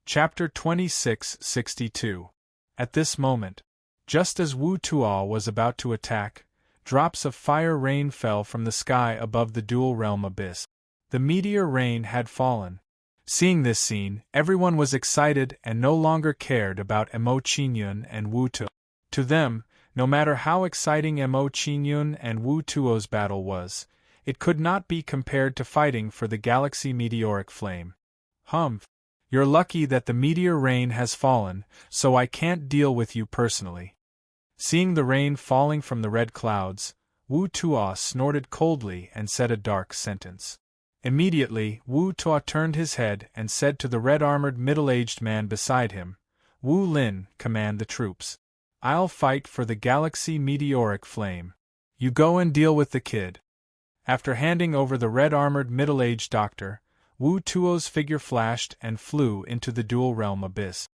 Chapter 2662. At this moment, just as Wu Tuo was about to attack, drops of fire rain fell from the sky above the dual realm abyss. The meteor rain had fallen. Seeing this scene, everyone was excited and no longer cared about Emo Qingyun and Wu Tuo. To them, no matter how exciting Emo Qingyun and Wu Tuo's battle was, it could not be compared to fighting for the galaxy meteoric flame. You're lucky that the meteor rain has fallen, so I can't deal with you personally. Seeing the rain falling from the red clouds, Wu Tuo snorted coldly and said a dark sentence. Immediately, Wu Tuo turned his head and said to the red-armored middle-aged man beside him, "Wu Lin, command the troops. I'll fight for the galaxy meteoric flame. You go and deal with the kid." After handing over the red-armored middle-aged doctor, Wu Tuo's figure flashed and flew into the dual realm abyss.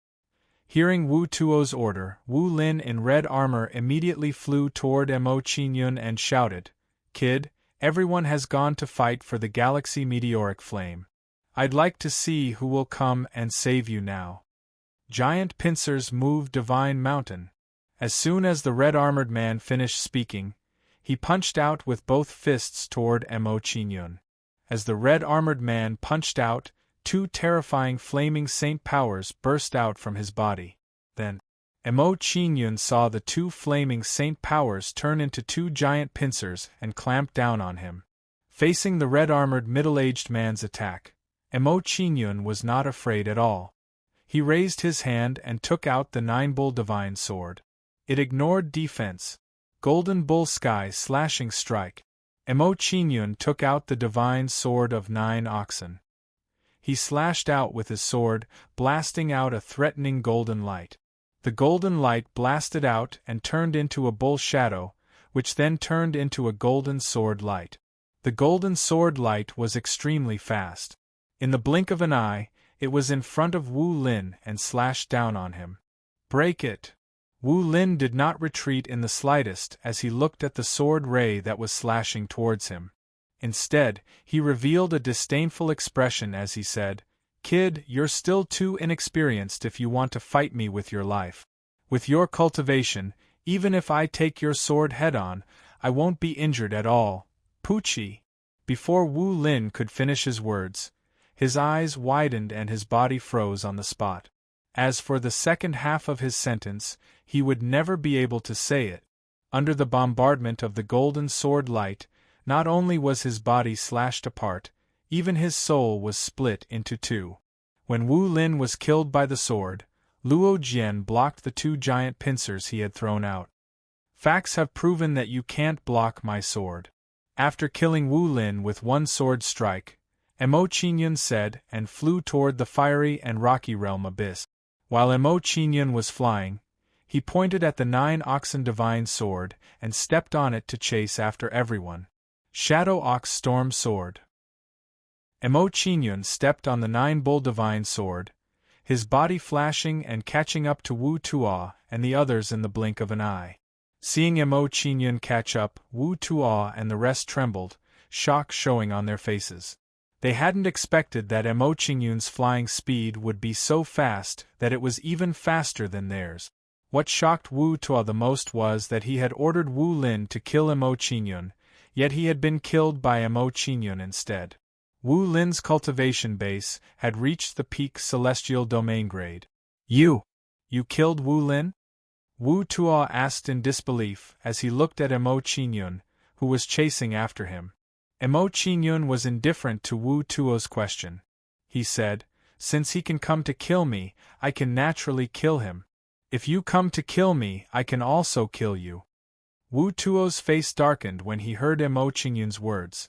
Hearing Wu Tuo's order, Wu Lin in red armor immediately flew toward Emo Qingyun and shouted, "Kid, everyone has gone to fight for the galaxy meteoric flame. I'd like to see who will come and save you now." Giant pincers moved Divine Mountain. As soon as the red-armored man finished speaking, he punched out with both fists toward Emo Qingyun. As the red-armored man punched out, two terrifying flaming saint powers burst out from his body. Then, Emo Qingyun saw the two flaming saint powers turn into two giant pincers and clamp down on him. Facing the red-armored middle-aged man's attack, Emo Qingyun was not afraid at all. He raised his hand and took out the Nine-Bull Divine Sword. It ignored defense. Golden Bull Sky Slashing Strike. Emo Qingyun took out the Divine Sword of 9 Oxen. He slashed out with his sword, blasting out a threatening golden light. The golden light blasted out and turned into a bull shadow, which then turned into a golden sword light. The golden sword light was extremely fast. In the blink of an eye, it was in front of Wu Lin and slashed down on him. "Break it!" Wu Lin did not retreat in the slightest as he looked at the sword ray that was slashing towards him. Instead, he revealed a disdainful expression as he said, "Kid, you're still too inexperienced if you want to fight me with your life. With your cultivation, even if I take your sword head-on, I won't be injured at all. Poochie!" Before Wu Lin could finish his words, his eyes widened and his body froze on the spot. As for the second half of his sentence, he would never be able to say it. Under the bombardment of the golden sword light, not only was his body slashed apart, even his soul was split into two. When Wu Lin was killed by the sword, Luo Jian blocked the two giant pincers he had thrown out. "Facts have proven that you can't block my sword." After killing Wu Lin with one sword strike, Emo Qingyun said and flew toward the fiery and rocky realm abyss. While Emo Qingyun was flying, he pointed at the 9 Oxen Divine Sword and stepped on it to chase after everyone. Shadow Ox Storm Sword. Emo Qingyun stepped on the 9-Bull Divine Sword, his body flashing and catching up to Wu Tuo and the others in the blink of an eye. Seeing Emo Qingyun catch up, Wu Tuo and the rest trembled, shock showing on their faces. They hadn't expected that Emo Qingyun's flying speed would be so fast that it was even faster than theirs. What shocked Wu Tuo the most was that he had ordered Wu Lin to kill Emo Qingyun, yet he had been killed by Emo Qingyun instead. Wu Lin's cultivation base had reached the peak celestial domain grade. You killed Wu Lin?" Wu Tuo asked in disbelief as he looked at Emo Qingyun, who was chasing after him. Emo Qingyun was indifferent to Wu Tuo's question. He said, "Since he can come to kill me, I can naturally kill him. If you come to kill me, I can also kill you." Wu Tuo's face darkened when he heard Emo Qingyun's words.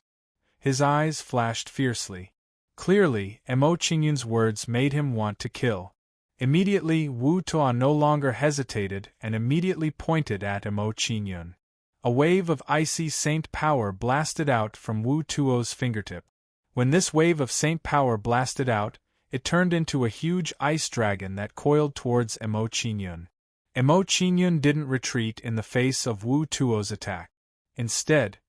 His eyes flashed fiercely. Clearly, Emo Qingyun's words made him want to kill. Immediately, Wu Tuo no longer hesitated and immediately pointed at Emo Qingyun. A wave of icy saint power blasted out from Wu Tuo's fingertip. When this wave of saint power blasted out, it turned into a huge ice dragon that coiled towards Emo Qingyun. Emo Qingyun didn't retreat in the face of Wu Tuo's attack. Instead,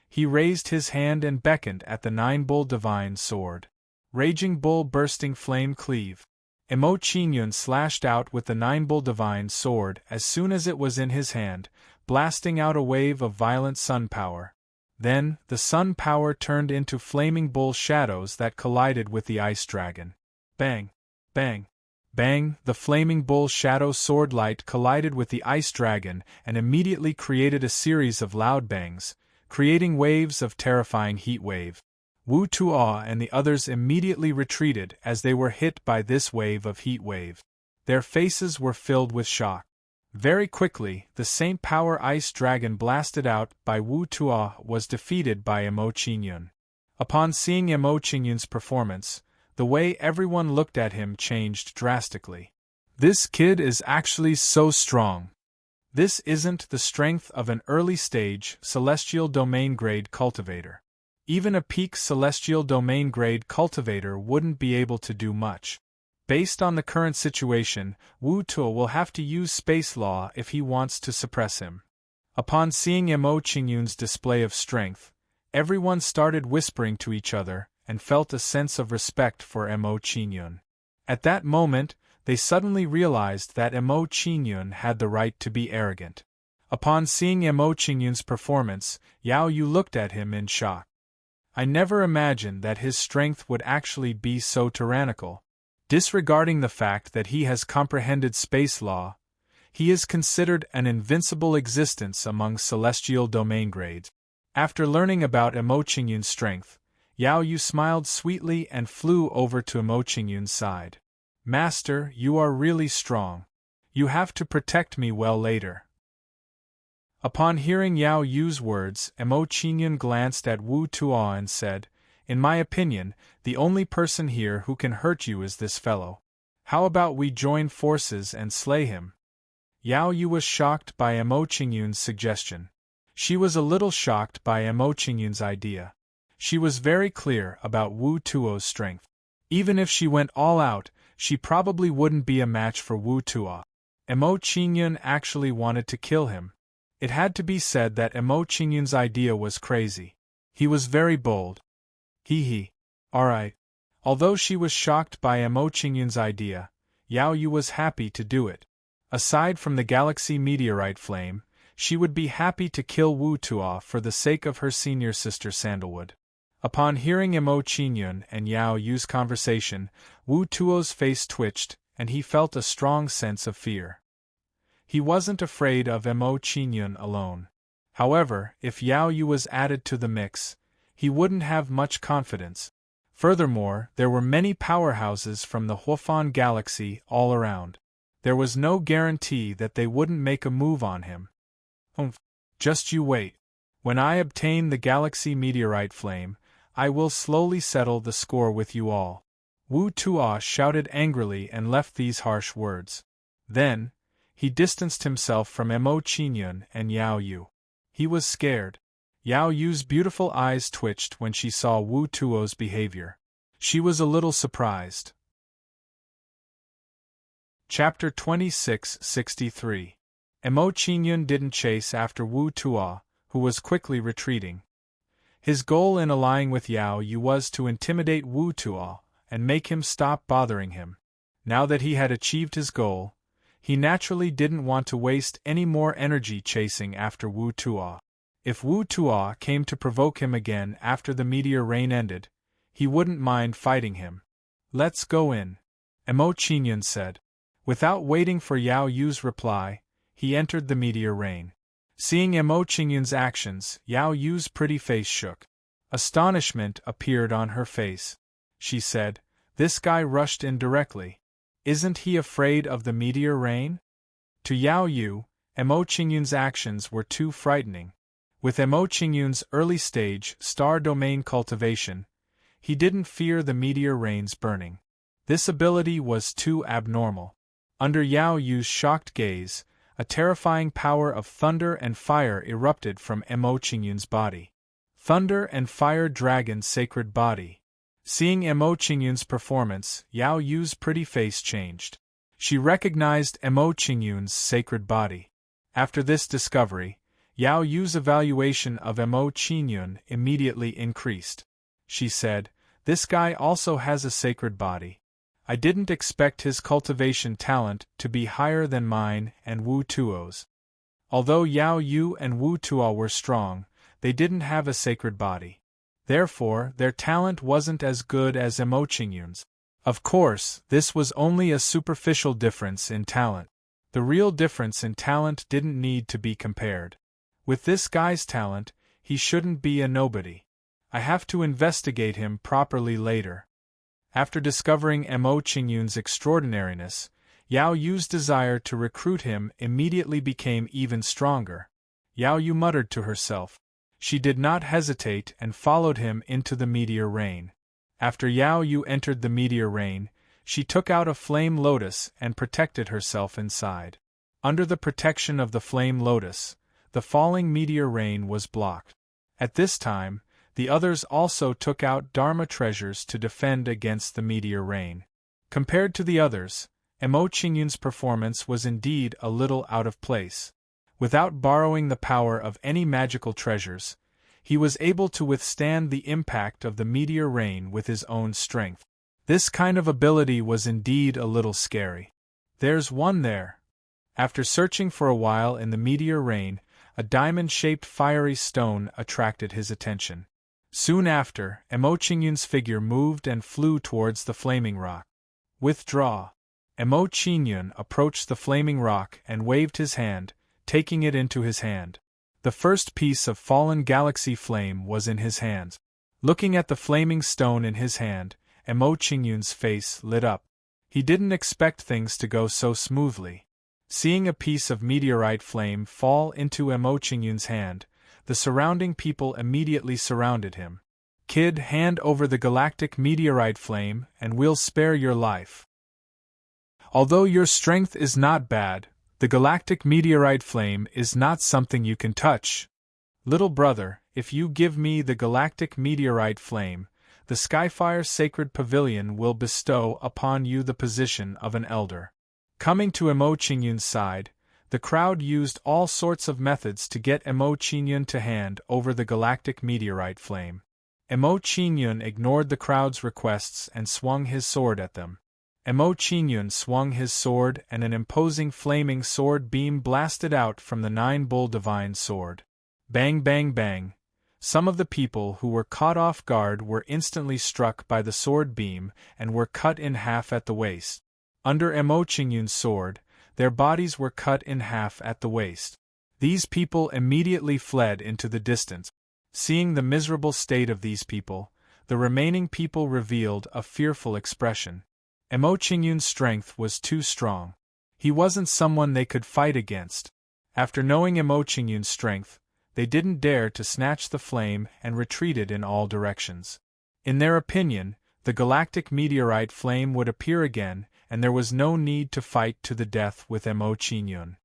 he raised his hand and beckoned at the 9-Bull Divine Sword. Raging Bull Bursting Flame Cleave. Emo Qingyun slashed out with the Nine-Bull Divine Sword as soon as it was in his hand, blasting out a wave of violent sun power. Then, the sun power turned into flaming bull shadows that collided with the ice dragon. Bang! Bang! Bang! The flaming bull shadow sword light collided with the ice dragon and immediately created a series of loud bangs, creating waves of terrifying heat wave. Wu Tuo and the others immediately retreated as they were hit by this wave of heat wave. Their faces were filled with shock. Very quickly, the Saint Power Ice Dragon blasted out by Wu Tuo was defeated by Emo Qingyun. Upon seeing Emo Qingyun's performance, the way everyone looked at him changed drastically. This kid is actually so strong. This isn't the strength of an early-stage Celestial Domain Grade cultivator. Even a peak Celestial Domain Grade cultivator wouldn't be able to do much. Based on the current situation, Wu Tuo will have to use Space Law if he wants to suppress him. Upon seeing Emo Qingyun's display of strength, everyone started whispering to each other and felt a sense of respect for Emo Qingyun. At that moment, they suddenly realized that Emo Qingyun had the right to be arrogant. Upon seeing Emo Qingyun's performance, Yao Yu looked at him in shock. I never imagined that his strength would actually be so tyrannical. Disregarding the fact that he has comprehended space law, he is considered an invincible existence among celestial domain grades. After learning about Emo Qingyun's strength, Yao Yu smiled sweetly and flew over to Emo Qingyun's side. Master, you are really strong. You have to protect me well later. Upon hearing Yao Yu's words, Emo Qingyun glanced at Wu Tuo and said, In my opinion, the only person here who can hurt you is this fellow. How about we join forces and slay him? Yao Yu was shocked by Emo Qingyun's suggestion. She was a little shocked by Emo Qingyun's idea. She was very clear about Wu Tuo's strength. Even if she went all out, she probably wouldn't be a match for Wu Tuo. Emo Qingyun actually wanted to kill him. It had to be said that Emo Qingyun's idea was crazy. He was very bold. Hee. Alright. Although she was shocked by Emo Qingyun's idea, Yao Yu was happy to do it. Aside from the galaxy meteorite flame, she would be happy to kill Wu Tuo for the sake of her senior sister Sandalwood. Upon hearing Emo Qingyun and Yao Yu's conversation, Wu Tuo's face twitched, and he felt a strong sense of fear. He wasn't afraid of Emo Qingyun alone. However, if Yao Yu was added to the mix, he wouldn't have much confidence. Furthermore, there were many powerhouses from the Huofan galaxy all around. There was no guarantee that they wouldn't make a move on him. Just you wait. When I obtain the galaxy meteorite flame, I will slowly settle the score with you all. Wu Tuo shouted angrily and left these harsh words. Then, he distanced himself from Emo Qingyun and Yao Yu. He was scared. Yao Yu's beautiful eyes twitched when she saw Wu Tuo's behavior. She was a little surprised. Chapter 2663. Emo Qingyun didn't chase after Wu Tuo, who was quickly retreating. His goal in allying with Yao Yu was to intimidate Wu Tuo and make him stop bothering him. Now that he had achieved his goal, he naturally didn't want to waste any more energy chasing after Wu Tuo. If Wu Tuo came to provoke him again after the meteor rain ended, he wouldn't mind fighting him. Let's go in, Emo Qingyun said. Without waiting for Yao Yu's reply, he entered the meteor rain. Seeing Emo Qingyun's actions, Yao Yu's pretty face shook. Astonishment appeared on her face. She said, This guy rushed in directly. Isn't he afraid of the meteor rain? To Yao Yu, Emo Qingyun's actions were too frightening. With Emo Qingyun's early-stage star domain cultivation, he didn't fear the meteor rain's burning. This ability was too abnormal. Under Yao Yu's shocked gaze, a terrifying power of thunder and fire erupted from Emo Qingyun's body. Thunder and Fire Dragon's sacred body. Seeing Emo Qingyun's performance, Yao Yu's pretty face changed. She recognized Emo Qingyun's sacred body. After this discovery, Yao Yu's evaluation of Emo Qingyun immediately increased. She said, This guy also has a sacred body. I didn't expect his cultivation talent to be higher than mine and Wu Tuo's. Although Yao Yu and Wu Tuo were strong, they didn't have a sacred body. Therefore, their talent wasn't as good as Emo Qingyun's. Of course, this was only a superficial difference in talent. The real difference in talent didn't need to be compared. With this guy's talent, he shouldn't be a nobody. I have to investigate him properly later. After discovering Emo Qingyun's extraordinariness, Yao Yu's desire to recruit him immediately became even stronger. Yao Yu muttered to herself. She did not hesitate and followed him into the meteor rain. After Yao Yu entered the meteor rain, she took out a flame lotus and protected herself inside. Under the protection of the flame lotus, the falling meteor rain was blocked. At this time, the others also took out Dharma treasures to defend against the meteor rain. Compared to the others, Emo Qingyun's performance was indeed a little out of place. Without borrowing the power of any magical treasures, he was able to withstand the impact of the meteor rain with his own strength. This kind of ability was indeed a little scary. There's one there. After searching for a while in the meteor rain, a diamond-shaped fiery stone attracted his attention. Soon after, Emo Qingyun's figure moved and flew towards the flaming rock. Withdraw. Emo Qingyun approached the flaming rock and waved his hand, taking it into his hand. The first piece of fallen galaxy flame was in his hands. Looking at the flaming stone in his hand, Emo Qingyun's face lit up. He didn't expect things to go so smoothly. Seeing a piece of meteorite flame fall into Emo Qingyun's hand, the surrounding people immediately surrounded him. Kid, hand over the galactic meteorite flame and we'll spare your life. Although your strength is not bad, the galactic meteorite flame is not something you can touch. Little brother, if you give me the galactic meteorite flame, the Skyfire Sacred Pavilion will bestow upon you the position of an elder. Coming to Emo Qingyun's side, the crowd used all sorts of methods to get Emo Qingyun to hand over the galactic meteorite flame. Emo Qingyun ignored the crowd's requests and swung his sword at them. Emo Qingyun swung his sword and an imposing flaming sword beam blasted out from the Nine-Bull Divine Sword. Bang bang bang. Some of the people who were caught off guard were instantly struck by the sword beam and were cut in half at the waist. Under Emo Qingyun's sword, their bodies were cut in half at the waist. These people immediately fled into the distance. Seeing the miserable state of these people, the remaining people revealed a fearful expression. Emo Qingyun's strength was too strong. He wasn't someone they could fight against. After knowing Emo Qingyun's strength, they didn't dare to snatch the flame and retreated in all directions. In their opinion, the galactic meteorite flame would appear again, and there was no need to fight to the death with Emo Qingyun.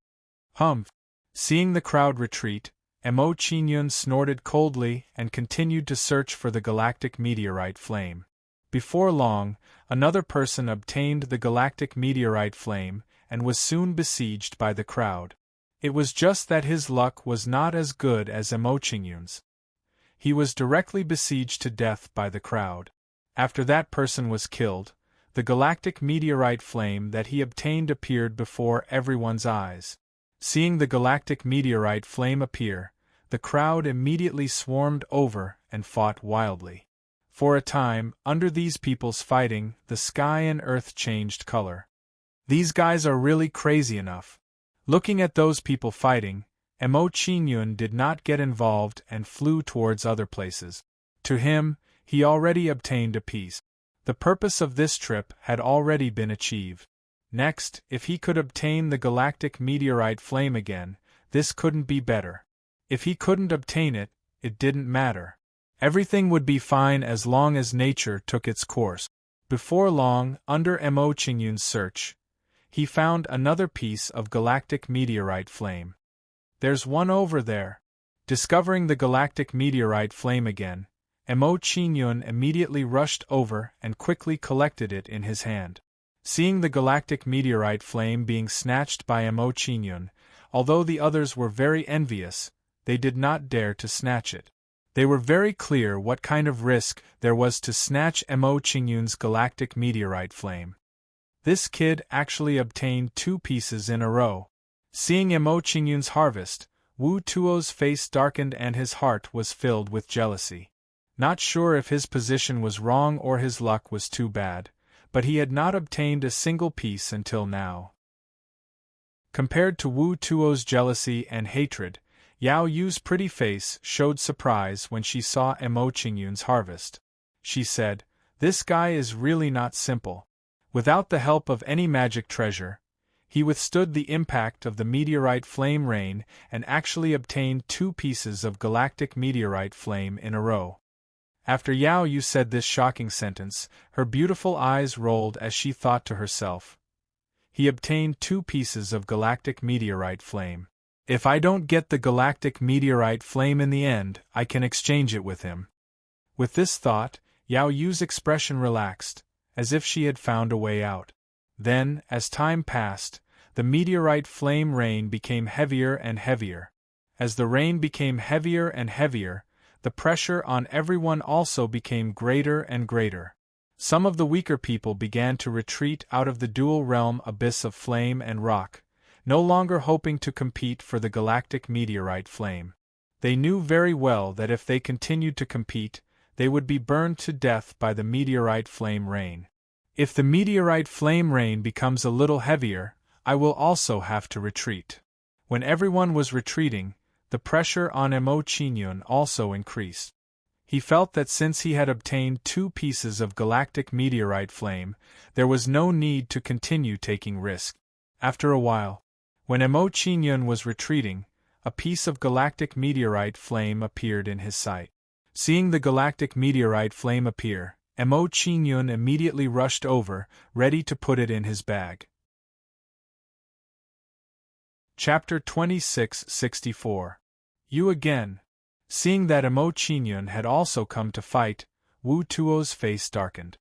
Humph! Seeing the crowd retreat, Emo Qingyun snorted coldly and continued to search for the galactic meteorite flame. Before long, another person obtained the galactic meteorite flame and was soon besieged by the crowd. It was just that his luck was not as good as Emo Qingyun's. He was directly besieged to death by the crowd. After that person was killed, the galactic meteorite flame that he obtained appeared before everyone's eyes. Seeing the galactic meteorite flame appear, the crowd immediately swarmed over and fought wildly. For a time, under these people's fighting, the sky and earth changed color. These guys are really crazy enough. Looking at those people fighting, Emo Qingyun did not get involved and flew towards other places. To him, he already obtained a peace. The purpose of this trip had already been achieved. Next, if he could obtain the galactic meteorite flame again, this couldn't be better. If he couldn't obtain it, it didn't matter. Everything would be fine as long as nature took its course. Before long, under Emo Qingyun's search, he found another piece of galactic meteorite flame. There's one over there. Discovering the galactic meteorite flame again, Emo Qingyun immediately rushed over and quickly collected it in his hand. Seeing the galactic meteorite flame being snatched by Emo Qingyun, although the others were very envious, they did not dare to snatch it. They were very clear what kind of risk there was to snatch Emo Qingyun's galactic meteorite flame. This kid actually obtained 2 pieces in a row. Seeing Emo Qingyun's harvest, Wu Tuo's face darkened and his heart was filled with jealousy. Not sure if his position was wrong or his luck was too bad, but he had not obtained a single piece until now. Compared to Wu Tuo's jealousy and hatred, Yao Yu's pretty face showed surprise when she saw Emo Qingyun's harvest. She said, "This guy is really not simple. Without the help of any magic treasure, he withstood the impact of the meteorite flame rain and actually obtained 2 pieces of galactic meteorite flame in a row." After Yao Yu said this shocking sentence, her beautiful eyes rolled as she thought to herself, "He obtained 2 pieces of galactic meteorite flame. If I don't get the galactic meteorite flame in the end, I can exchange it with him." With this thought, Yao Yu's expression relaxed, as if she had found a way out. Then, as time passed, the meteorite flame rain became heavier and heavier. As the rain became heavier and heavier, the pressure on everyone also became greater and greater. Some of the weaker people began to retreat out of the dual realm abyss of flame and rock, no longer hoping to compete for the galactic meteorite flame. They knew very well that if they continued to compete, they would be burned to death by the meteorite flame rain. If the meteorite flame rain becomes a little heavier, I will also have to retreat. When everyone was retreating, the pressure on Emo Qingyun also increased. He felt that since he had obtained 2 pieces of galactic meteorite flame, there was no need to continue taking risks. After a while, when Emo Qingyun was retreating, a piece of galactic meteorite flame appeared in his sight. Seeing the galactic meteorite flame appear, Emo Qingyun immediately rushed over, ready to put it in his bag. Chapter 2664. You again. Seeing that Emo Qingyun had also come to fight, Wu Tuo's face darkened.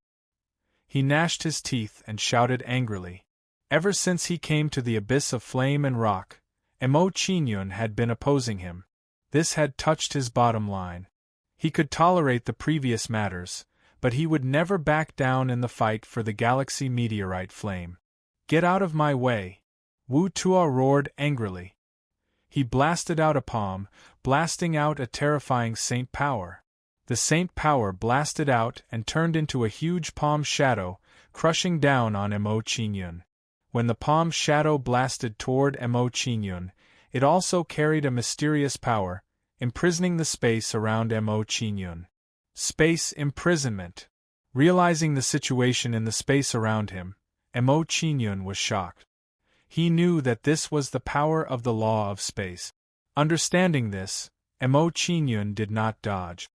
He gnashed his teeth and shouted angrily. Ever since he came to the abyss of flame and rock, Emo Qingyun had been opposing him. This had touched his bottom line. He could tolerate the previous matters, but he would never back down in the fight for the galaxy meteorite flame. "Get out of my way!" Wu Tuo roared angrily. He blasted out a palm, blasting out a terrifying saint power. The saint power blasted out and turned into a huge palm shadow, crushing down on Emo Qingyun. When the palm shadow blasted toward Emo Qingyun, it also carried a mysterious power, imprisoning the space around Emo Qingyun. Space imprisonment. Realizing the situation in the space around him, Emo Qingyun was shocked. He knew that this was the power of the law of space. Understanding this, Emo Qingyun did not dodge.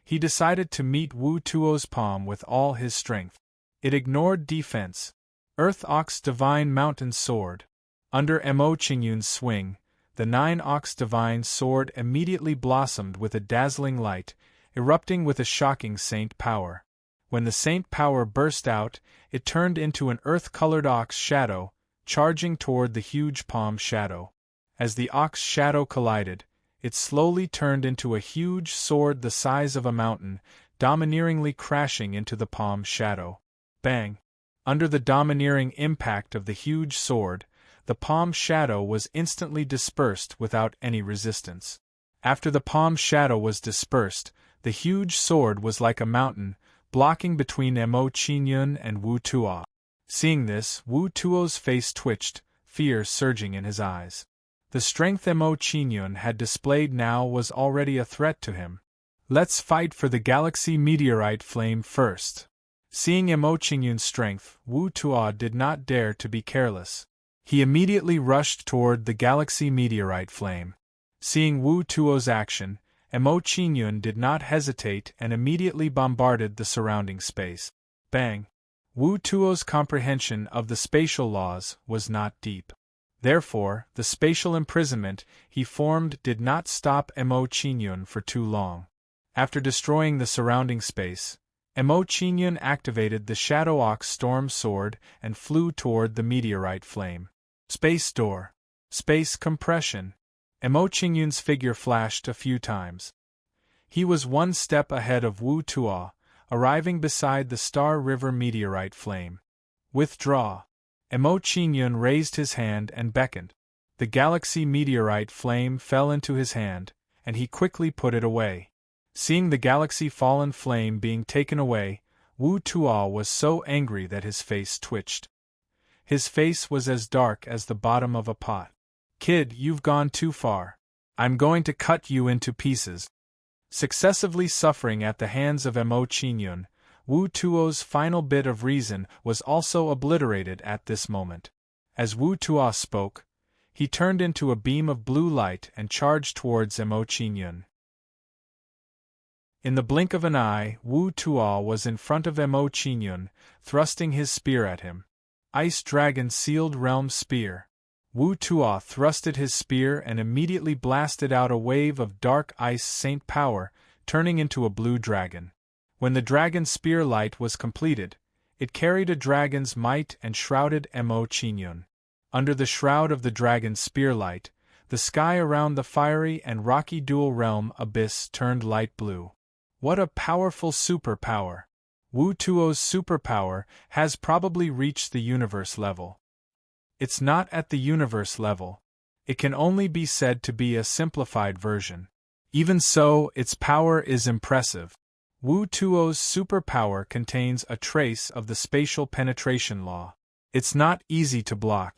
He decided to meet Wu Tuo's palm with all his strength. It ignored defense. Earth Ox Divine Mountain Sword. Under Emo Qingyun's swing, the 9 Ox Divine Sword immediately blossomed with a dazzling light, erupting with a shocking saint power. When the saint power burst out, it turned into an earth-colored ox shadow, charging toward the huge palm shadow. As the ox shadow collided, it slowly turned into a huge sword the size of a mountain, domineeringly crashing into the palm shadow. Bang! Under the domineering impact of the huge sword, the palm shadow was instantly dispersed without any resistance. After the palm shadow was dispersed, the huge sword was like a mountain, blocking between Emo Qingyun and Wu Tuo. Seeing this, Wu Tuo's face twitched, fear surging in his eyes. The strength Emo Qingyun had displayed now was already a threat to him. "Let's fight for the galaxy meteorite flame first." Seeing Emo Qingyun's strength, Wu Tuo did not dare to be careless. He immediately rushed toward the galaxy meteorite flame. Seeing Wu Tuo's action, Emo Qingyun did not hesitate and immediately bombarded the surrounding space. Bang! Wu Tuo's comprehension of the spatial laws was not deep. Therefore, the spatial imprisonment he formed did not stop Emo Qingyun for too long. After destroying the surrounding space, Emo Qingyun activated the Shadow Ox Storm Sword and flew toward the meteorite flame. Space door. Space compression. Emo Qingyun's figure flashed a few times. He was one step ahead of Wu Tuo, arriving beside the Star River meteorite flame. Withdraw. Emo Qingyun raised his hand and beckoned. The galaxy meteorite flame fell into his hand, and he quickly put it away. Seeing the galaxy fallen flame being taken away, Wu Tuo was so angry that his face twitched. His face was as dark as the bottom of a pot. "Kid, you've gone too far. I'm going to cut you into pieces." Successively suffering at the hands of Emo Qingyun, Wu Tuo's final bit of reason was also obliterated at this moment. As Wu Tuo spoke, he turned into a beam of blue light and charged towards Emo Qingyun. In the blink of an eye, Wu Tuo was in front of Emo Qingyun, thrusting his spear at him. Ice Dragon Sealed Realm Spear. Wu Tuo thrusted his spear and immediately blasted out a wave of dark ice saint power, turning into a blue dragon. When the dragon spear light was completed, it carried a dragon's might and shrouded Emo Qingyun. Under the shroud of the dragon's spear light, the sky around the fiery and rocky dual realm abyss turned light blue. What a powerful superpower! Wu Tuo's superpower has probably reached the universe level. It's not at the universe level. It can only be said to be a simplified version. Even so, its power is impressive. Wu Tuo's superpower contains a trace of the spatial penetration law. It's not easy to block.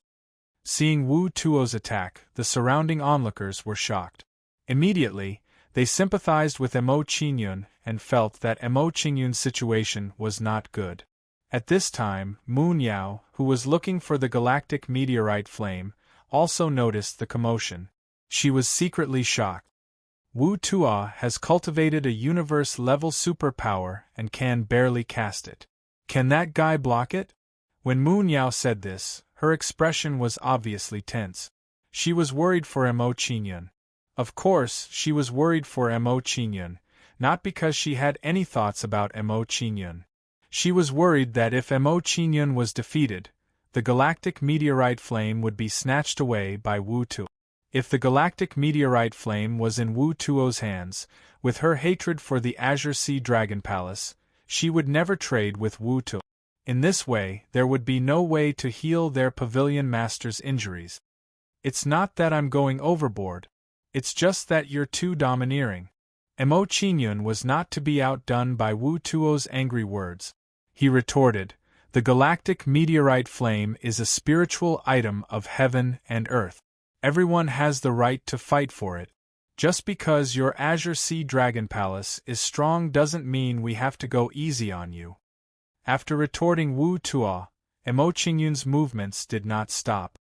Seeing Wu Tuo's attack, the surrounding onlookers were shocked. Immediately, they sympathized with Emo Qingyun and felt that Emo Qingyun's situation was not good. At this time, Moon Yao, who was looking for the galactic meteorite flame, also noticed the commotion. She was secretly shocked. Wu Tuo has cultivated a universe-level superpower and can barely cast it. Can that guy block it? When Moon Yao said this, her expression was obviously tense. She was worried for Emo Qingyun. Of course, she was worried for Emo Qingyun, not because she had any thoughts about Emo Qingyun. She was worried that if Emo Qingyun was defeated, the galactic meteorite flame would be snatched away by Wu Tuo. If the galactic meteorite flame was in Wu Tuo's hands, with her hatred for the Azure Sea Dragon Palace, she would never trade with Wu Tuo. In this way, there would be no way to heal their pavilion master's injuries. It's not that I'm going overboard. It's just that you're too domineering. Emo Qingyun was not to be outdone by Wu Tuo's angry words. He retorted, "The galactic meteorite flame is a spiritual item of heaven and earth. Everyone has the right to fight for it. Just because your Azure Sea Dragon Palace is strong doesn't mean we have to go easy on you." After retorting Wu Tuo, Emo Qingyun's movements did not stop.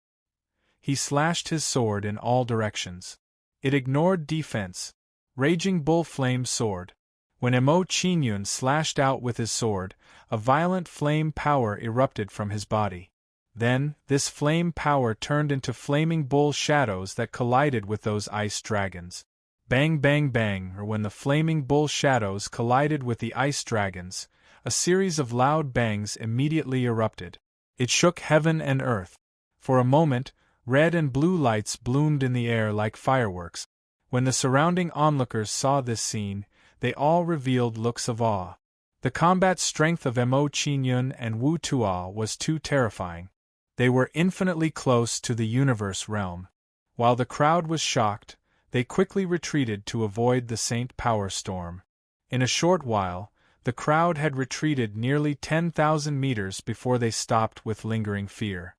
He slashed his sword in all directions. It ignored defense. Raging Bull Flame Sword. When Emo Qingyun slashed out with his sword, a violent flame power erupted from his body. Then, this flame power turned into flaming bull shadows that collided with those ice dragons. Bang bang bang, or when the flaming bull shadows collided with the ice dragons, a series of loud bangs immediately erupted. It shook heaven and earth. For a moment, red and blue lights bloomed in the air like fireworks. When the surrounding onlookers saw this scene, they all revealed looks of awe. The combat strength of Emo Qingyun and Wu Tuo was too terrifying. They were infinitely close to the universe realm. While the crowd was shocked, they quickly retreated to avoid the Saint Power Storm. In a short while, the crowd had retreated nearly 10,000 meters before they stopped with lingering fear.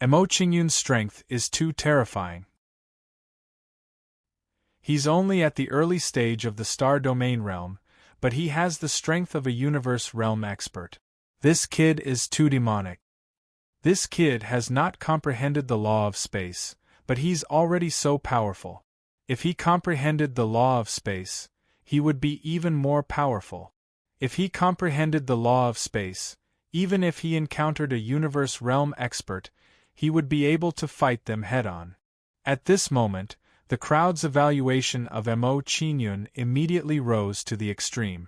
Emo Qingyun's strength is too terrifying. He's only at the early stage of the Star Domain realm, but he has the strength of a universe realm expert. This kid is too demonic. This kid has not comprehended the law of space, but he's already so powerful. If he comprehended the law of space, he would be even more powerful. If he comprehended the law of space, even if he encountered a universe realm expert, he would be able to fight them head-on. At this moment, the crowd's evaluation of Emo Qingyun immediately rose to the extreme.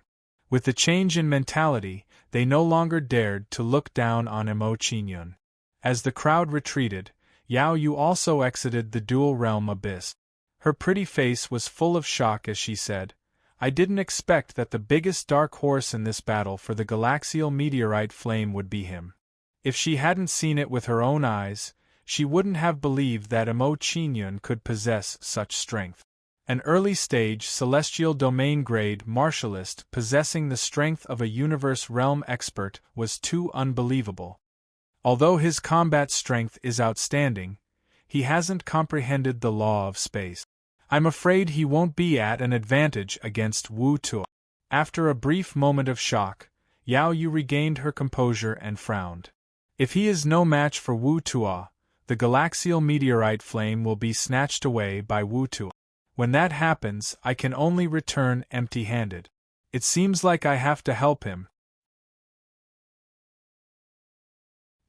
With the change in mentality, they no longer dared to look down on Emo Qingyun. As the crowd retreated, Yao Yu also exited the dual realm abyss. Her pretty face was full of shock as she said, "I didn't expect that the biggest dark horse in this battle for the galaxial meteorite flame would be him. If she hadn't seen it with her own eyes, she wouldn't have believed that Emo Qingyun could possess such strength. An early-stage celestial domain grade martialist possessing the strength of a universe realm expert was too unbelievable. Although his combat strength is outstanding, he hasn't comprehended the law of space. I'm afraid he won't be at an advantage against Wu Tuo. After a brief moment of shock, Yao Yu regained her composure and frowned. If he is no match for Wu Tuo, the galaxial meteorite flame will be snatched away by Wu Tuo. When that happens, I can only return empty-handed. It seems like I have to help him.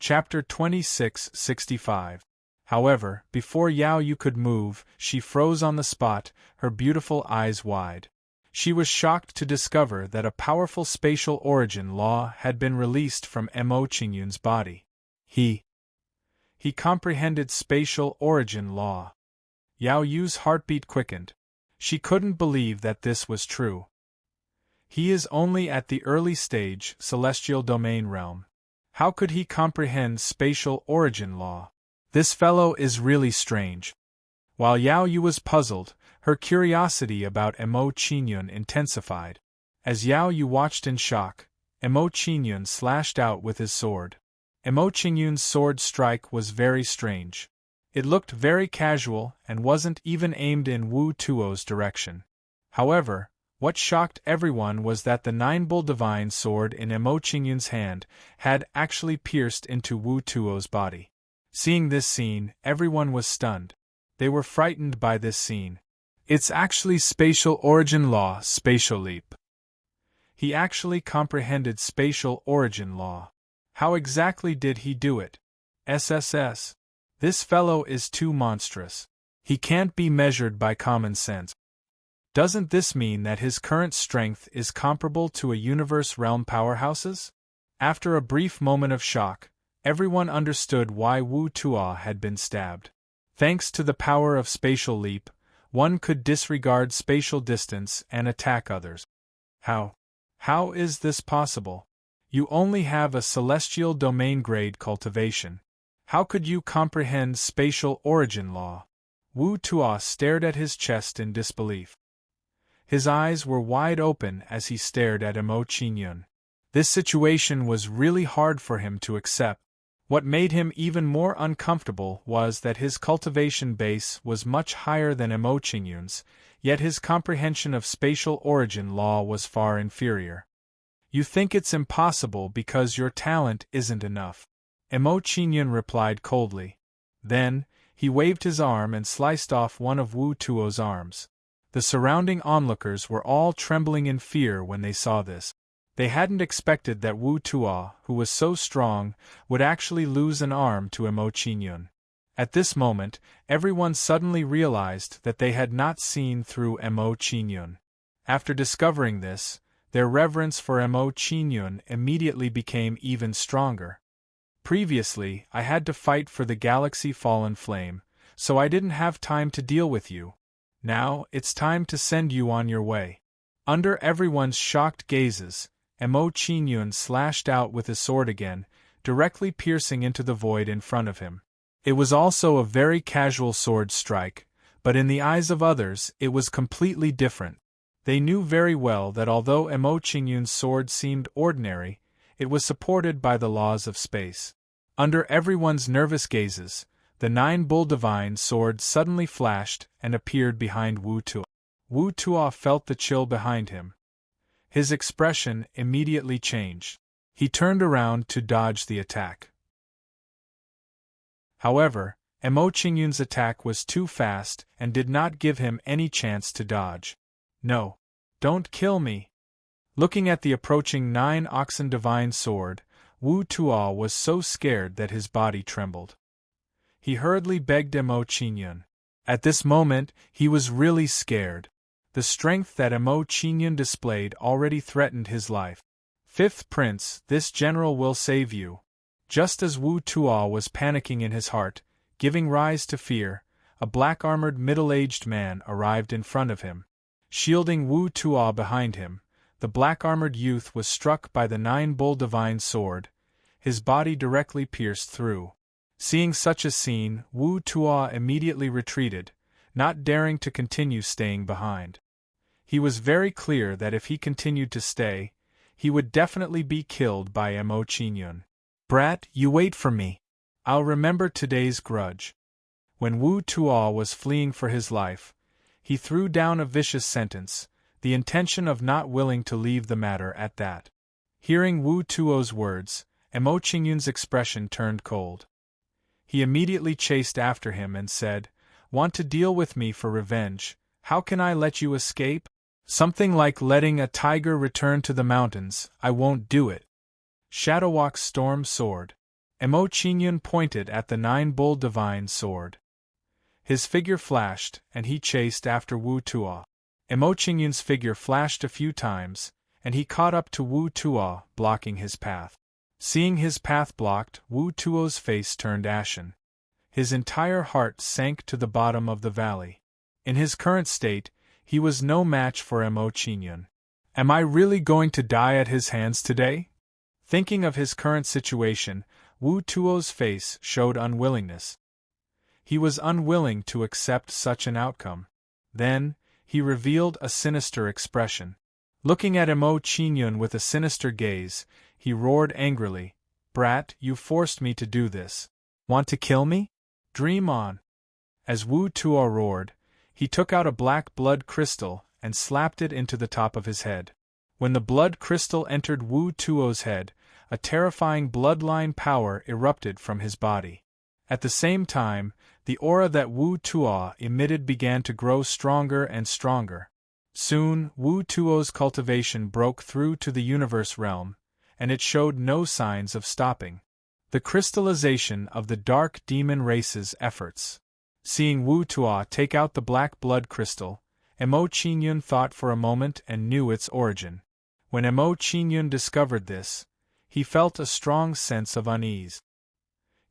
Chapter 2665. However, before Yao Yu could move, she froze on the spot, her beautiful eyes wide. She was shocked to discover that a powerful spatial origin law had been released from Emo Qingyun's body. He comprehended spatial origin law. Yao Yu's heartbeat quickened. She couldn't believe that this was true. He is only at the early stage celestial domain realm. How could he comprehend spatial origin law? This fellow is really strange. While Yao Yu was puzzled, her curiosity about Emo Qingyun intensified. As Yao Yu watched in shock, Emo Qingyun slashed out with his sword. Emo Qingyun's sword strike was very strange. It looked very casual and wasn't even aimed in Wu Tuo's direction. However, what shocked everyone was that the Nine-Bull Divine sword in Emo Qingyun's hand had actually pierced into Wu Tuo's body. Seeing this scene, everyone was stunned. They were frightened by this scene. It's actually spatial origin law, spatial leap. He actually comprehended spatial origin law. How exactly did he do it? SSS. This fellow is too monstrous. He can't be measured by common sense. Doesn't this mean that his current strength is comparable to a universe realm powerhouse's? After a brief moment of shock, everyone understood why Wu Tuo had been stabbed. Thanks to the power of spatial leap, one could disregard spatial distance and attack others. How? How is this possible? You only have a celestial domain grade cultivation. How could you comprehend spatial origin law? Wu Tuo stared at his chest in disbelief. His eyes were wide open as he stared at Emo Qingyun. This situation was really hard for him to accept. What made him even more uncomfortable was that his cultivation base was much higher than Emo Qingyun's, yet his comprehension of spatial origin law was far inferior. You think it's impossible because your talent isn't enough. Emo Qingyun replied coldly. Then, he waved his arm and sliced off one of Wu Tuo's arms. The surrounding onlookers were all trembling in fear when they saw this. They hadn't expected that Wu Tuo, who was so strong, would actually lose an arm to Emo Qingyun. At this moment, everyone suddenly realized that they had not seen through Emo Qingyun. After discovering this, their reverence for Emo Qingyun immediately became even stronger. Previously, I had to fight for the Galaxy Fallen Flame, so I didn't have time to deal with you. Now, it's time to send you on your way. Under everyone's shocked gazes, Emo Qingyun slashed out with his sword again, directly piercing into the void in front of him. It was also a very casual sword strike, but in the eyes of others it was completely different. They knew very well that although Emo Qingyun's sword seemed ordinary, it was supported by the laws of space. Under everyone's nervous gazes, the Nine-Bull Divine sword suddenly flashed and appeared behind Wu Tuo. Wu Tuo felt the chill behind him. His expression immediately changed. He turned around to dodge the attack. However, Emo Qingyun's attack was too fast and did not give him any chance to dodge. No. Don't kill me. Looking at the approaching Nine-Oxen Divine sword, Wu Tuo was so scared that his body trembled. He hurriedly begged Emo Qingyun. At this moment, he was really scared. The strength that Emo Qingyun displayed already threatened his life. Fifth Prince, this general will save you. Just as Wu Tuo was panicking in his heart, giving rise to fear, a black-armored middle-aged man arrived in front of him. Shielding Wu Tuo behind him, the black-armored youth was struck by the Nine-Bull Divine sword. his body directly pierced through. Seeing such a scene, Wu Tuo immediately retreated, not daring to continue staying behind. He was very clear that if he continued to stay, he would definitely be killed by Mo Qingyun. "Brat, you wait for me. I'll remember today's grudge." When Wu Tuo was fleeing for his life, he threw down a vicious sentence, the intention of not willing to leave the matter at that. Hearing Wu Tuo's words, Mo Qingyun's expression turned cold. He immediately chased after him and said, "Want to deal with me for revenge? How can I let you escape? Something like letting a tiger return to the mountains, I won't do it." Shadowwalk's storm sword. Mo Qingyun pointed at the nine-bull divine sword. His figure flashed, and he chased after Wu Tuo. Mo Qingyun's figure flashed a few times, and he caught up to Wu Tuo, blocking his path. Seeing his path blocked, Wu Tuo's face turned ashen. His entire heart sank to the bottom of the valley. In his current state, he was no match for Mo Qingyun. Am I really going to die at his hands today? Thinking of his current situation, Wu Tuo's face showed unwillingness. He was unwilling to accept such an outcome. Then, he revealed a sinister expression. Looking at Mo Qingyun with a sinister gaze, he roared angrily, "Brat, you forced me to do this. Want to kill me? Dream on." As Wu Tuo roared, he took out a black blood crystal and slapped it into the top of his head. When the blood crystal entered Wu Tuo's head, a terrifying bloodline power erupted from his body. At the same time, the aura that Wu Tuo emitted began to grow stronger and stronger. Soon, Wu Tuo's cultivation broke through to the universe realm, and it showed no signs of stopping. The crystallization of the dark demon race's efforts. Seeing Wu Tuo take out the black blood crystal, Mo Qingyun thought for a moment and knew its origin. When Mo Qingyun discovered this, he felt a strong sense of unease.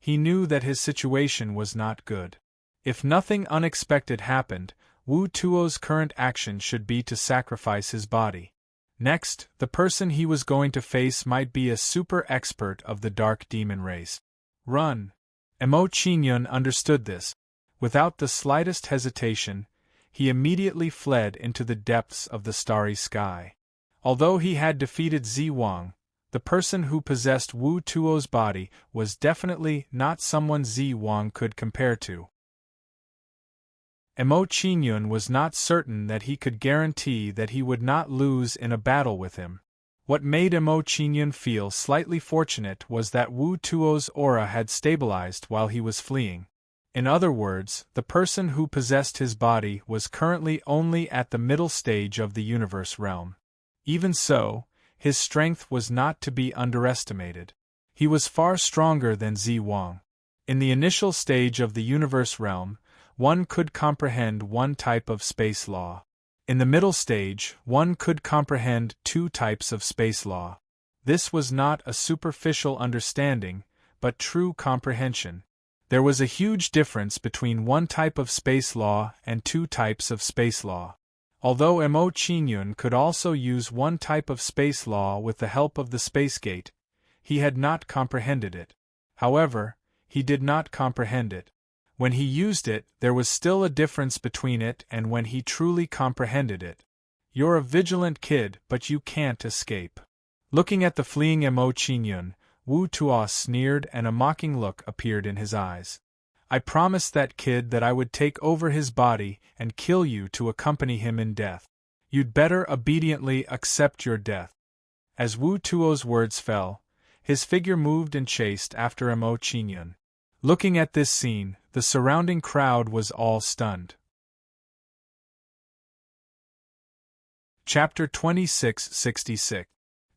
He knew that his situation was not good. If nothing unexpected happened, Wu Tuo's current action should be to sacrifice his body. Next, the person he was going to face might be a super expert of the dark demon race. Run! Mo Qingyun understood this. Without the slightest hesitation, he immediately fled into the depths of the starry sky. Although he had defeated Zi Wang, the person who possessed Wu Tuo's body was definitely not someone Zi Wang could compare to. Mo Qingyun was not certain that he could guarantee that he would not lose in a battle with him. What made Mo Qingyun feel slightly fortunate was that Wu Tuo's aura had stabilized while he was fleeing. In other words, the person who possessed his body was currently only at the middle stage of the universe realm. Even so, his strength was not to be underestimated. He was far stronger than Zi Wang. In the initial stage of the universe realm, one could comprehend one type of space law. In the middle stage, one could comprehend two types of space law. This was not a superficial understanding, but true comprehension. There was a huge difference between one type of space law and two types of space law. Although Mo Qingyun could also use one type of space law with the help of the space gate, he had not comprehended it. However, he did not comprehend it. When he used it, there was still a difference between it and when he truly comprehended it. You're a vigilant kid, but you can't escape. Looking at the fleeing Mo Qingyun, Wu Tuo sneered and a mocking look appeared in his eyes. I promised that kid that I would take over his body and kill you to accompany him in death. You'd better obediently accept your death. As Wu Tuo's words fell, his figure moved and chased after Mo Qingyun. Looking at this scene, the surrounding crowd was all stunned. Chapter 2666.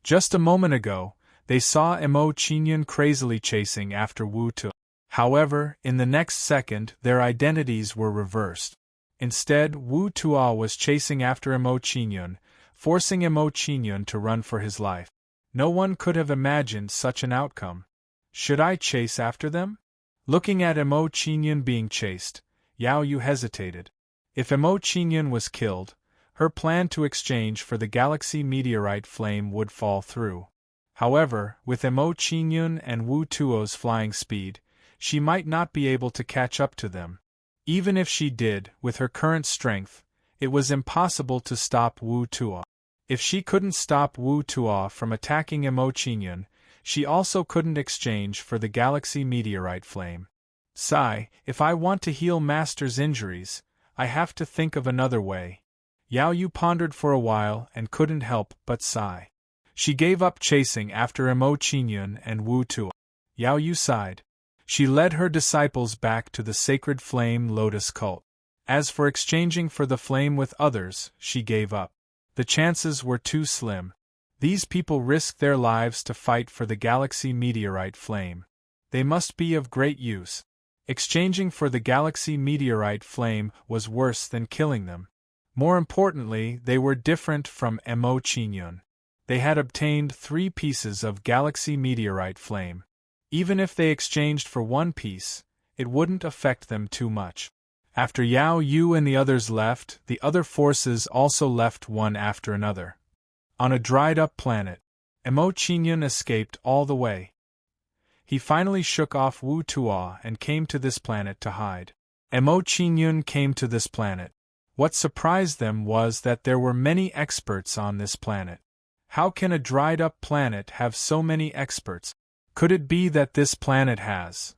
Just a moment ago, they saw Mo Qingyun crazily chasing after Wu Tuo. However, in the next second, their identities were reversed. Instead, Wu Tuo was chasing after Mo Qingyun, forcing Mo Qingyun to run for his life. No one could have imagined such an outcome. Should I chase after them? Looking at Mo Qingyun being chased, Yao Yu hesitated. If Mo Qingyun was killed, her plan to exchange for the galaxy meteorite flame would fall through. However, with Emo Qingyun and Wu Tuo's flying speed, she might not be able to catch up to them. Even if she did, with her current strength, it was impossible to stop Wu Tuo. If she couldn't stop Wu Tuo from attacking Emo Qingyun, she also couldn't exchange for the galaxy meteorite flame. Sigh, if I want to heal Master's injuries, I have to think of another way. Yao Yu pondered for a while and couldn't help but sigh. She gave up chasing after Emo Qingyun and Wu Tuo. Yao Yu sighed. She led her disciples back to the sacred flame lotus cult. As for exchanging for the flame with others, she gave up. The chances were too slim. These people risked their lives to fight for the galaxy meteorite flame. They must be of great use. Exchanging for the galaxy meteorite flame was worse than killing them. More importantly, they were different from Emo Qingyun. They had obtained 3 pieces of galaxy meteorite flame. Even if they exchanged for 1 piece, it wouldn't affect them too much. After Yao Yu and the others left, the other forces also left one after another. On a dried-up planet, Emo Qingyun escaped all the way. He finally shook off Wu Tuo and came to this planet to hide. Emo Qingyun came to this planet. What surprised them was that there were many experts on this planet. How can a dried-up planet have so many experts? Could it be that this planet has?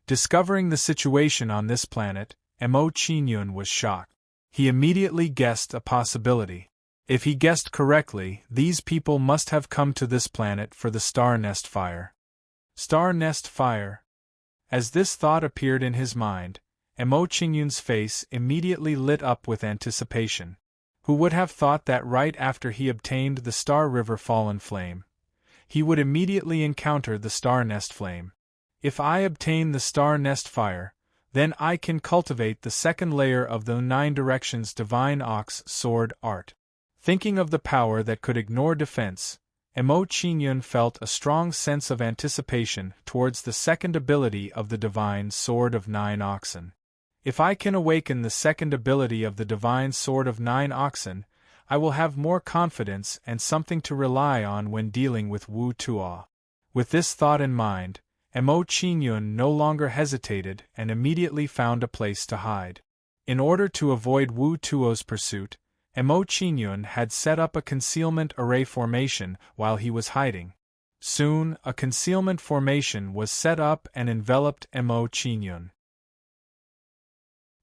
Discovering the situation on this planet, Emo Qingyun was shocked. He immediately guessed a possibility. If he guessed correctly, these people must have come to this planet for the Star Nest Fire. Star Nest Fire. As this thought appeared in his mind, Emo Qingyun's face immediately lit up with anticipation. Who would have thought that right after he obtained the Star River Fallen Flame, he would immediately encounter the Star Nest Flame? If I obtain the Star Nest Fire, then I can cultivate the second layer of the 9 Directions Divine Ox Sword Art. Thinking of the power that could ignore defense, Emo Qingyun felt a strong sense of anticipation towards the second ability of the Divine Sword of 9 Oxen. If I can awaken the second ability of the Divine Sword of 9 Oxen, I will have more confidence and something to rely on when dealing with Wu Tuo. With this thought in mind, Emo Qingyun no longer hesitated and immediately found a place to hide. In order to avoid Wu Tuo's pursuit, Emo Qingyun had set up a concealment array formation while he was hiding. Soon, a concealment formation was set up and enveloped Emo Qingyun.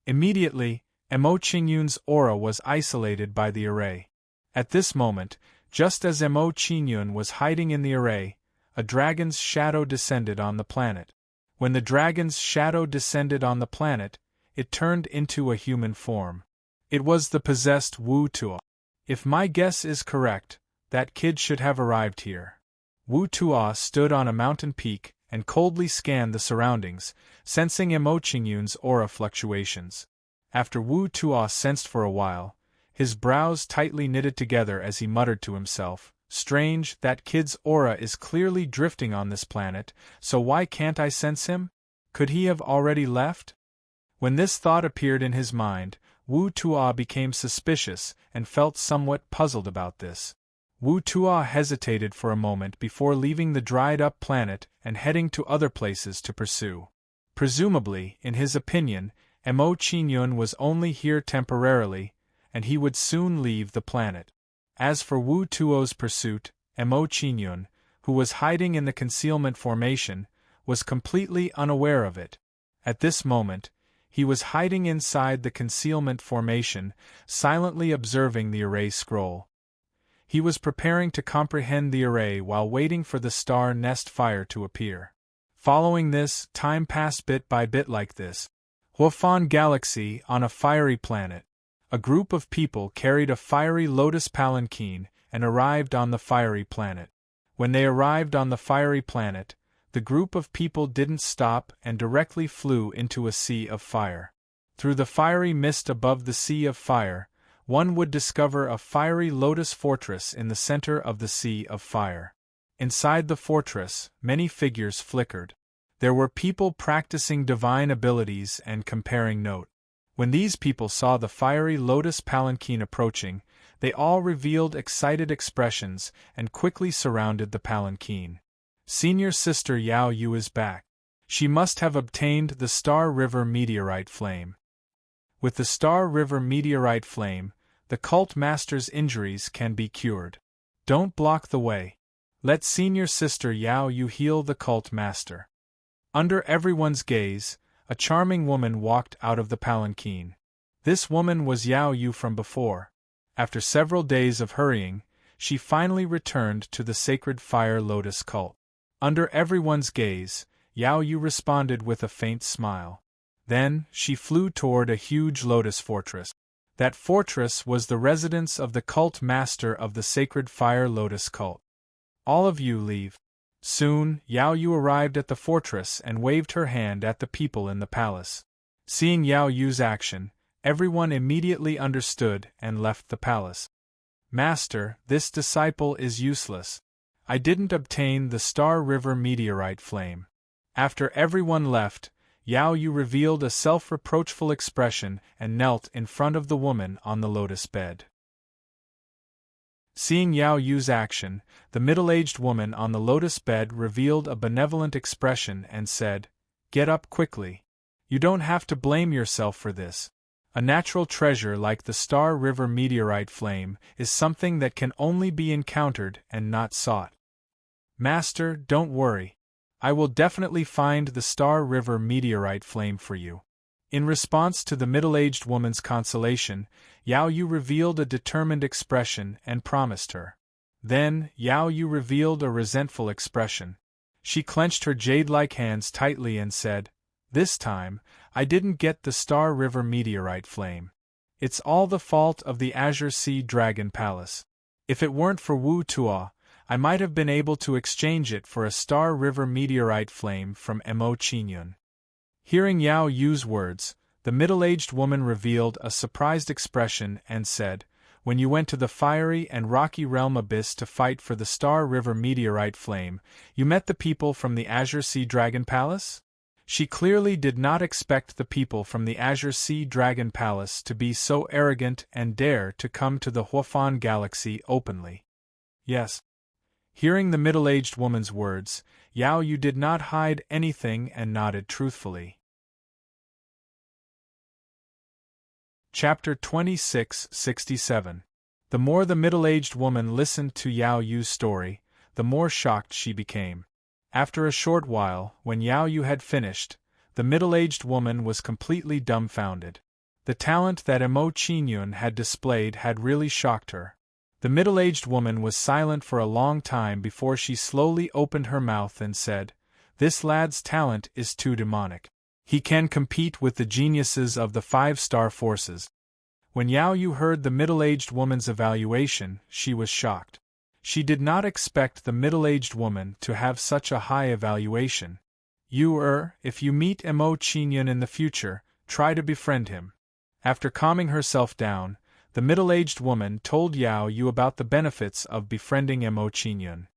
Immediately, Emo Qingyun's aura was isolated by the array. At this moment, just as Emo Qingyun was hiding in the array, a dragon's shadow descended on the planet. When the dragon's shadow descended on the planet, it turned into a human form. It was the possessed Wu Tuo. If my guess is correct, that kid should have arrived here. Wu Tuo stood on a mountain peak and coldly scanned the surroundings, sensing Emo Qingyun's aura fluctuations. After Wu Tuo sensed for a while, his brows tightly knitted together as he muttered to himself, "Strange, that kid's aura is clearly drifting on this planet, so why can't I sense him? Could he have already left?" When this thought appeared in his mind, Wu Tuo became suspicious and felt somewhat puzzled about this. Wu Tuo hesitated for a moment before leaving the dried-up planet and heading to other places to pursue. Presumably, in his opinion, Emo Qingyun was only here temporarily, and he would soon leave the planet. As for Wu Tuo's pursuit, Emo Qingyun, who was hiding in the concealment formation, was completely unaware of it. At this moment, he was hiding inside the concealment formation, silently observing the array scroll. He was preparing to comprehend the array while waiting for the Star Nest Fire to appear. Following this, time passed bit by bit like this. Huafan Galaxy, on a fiery planet. A group of people carried a fiery lotus palanquin and arrived on the fiery planet. When they arrived on the fiery planet, the group of people didn't stop and directly flew into a sea of fire. Through the fiery mist above the sea of fire, one would discover a fiery lotus fortress in the center of the sea of fire. Inside the fortress, many figures flickered. There were people practicing divine abilities and comparing notes. When these people saw the fiery lotus palanquin approaching, They all revealed excited expressions and quickly surrounded the palanquin. Senior sister Yao Yu is back. She must have obtained the Star River meteorite flame. With the Star River meteorite flame, the cult master's injuries can be cured. Don't block the way. Let senior sister Yao Yu heal the cult master. Under everyone's gaze, a charming woman walked out of the palanquin. This woman was Yao Yu from before. After several days of hurrying, she finally returned to the sacred fire lotus cult. Under everyone's gaze, Yao Yu responded with a faint smile. Then, she flew toward a huge lotus fortress. That fortress was the residence of the cult master of the sacred fire lotus cult. All of you leave. Soon, Yao Yu arrived at the fortress and waved her hand at the people in the palace. Seeing Yao Yu's action, everyone immediately understood and left the palace. Master, this disciple is useless. I didn't obtain the Star River meteorite flame. After everyone left, Yao Yu revealed a self-reproachful expression and knelt in front of the woman on the lotus bed. Seeing Yao Yu's action, the middle-aged woman on the lotus bed revealed a benevolent expression and said, "Get up quickly. You don't have to blame yourself for this. A natural treasure like the Star River meteorite flame is something that can only be encountered and not sought. Master, don't worry. I will definitely find the Star River meteorite flame for you." In response to the middle-aged woman's consolation, Yao Yu revealed a determined expression and promised her. Then, Yao Yu revealed a resentful expression. She clenched her jade-like hands tightly and said, "This time, I didn't get the Star River meteorite flame. It's all the fault of the Azure Sea Dragon Palace. If it weren't for Wu Tuo, I might have been able to exchange it for a Star River meteorite flame from Mo Qingyun." Hearing Yao Yu's words, the middle-aged woman revealed a surprised expression and said, "When you went to the fiery and rocky realm abyss to fight for the Star River meteorite flame, you met the people from the Azure Sea Dragon Palace?" She clearly did not expect the people from the Azure Sea Dragon Palace to be so arrogant and dare to come to the Huafan Galaxy openly. Yes. Hearing the middle-aged woman's words, Yao Yu did not hide anything and nodded truthfully. Chapter 2667. The more the middle-aged woman listened to Yao Yu's story, the more shocked she became. After a short while, when Yao Yu had finished, the middle-aged woman was completely dumbfounded. The talent that Mo Qingyun had displayed had really shocked her. The middle-aged woman was silent for a long time before she slowly opened her mouth and said, "This lad's talent is too demonic. He can compete with the geniuses of the 5-star forces." When Yao Yu heard the middle-aged woman's evaluation, she was shocked. She did not expect the middle-aged woman to have such a high evaluation. If you meet Mo Qingyun in the future, try to befriend him." After calming herself down, the middle-aged woman told Yao Yu about the benefits of befriending Mo Qingyun.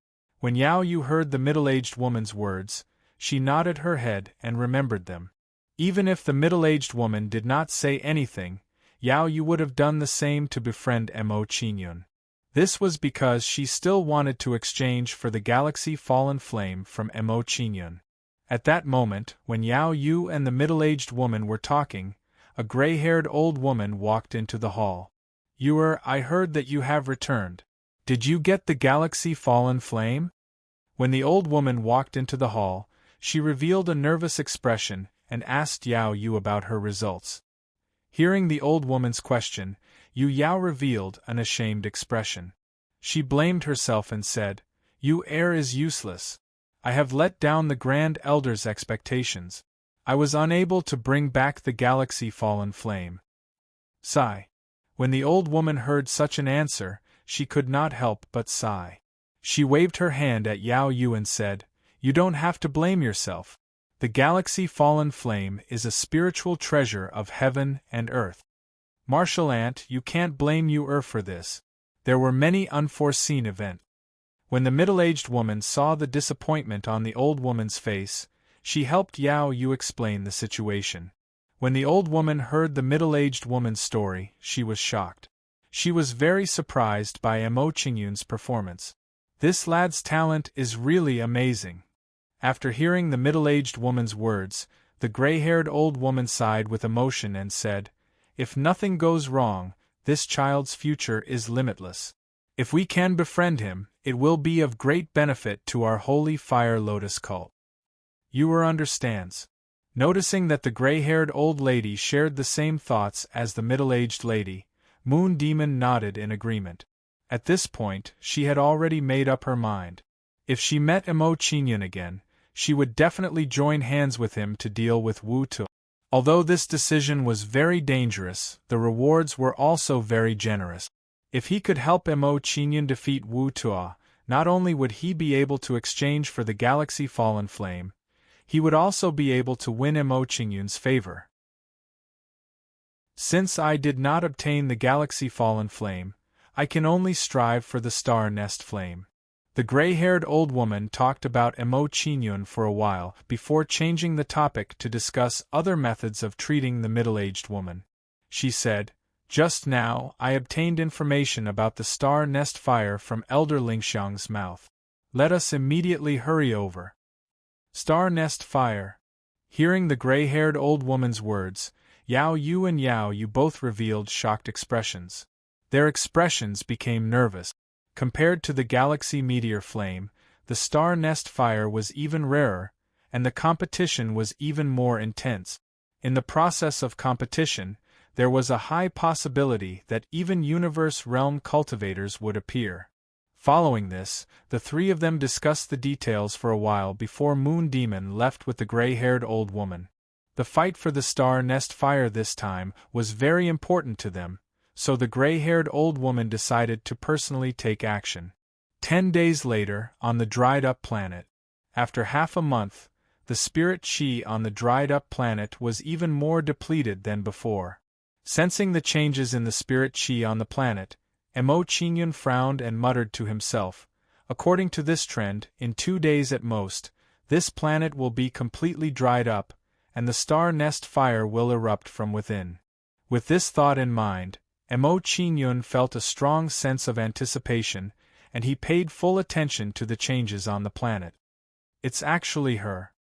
When Yao Yu heard the middle-aged woman's words, she nodded her head and remembered them. Even if the middle-aged woman did not say anything, Yao Yu would have done the same to befriend Mo Qingyun. This was because she still wanted to exchange for the Galaxy Fallen Flame from Mo Qingyun. At that moment, when Yao Yu and the middle-aged woman were talking, a gray-haired old woman walked into the hall. I heard that you have returned. Did you get the Galaxy Fallen Flame?" When the old woman walked into the hall, she revealed a nervous expression and asked Yao Yu about her results. Hearing the old woman's question, Yao revealed an ashamed expression. She blamed herself and said, "Your heir is useless. I have let down the Grand Elder's expectations. I was unable to bring back the Galaxy Fallen Flame." Sigh. When the old woman heard such an answer, she could not help but sigh. She waved her hand at Yao Yu and said, "You don't have to blame yourself. The Galaxy Fallen Flame is a spiritual treasure of heaven and earth. Martial Ant, you can't blame for this. There were many unforeseen events." When the middle-aged woman saw the disappointment on the old woman's face, she helped Yao Yu explain the situation. When the old woman heard the middle-aged woman's story, she was shocked. She was very surprised by Emo Qingyun's performance. This lad's talent is really amazing. After hearing the middle-aged woman's words, the gray-haired old woman sighed with emotion and said, "If nothing goes wrong, this child's future is limitless. If we can befriend him, it will be of great benefit to our holy fire lotus cult." Yuer understands. Noticing that the gray-haired old lady shared the same thoughts as the middle-aged lady, Moon Demon nodded in agreement. At this point, she had already made up her mind. If she met Emo Qingyun again, she would definitely join hands with him to deal with Wu Tu. Although this decision was very dangerous, the rewards were also very generous. If he could help Emo Qingyun defeat Wu Tuo, not only would he be able to exchange for the Galaxy Fallen Flame, he would also be able to win Emo Qingyun's favor. Since I did not obtain the Galaxy Fallen Flame, I can only strive for the Star Nest Flame. The gray-haired old woman talked about Emo Qingyun for a while before changing the topic to discuss other methods of treating the middle-aged woman. She said, "Just now, I obtained information about the Star Nest Fire from Elder Lingxiang's mouth. Let us immediately hurry over." Star Nest Fire. Hearing the gray-haired old woman's words, Yao Yu and Yao Yu both revealed shocked expressions. Their expressions became nervous. Compared to the Galaxy Meteor Flame, the Star Nest Fire was even rarer, and the competition was even more intense. In the process of competition, there was a high possibility that even Universe Realm cultivators would appear. Following this, the three of them discussed the details for a while before Moon Demon left with the gray-haired old woman. The fight for the Star Nest Fire this time was very important to them, so the gray-haired old woman decided to personally take action. 10 days later, on the dried-up planet. After half a month, the spirit chi on the dried-up planet was even more depleted than before. Sensing the changes in the spirit chi on the planet, Emo Qingyun frowned and muttered to himself, "According to this trend, in 2 days at most, this planet will be completely dried up, and the Star Nest Fire will erupt from within." With this thought in mind, Emo Qingyun felt a strong sense of anticipation, and he paid full attention to the changes on the planet. "It's actually her.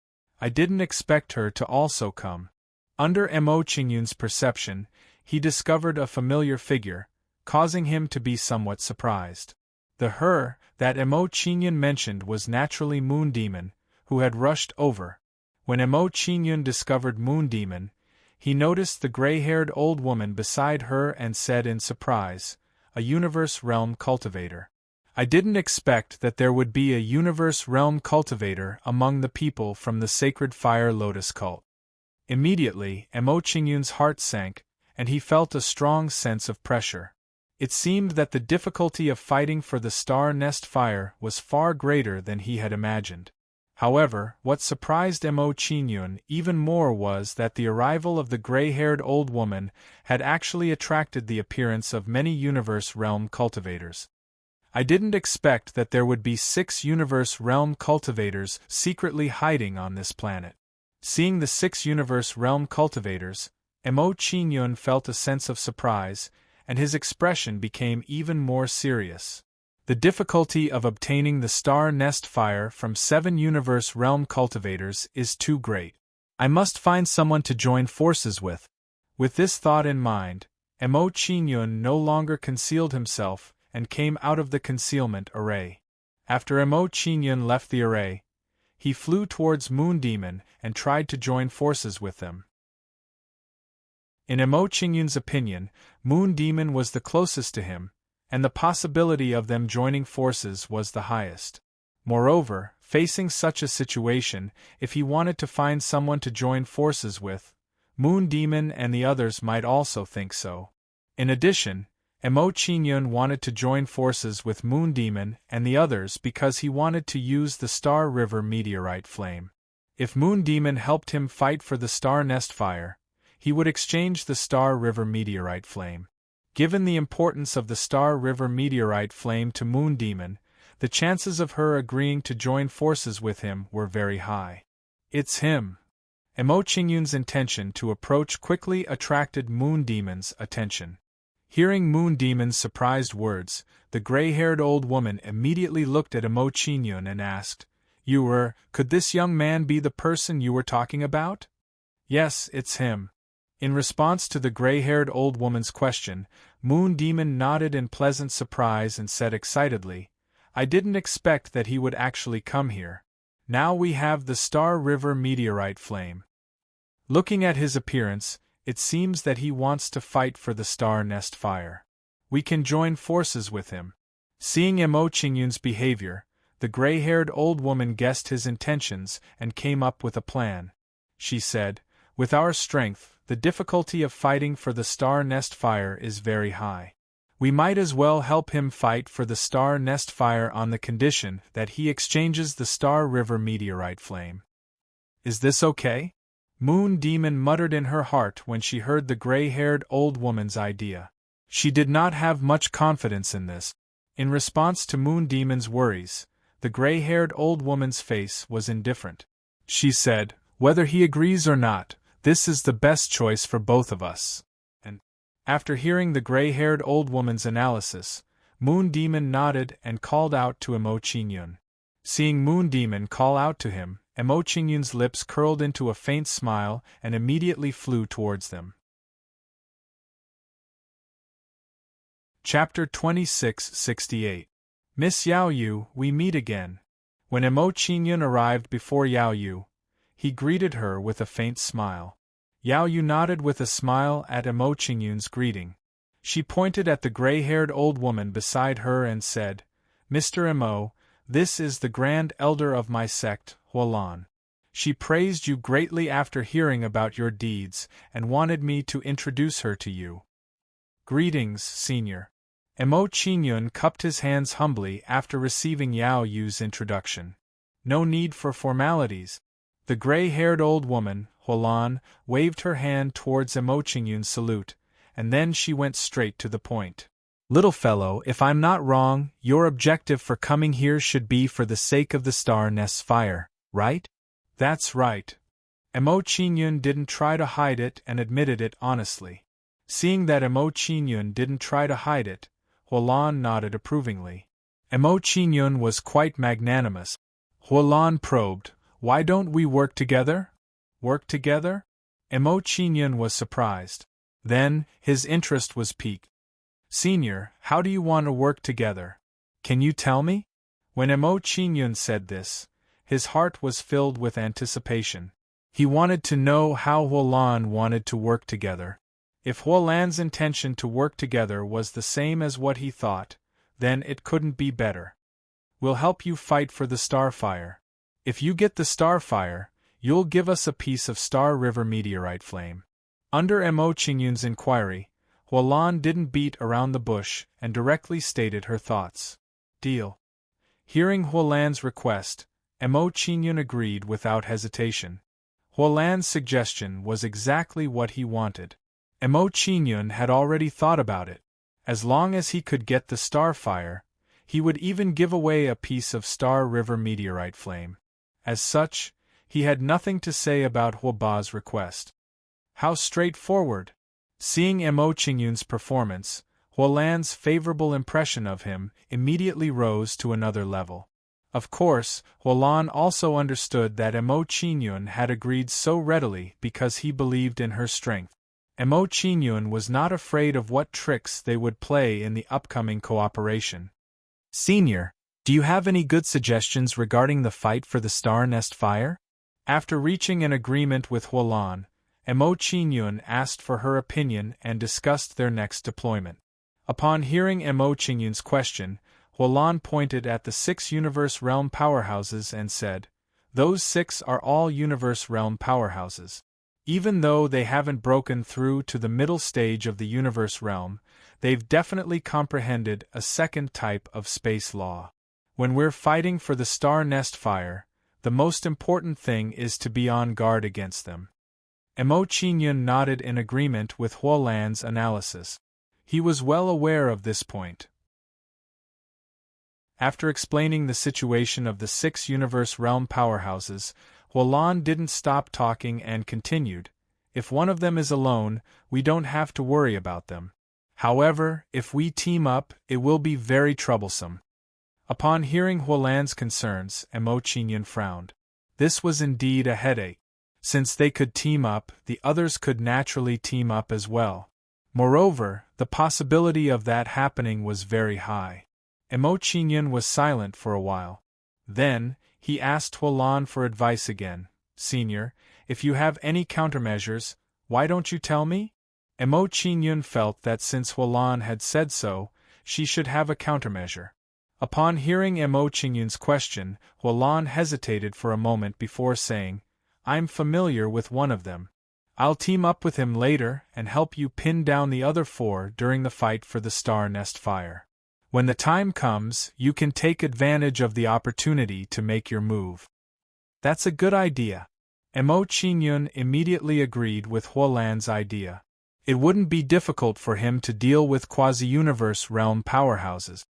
I didn't expect her to also come." Under Emo Qingyun's perception, he discovered a familiar figure, causing him to be somewhat surprised. The her that Emo Qingyun mentioned was naturally Moon Demon, who had rushed over. When Emo Qingyun discovered Moon Demon, he noticed the gray-haired old woman beside her and said in surprise, "A Universe Realm cultivator. I didn't expect that there would be a Universe Realm cultivator among the people from the Sacred Fire Lotus cult." Immediately, Emo Qingyun's heart sank, and he felt a strong sense of pressure. It seemed that the difficulty of fighting for the Star Nest Fire was far greater than he had imagined. However, what surprised Emo Qingyun even more was that the arrival of the gray-haired old woman had actually attracted the appearance of many Universe Realm cultivators. "I didn't expect that there would be 6 Universe Realm cultivators secretly hiding on this planet." Seeing the 6 Universe Realm cultivators, Emo Qingyun felt a sense of surprise, and his expression became even more serious. "The difficulty of obtaining the Star Nest Fire from 7 Universe Realm cultivators is too great. I must find someone to join forces with." With this thought in mind, Emo Qingyun no longer concealed himself and came out of the concealment array. After Emo Qingyun left the array, he flew towards Moon Demon and tried to join forces with them. In Emo Qingyun's opinion, Moon Demon was the closest to him, and the possibility of them joining forces was the highest. Moreover, facing such a situation, if he wanted to find someone to join forces with, Moon Demon and the others might also think so. In addition, Emo Qingyun wanted to join forces with Moon Demon and the others because he wanted to use the Star River Meteorite Flame. If Moon Demon helped him fight for the Star Nest Fire, he would exchange the Star River Meteorite Flame. Given the importance of the Star River Meteorite Flame to Moon Demon, the chances of her agreeing to join forces with him were very high. "It's him." Emo Qingyun's intention to approach quickly attracted Moon Demon's attention. Hearing Moon Demon's surprised words, the gray-haired old woman immediately looked at Emo Qingyun and asked, Could this young man be the person you were talking about? Yes, it's him. In response to the gray-haired old woman's question, Moon Demon nodded in pleasant surprise and said excitedly, I didn't expect that he would actually come here. Now we have the Star River meteorite flame. Looking at his appearance, it seems that he wants to fight for the Star Nest Fire. We can join forces with him. Seeing Emo Qingyun's behavior, the gray-haired old woman guessed his intentions and came up with a plan. She said, With our strength, the difficulty of fighting for the Star Nest Fire is very high. We might as well help him fight for the Star Nest Fire on the condition that he exchanges the Star River meteorite flame. Is this okay? Moon Demon muttered in her heart when she heard the gray-haired old woman's idea. She did not have much confidence in this. In response to Moon Demon's worries, the gray-haired old woman's face was indifferent. She said, Whether he agrees or not, this is the best choice for both of us. And, after hearing the gray-haired old woman's analysis, Moon Demon nodded and called out to Emo Qingyun. Seeing Moon Demon call out to him, Emo Qingyun's lips curled into a faint smile and immediately flew towards them. Chapter 2668. Miss Yao Yu, we meet again. When Emo Qingyun arrived before Yao Yu, he greeted her with a faint smile. Yao Yu nodded with a smile at Emo Qingyun's greeting. She pointed at the gray-haired old woman beside her and said, Mr. Emo, this is the Grand Elder of my sect, Huolan. She praised you greatly after hearing about your deeds and wanted me to introduce her to you. Greetings, Senior. Emo Qingyun cupped his hands humbly after receiving Yao Yu's introduction. No need for formalities. The gray-haired old woman, Huolan, waved her hand towards Emo Qingyun's salute, and then she went straight to the point. Little fellow, if I'm not wrong, your objective for coming here should be for the sake of the Star Nest's Fire, right? That's right. Emo Qingyun didn't try to hide it and admitted it honestly. Seeing that Emo Qingyun didn't try to hide it, Huolan nodded approvingly. Emo Qingyun was quite magnanimous. Huolan probed, Why don't we work together? Work together? Emo Qingyun was surprised. Then, his interest was piqued. Senior, how do you want to work together? Can you tell me? When Emo Qingyun said this, his heart was filled with anticipation. He wanted to know how Huolan wanted to work together. If Huolan's intention to work together was the same as what he thought, then it couldn't be better. We'll help you fight for the Starfire. If you get the Starfire, you'll give us a piece of Star River meteorite flame. Under Emo Qingyun's inquiry, Huolan didn't beat around the bush and directly stated her thoughts. Deal. Hearing Huolan's request, Emo Qingyun agreed without hesitation. Huolan's suggestion was exactly what he wanted. Emo Qingyun had already thought about it. As long as he could get the Starfire, he would even give away a piece of Star River meteorite flame. As such, he had nothing to say about Huoba's request. How straightforward! Seeing Emo Qingyun's performance, Huolan's favorable impression of him immediately rose to another level. Of course, Huolan also understood that Emo Qingyun had agreed so readily because he believed in her strength. Emo Qingyun was not afraid of what tricks they would play in the upcoming cooperation. Senior, do you have any good suggestions regarding the fight for the Star Nest Fire? After reaching an agreement with Huolan, Emo Qingyun asked for her opinion and discussed their next deployment. Upon hearing Emo Qingyun's question, Huolan pointed at the 6 Universe Realm powerhouses and said, Those 6 are all Universe Realm powerhouses. Even though they haven't broken through to the middle stage of the Universe Realm, they've definitely comprehended a second type of space law. When we're fighting for the Star Nest Fire, the most important thing is to be on guard against them. Emo Qingyun nodded in agreement with Huolan's analysis. He was well aware of this point. After explaining the situation of the 6 Universe Realm powerhouses, Huolan didn't stop talking and continued, If one of them is alone, we don't have to worry about them. However, if we team up, it will be very troublesome. Upon hearing Huolan's concerns, Emo Qingyun frowned. This was indeed a headache. Since they could team up, the others could naturally team up as well. Moreover, the possibility of that happening was very high. Emo Qingyun was silent for a while. Then, he asked Huolan for advice again. Senior, if you have any countermeasures, why don't you tell me? Emo Qingyun felt that since Huolan had said so, she should have a countermeasure. Upon hearing Emo Qingyun's question, Huolan hesitated for a moment before saying, I'm familiar with one of them. I'll team up with him later and help you pin down the other 4 during the fight for the Star Nest Fire. When the time comes, you can take advantage of the opportunity to make your move. That's a good idea. Emo Qingyun immediately agreed with Huolan's idea. It wouldn't be difficult for him to deal with quasi-universe realm powerhouses.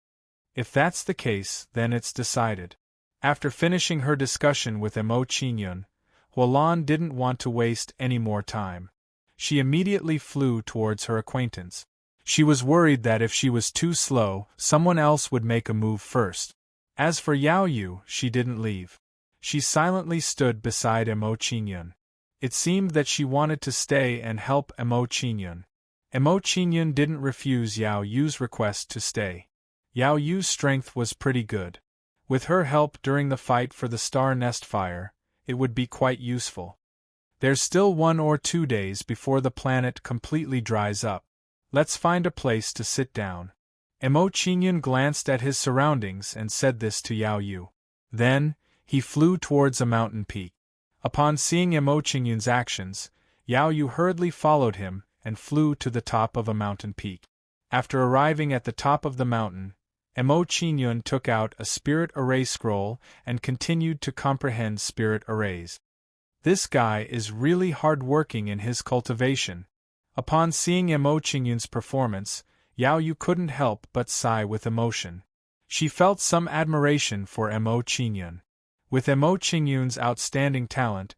If that's the case, then it's decided. After finishing her discussion with Emo Qingyun, Huolan didn't want to waste any more time. She immediately flew towards her acquaintance. She was worried that if she was too slow, someone else would make a move first. As for Yao Yu, she didn't leave. She silently stood beside Emo Qingyun. It seemed that she wanted to stay and help Emo Qingyun. Emo Qingyun didn't refuse Yao Yu's request to stay. Yao Yu's strength was pretty good. With her help during the fight for the Star Nest Fire, it would be quite useful. There's still 1 or 2 days before the planet completely dries up. Let's find a place to sit down. Emo Qingyun glanced at his surroundings and said this to Yao Yu. Then, he flew towards a mountain peak. Upon seeing Emo Qingyun's actions, Yao Yu hurriedly followed him and flew to the top of a mountain peak. After arriving at the top of the mountain, Emo Qingyun took out a spirit array scroll and continued to comprehend spirit arrays. This guy is really hard-working in his cultivation. Upon seeing Emo Qingyun's performance, Yao Yu couldn't help but sigh with emotion. She felt some admiration for Emo Qingyun. With Emo Qingyun's outstanding talent,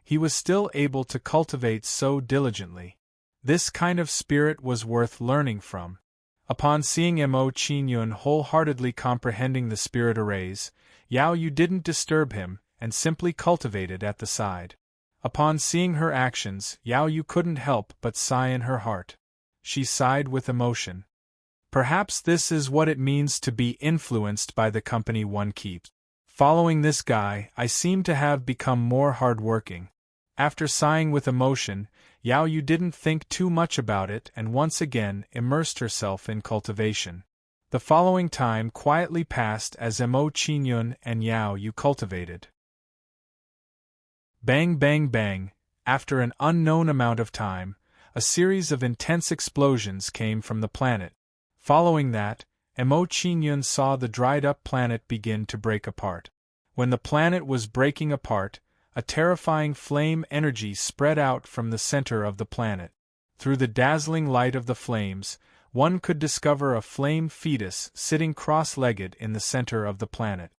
he was still able to cultivate so diligently. This kind of spirit was worth learning from. Upon seeing Emo Qingyun wholeheartedly comprehending the spirit arrays, Yao Yu didn't disturb him and simply cultivated at the side. Upon seeing her actions, Yao Yu couldn't help but sigh in her heart. She sighed with emotion. Perhaps this is what it means to be influenced by the company one keeps. Following this guy, I seem to have become more hard-working. After sighing with emotion, Yao Yu didn't think too much about it and once again immersed herself in cultivation. The following time quietly passed as Emo Qingyun and Yao Yu cultivated. Bang bang bang, after an unknown amount of time, a series of intense explosions came from the planet. Following that, Emo Qingyun saw the dried-up planet begin to break apart. When the planet was breaking apart, a terrifying flame energy spread out from the center of the planet. Through the dazzling light of the flames, one could discover a flame fetus sitting cross-legged in the center of the planet.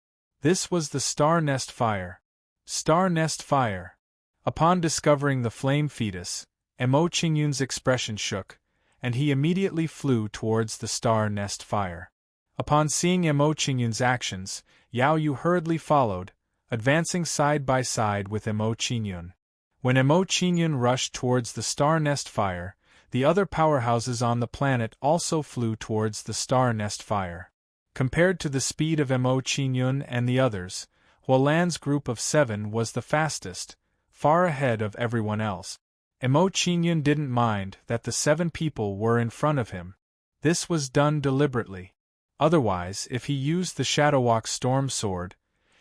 This was the Star Nest Fire. Star Nest Fire. Upon discovering the flame fetus, Emo Qingyun's expression shook, and he immediately flew towards the Star Nest Fire. Upon seeing Emo Qingyun's actions, Yao Yu hurriedly followed, advancing side by side with Emo Qingyun. When Emo Qingyun rushed towards the Star Nest Fire, the other powerhouses on the planet also flew towards the Star Nest Fire. Compared to the speed of Emo Qingyun and the others, Huolan's group of 7 was the fastest, far ahead of everyone else. Emo Qingyun didn't mind that the 7 people were in front of him. This was done deliberately. Otherwise, if he used the Shadowwalk Storm Sword,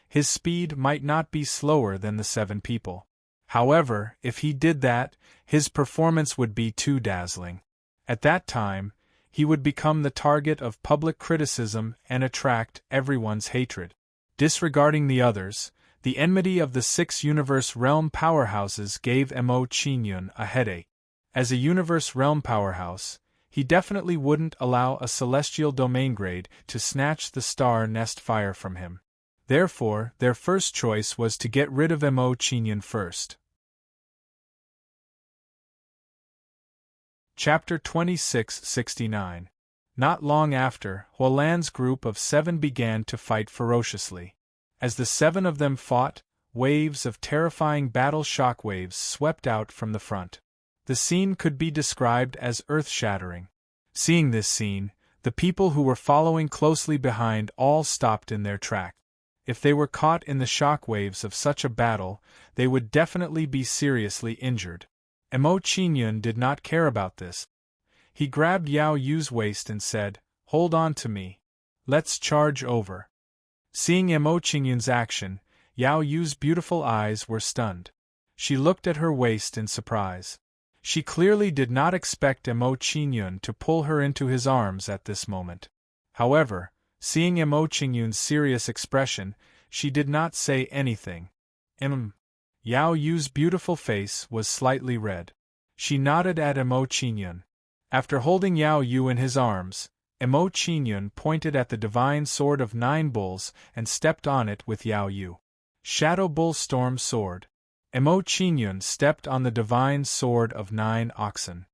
his speed might not be slower than the 7 people. However, if he did that, his performance would be too dazzling. At that time, he would become the target of public criticism and attract everyone's hatred. Disregarding the others, the enmity of the 6 universe realm powerhouses gave Emo Qingyun a headache. As a universe realm powerhouse, he definitely wouldn't allow a celestial domain grade to snatch the Star Nest Fire from him. Therefore, their first choice was to get rid of Emo Qingyun first. Chapter 2669. Not long after, Huolan's group of 7 began to fight ferociously. As the 7 of them fought, waves of terrifying battle shockwaves swept out from the front. The scene could be described as earth-shattering. Seeing this scene, the people who were following closely behind all stopped in their track. If they were caught in the shockwaves of such a battle, they would definitely be seriously injured. Emo Qingyun did not care about this. He grabbed Yao Yu's waist and said, "Hold on to me. Let's charge over." Seeing Emo Qingyun's action, Yao Yu's beautiful eyes were stunned. She looked at her waist in surprise. She clearly did not expect Emo Qingyun to pull her into his arms at this moment. However, seeing Emo Qingyun's serious expression, she did not say anything. Yao Yu's beautiful face was slightly red. She nodded at Emo Qingyun. After holding Yao Yu in his arms, Emo Qingyun pointed at the divine sword of 9 bulls and stepped on it with Yao Yu. Shadow Bull Storm Sword. Emo Qingyun stepped on the divine sword of 9 oxen.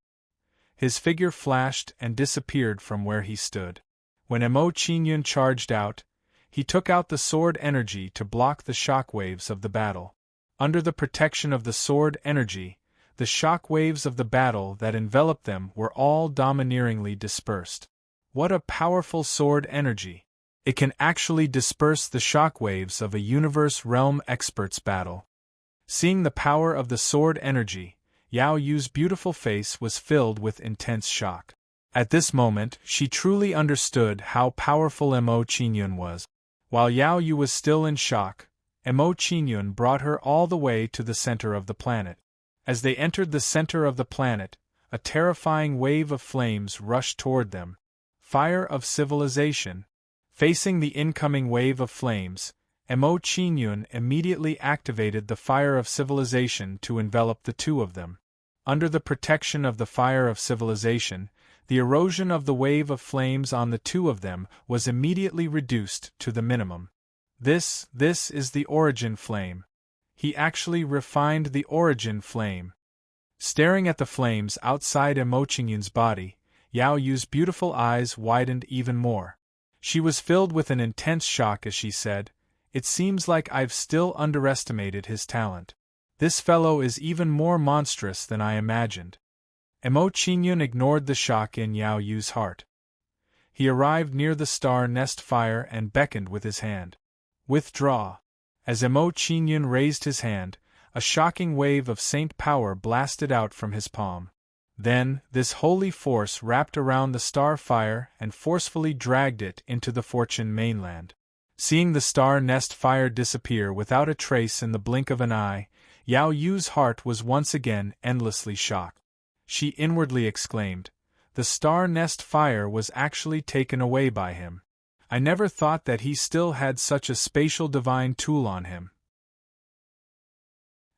His figure flashed and disappeared from where he stood. When Emo Qingyun charged out, he took out the sword energy to block the shockwaves of the battle. Under the protection of the sword energy, the shockwaves of the battle that enveloped them were all domineeringly dispersed. What a powerful sword energy! It can actually disperse the shockwaves of a universe realm expert's battle. Seeing the power of the sword energy, Yao Yu's beautiful face was filled with intense shock. At this moment, she truly understood how powerful Emo Qingyun was. While Yao Yu was still in shock, Emo Qingyun brought her all the way to the center of the planet. As they entered the center of the planet, a terrifying wave of flames rushed toward them. Fire of civilization. Facing the incoming wave of flames, Emo Qingyun immediately activated the fire of civilization to envelop the 2 of them. Under the protection of the fire of civilization, the erosion of the wave of flames on the 2 of them was immediately reduced to the minimum. This is the origin flame. He actually refined the origin flame. Staring at the flames outside Emo Qingyun's body, Yao Yu's beautiful eyes widened even more. She was filled with an intense shock as she said, "It seems like I've still underestimated his talent. This fellow is even more monstrous than I imagined." Emo Qingyun ignored the shock in Yao Yu's heart. He arrived near the star nest fire and beckoned with his hand. "Withdraw." As Emo Qingyun raised his hand, a shocking wave of saint power blasted out from his palm. Then, this holy force wrapped around the star fire and forcefully dragged it into the Fortune mainland. Seeing the star nest fire disappear without a trace in the blink of an eye, Yao Yu's heart was once again endlessly shocked. She inwardly exclaimed, "The star nest fire was actually taken away by him. I never thought that he still had such a spatial divine tool on him."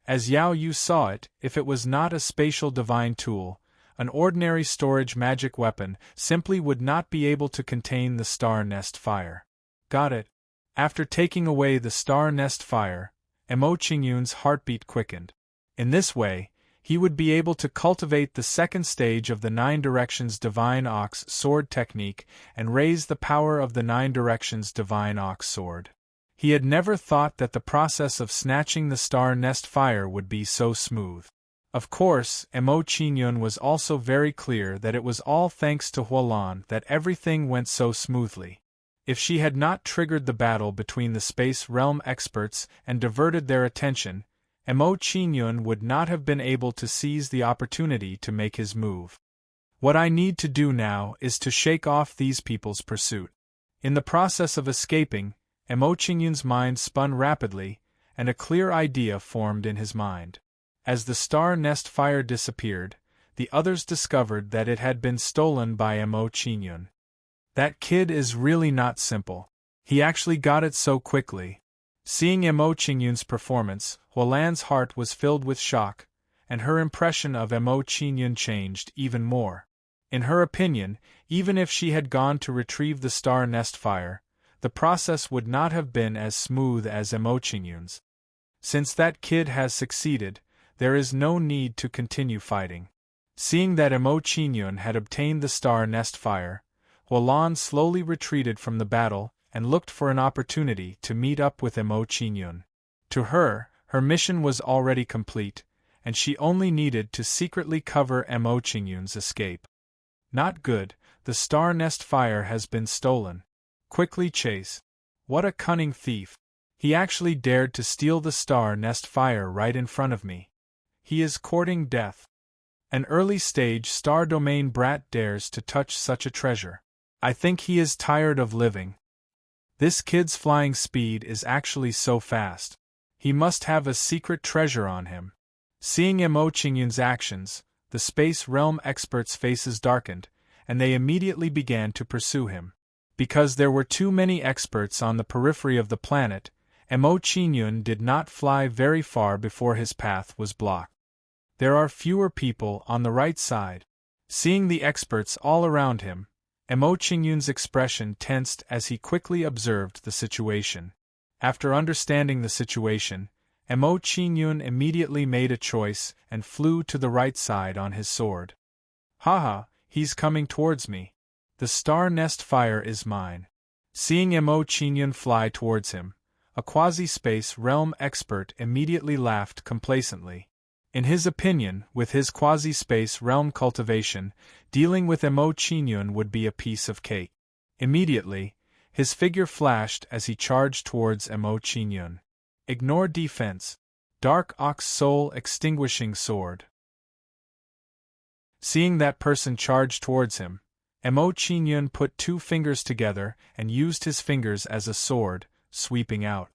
As Yao Yu saw it, if it was not a spatial divine tool, an ordinary storage magic weapon simply would not be able to contain the star nest fire. Got it. After taking away the star nest fire, Emo Qingyun's heartbeat quickened. In this way, he would be able to cultivate the 2nd stage of the 9 Directions Divine Ox Sword technique and raise the power of the 9 Directions Divine Ox Sword. He had never thought that the process of snatching the star nest fire would be so smooth. Of course, Emo Qingyun was also very clear that it was all thanks to Huolan that everything went so smoothly. If she had not triggered the battle between the space realm experts and diverted their attention, Emo Qingyun would not have been able to seize the opportunity to make his move. What I need to do now is to shake off these people's pursuit. In the process of escaping, Emo Qingyun's mind spun rapidly, and a clear idea formed in his mind. As the star nest fire disappeared, the others discovered that it had been stolen by Emo Qingyun. That kid is really not simple. He actually got it so quickly. Seeing Emo Qingyun's performance, Huolan's heart was filled with shock, and her impression of Emo Qingyun changed even more. In her opinion, even if she had gone to retrieve the star nest fire, the process would not have been as smooth as Emo Qingyun's. Since that kid has succeeded, there is no need to continue fighting. Seeing that Emo Qingyun had obtained the star nest fire, Hualan slowly retreated from the battle and looked for an opportunity to meet up with Emo Qingyun. To her, her mission was already complete, and she only needed to secretly cover Emo Qingyun's escape. Not good, the star nest fire has been stolen. Quickly chase. What a cunning thief. He actually dared to steal the star nest fire right in front of me. He is courting death. An early-stage star domain brat dares to touch such a treasure. I think he is tired of living. This kid's flying speed is actually so fast. He must have a secret treasure on him. Seeing Emo Qingyun's actions, the space realm experts' faces darkened, and they immediately began to pursue him. Because there were too many experts on the periphery of the planet, Emo Qingyun did not fly very far before his path was blocked. There are fewer people on the right side. Seeing the experts all around him, Emo Qingyun's expression tensed as he quickly observed the situation. After understanding the situation, Emo Qingyun immediately made a choice and flew to the right side on his sword. Haha, he's coming towards me. The star nest fire is mine. Seeing Emo Qingyun fly towards him, a quasi-space realm expert immediately laughed complacently. In his opinion, with his quasi-space realm cultivation, dealing with Emo Qingyun would be a piece of cake. Immediately, his figure flashed as he charged towards Emo Qingyun. Ignore defense. Dark Ox Soul Extinguishing Sword. Seeing that person charge towards him, Emo Qingyun put two fingers together and used his fingers as a sword, sweeping out.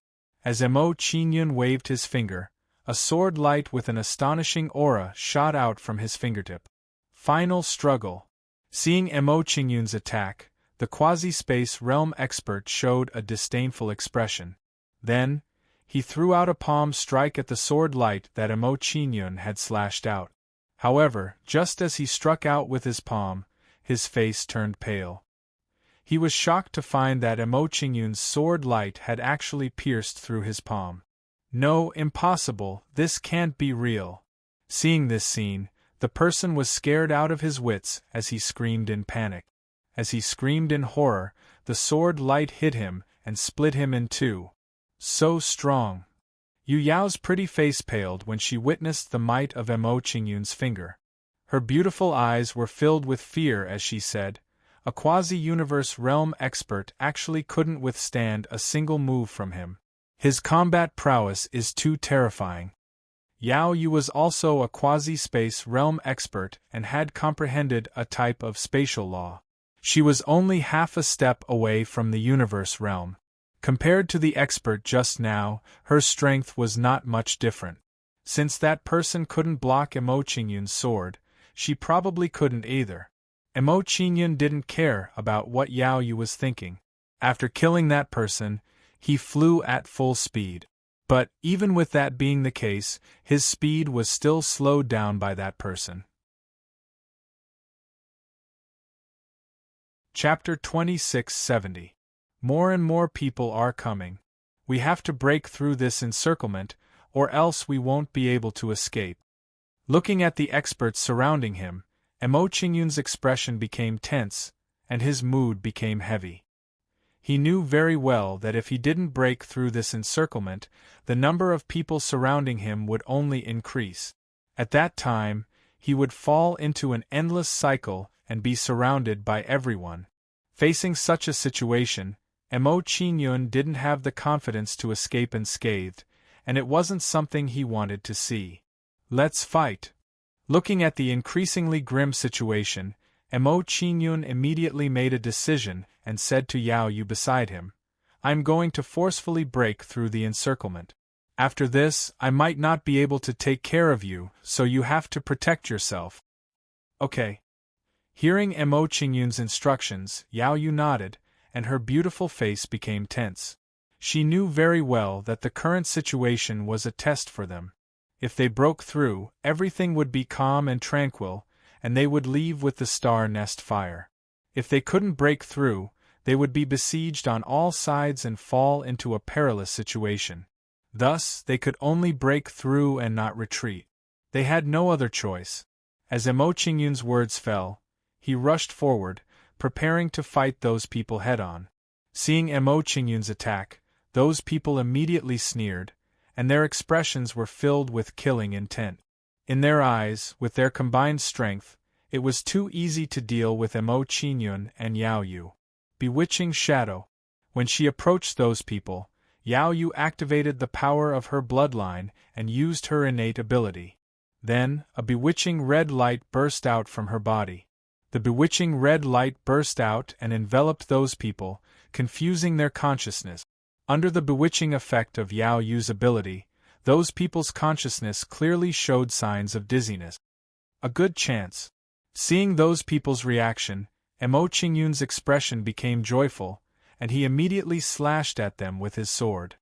As Emo Qingyun waved his finger, a sword light with an astonishing aura shot out from his fingertip. Final struggle. Seeing Emo Qingyun's attack, the quasi-space realm expert showed a disdainful expression. Then, he threw out a palm strike at the sword light that Emo Qingyun had slashed out. However, just as he struck out with his palm, his face turned pale. He was shocked to find that Emo Qingyun's sword light had actually pierced through his palm. No, impossible, this can't be real. Seeing this scene, the person was scared out of his wits as he screamed in panic. As he screamed in horror, the sword light hit him and split him in two. So strong. Yu Yao's pretty face paled when she witnessed the might of Emo Qingyun's finger. Her beautiful eyes were filled with fear as she said, "A quasi-universe realm expert actually couldn't withstand a single move from him. His combat prowess is too terrifying." Yao Yu was also a quasi-space realm expert and had comprehended a type of spatial law. She was only half a step away from the universe realm. Compared to the expert just now, her strength was not much different. Since that person couldn't block Emo Qingyun's sword, she probably couldn't either. Emo Qingyun didn't care about what Yao Yu was thinking. After killing that person, he flew at full speed. But, even with that being the case, his speed was still slowed down by that person. Chapter 2670. More and more people are coming. We have to break through this encirclement, or else we won't be able to escape. Looking at the experts surrounding him, Emo Qingyun's expression became tense, and his mood became heavy. He knew very well that if he didn't break through this encirclement, the number of people surrounding him would only increase. At that time, he would fall into an endless cycle and be surrounded by everyone. Facing such a situation, Emo Qingyun didn't have the confidence to escape unscathed, and it wasn't something he wanted to see. Let's fight. Looking at the increasingly grim situation, Emo Qingyun immediately made a decision and said to Yao Yu beside him, "I'm going to forcefully break through the encirclement. After this, I might not be able to take care of you, so you have to protect yourself." Okay. Hearing Emo Qingyun's instructions, Yao Yu nodded, and her beautiful face became tense. She knew very well that the current situation was a test for them. If they broke through, everything would be calm and tranquil, and they would leave with the star nest fire. If they couldn't break through, they would be besieged on all sides and fall into a perilous situation. Thus, they could only break through and not retreat. They had no other choice. As Emo Qingyun's words fell, he rushed forward, preparing to fight those people head-on. Seeing Emo Qingyun's attack, those people immediately sneered, and their expressions were filled with killing intent. In their eyes, with their combined strength, it was too easy to deal with Emo Qingyun and Yao Yu. Bewitching shadow. When she approached those people, Yao Yu activated the power of her bloodline and used her innate ability. Then, a bewitching red light burst out from her body. The bewitching red light burst out and enveloped those people, confusing their consciousness. Under the bewitching effect of Yao Yu's ability, those people's consciousness clearly showed signs of dizziness. A good chance. Seeing those people's reaction, Emo Qingyun's expression became joyful, and he immediately slashed at them with his sword.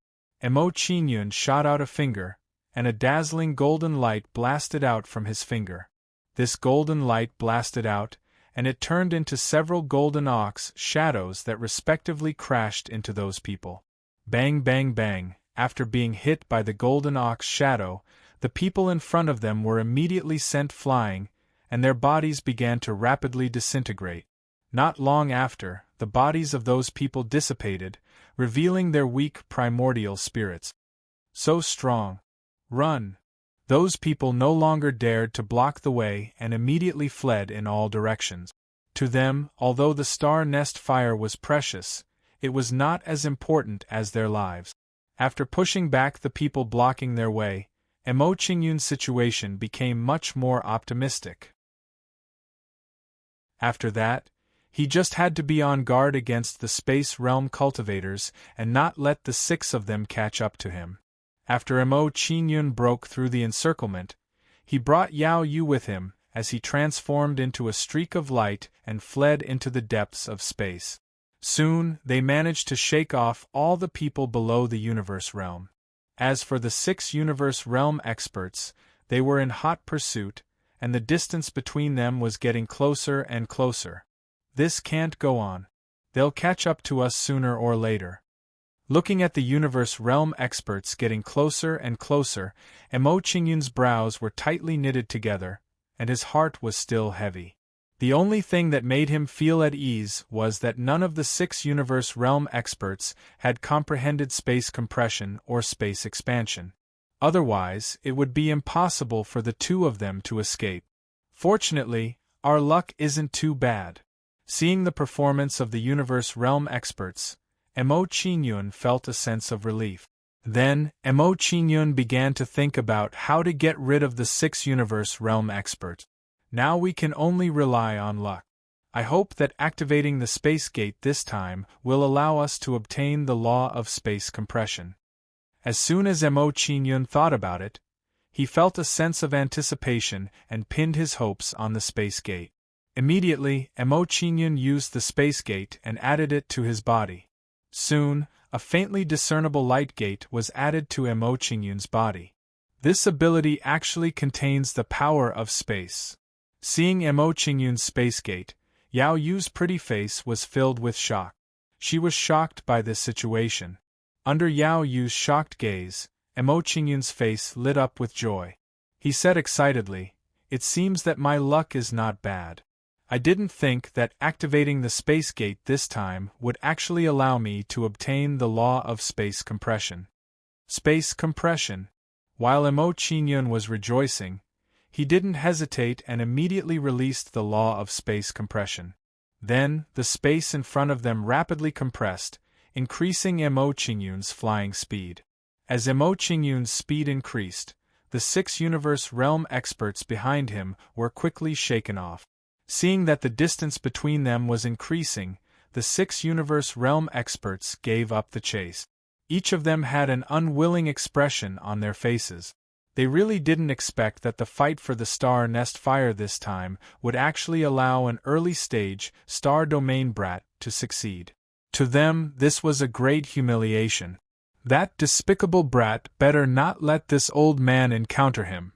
Emo Qingyun shot out a finger, and a dazzling golden light blasted out from his finger. This golden light blasted out, and it turned into several golden ox shadows that respectively crashed into those people. Bang bang bang, after being hit by the golden ox shadow, the people in front of them were immediately sent flying, and their bodies began to rapidly disintegrate. Not long after, the bodies of those people dissipated, revealing their weak primordial spirits. So strong. Run! Those people no longer dared to block the way and immediately fled in all directions. To them, although the star nest fire was precious, it was not as important as their lives. After pushing back the people blocking their way, Emo Qingyun's situation became much more optimistic. After that, he just had to be on guard against the space realm cultivators and not let the 6 of them catch up to him. After Emo Qingyun broke through the encirclement, he brought Yao Yu with him as he transformed into a streak of light and fled into the depths of space. Soon, they managed to shake off all the people below the universe realm. As for the 6 universe realm experts, they were in hot pursuit, and the distance between them was getting closer and closer. This can't go on. They'll catch up to us sooner or later. Looking at the universe realm experts getting closer and closer, Emo Qingyun's brows were tightly knitted together, and his heart was still heavy. The only thing that made him feel at ease was that none of the 6 universe realm experts had comprehended space compression or space expansion. Otherwise, it would be impossible for the 2 of them to escape. Fortunately, our luck isn't too bad. Seeing the performance of the universe realm experts, Emo Qingyun felt a sense of relief. Then, Emo Qingyun began to think about how to get rid of the 6 universe realm experts. Now we can only rely on luck. I hope that activating the space gate this time will allow us to obtain the law of space compression. As soon as Emo Qingyun thought about it, he felt a sense of anticipation and pinned his hopes on the space gate. Immediately, Emo Qingyun used the space gate and added it to his body. Soon, a faintly discernible light gate was added to Emo Qingyun's body. This ability actually contains the power of space. Seeing Emo Qingyun's space gate, Yao Yu's pretty face was filled with shock. She was shocked by this situation. Under Yao Yu's shocked gaze, Emo Qingyun's face lit up with joy. He said excitedly, "It seems that my luck is not bad. I didn't think that activating the space gate this time would actually allow me to obtain the law of space compression." Space compression. While Emo Qingyun was rejoicing, he didn't hesitate and immediately released the law of space compression. Then, the space in front of them rapidly compressed, increasing Emo Qingyun's flying speed. As Emo Qingyun's speed increased, the 6 universe realm experts behind him were quickly shaken off. Seeing that the distance between them was increasing, the 6 universe realm experts gave up the chase. Each of them had an unwilling expression on their faces. They really didn't expect that the fight for the star nest fire this time would actually allow an early-stage, star domain brat to succeed. To them, this was a great humiliation. That despicable brat better not let this old man encounter him.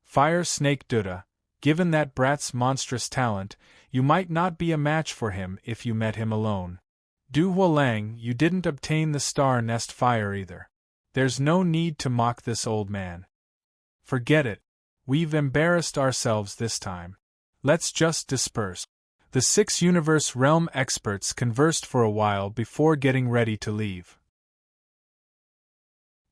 Fire Snake Duda, given that brat's monstrous talent, you might not be a match for him if you met him alone. Du Hualang, you didn't obtain the star nest fire either. There's no need to mock this old man. Forget it. We've embarrassed ourselves this time. Let's just disperse. The 6 universe realm experts conversed for a while before getting ready to leave.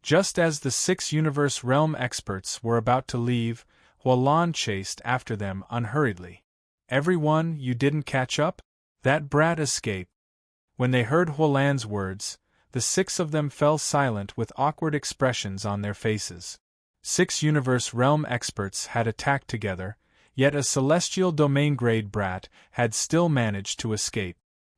Just as the 6 universe realm experts were about to leave, Huolan chased after them unhurriedly. Everyone, you didn't catch up? That brat escaped. When they heard Huolan's words, the 6 of them fell silent with awkward expressions on their faces. 6 universe realm experts had attacked together, yet a celestial domain-grade brat had still managed to escape.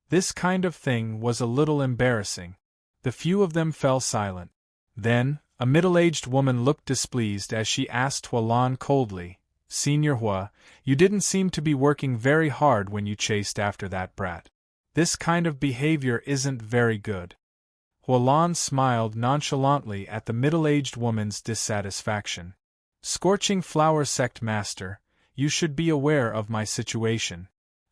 This kind of thing was a little embarrassing. The few of them fell silent. Then, a middle-aged woman looked displeased as she asked Huolan coldly, "Senior Hua, you didn't seem to be working very hard when you chased after that brat. This kind of behavior isn't very good." Huolan smiled nonchalantly at the middle-aged woman's dissatisfaction. "Scorching Flower Sect Master, you should be aware of my situation.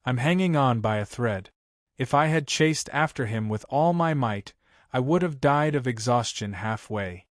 I'm hanging on by a thread. If I had chased after him with all my might, I would have died of exhaustion halfway."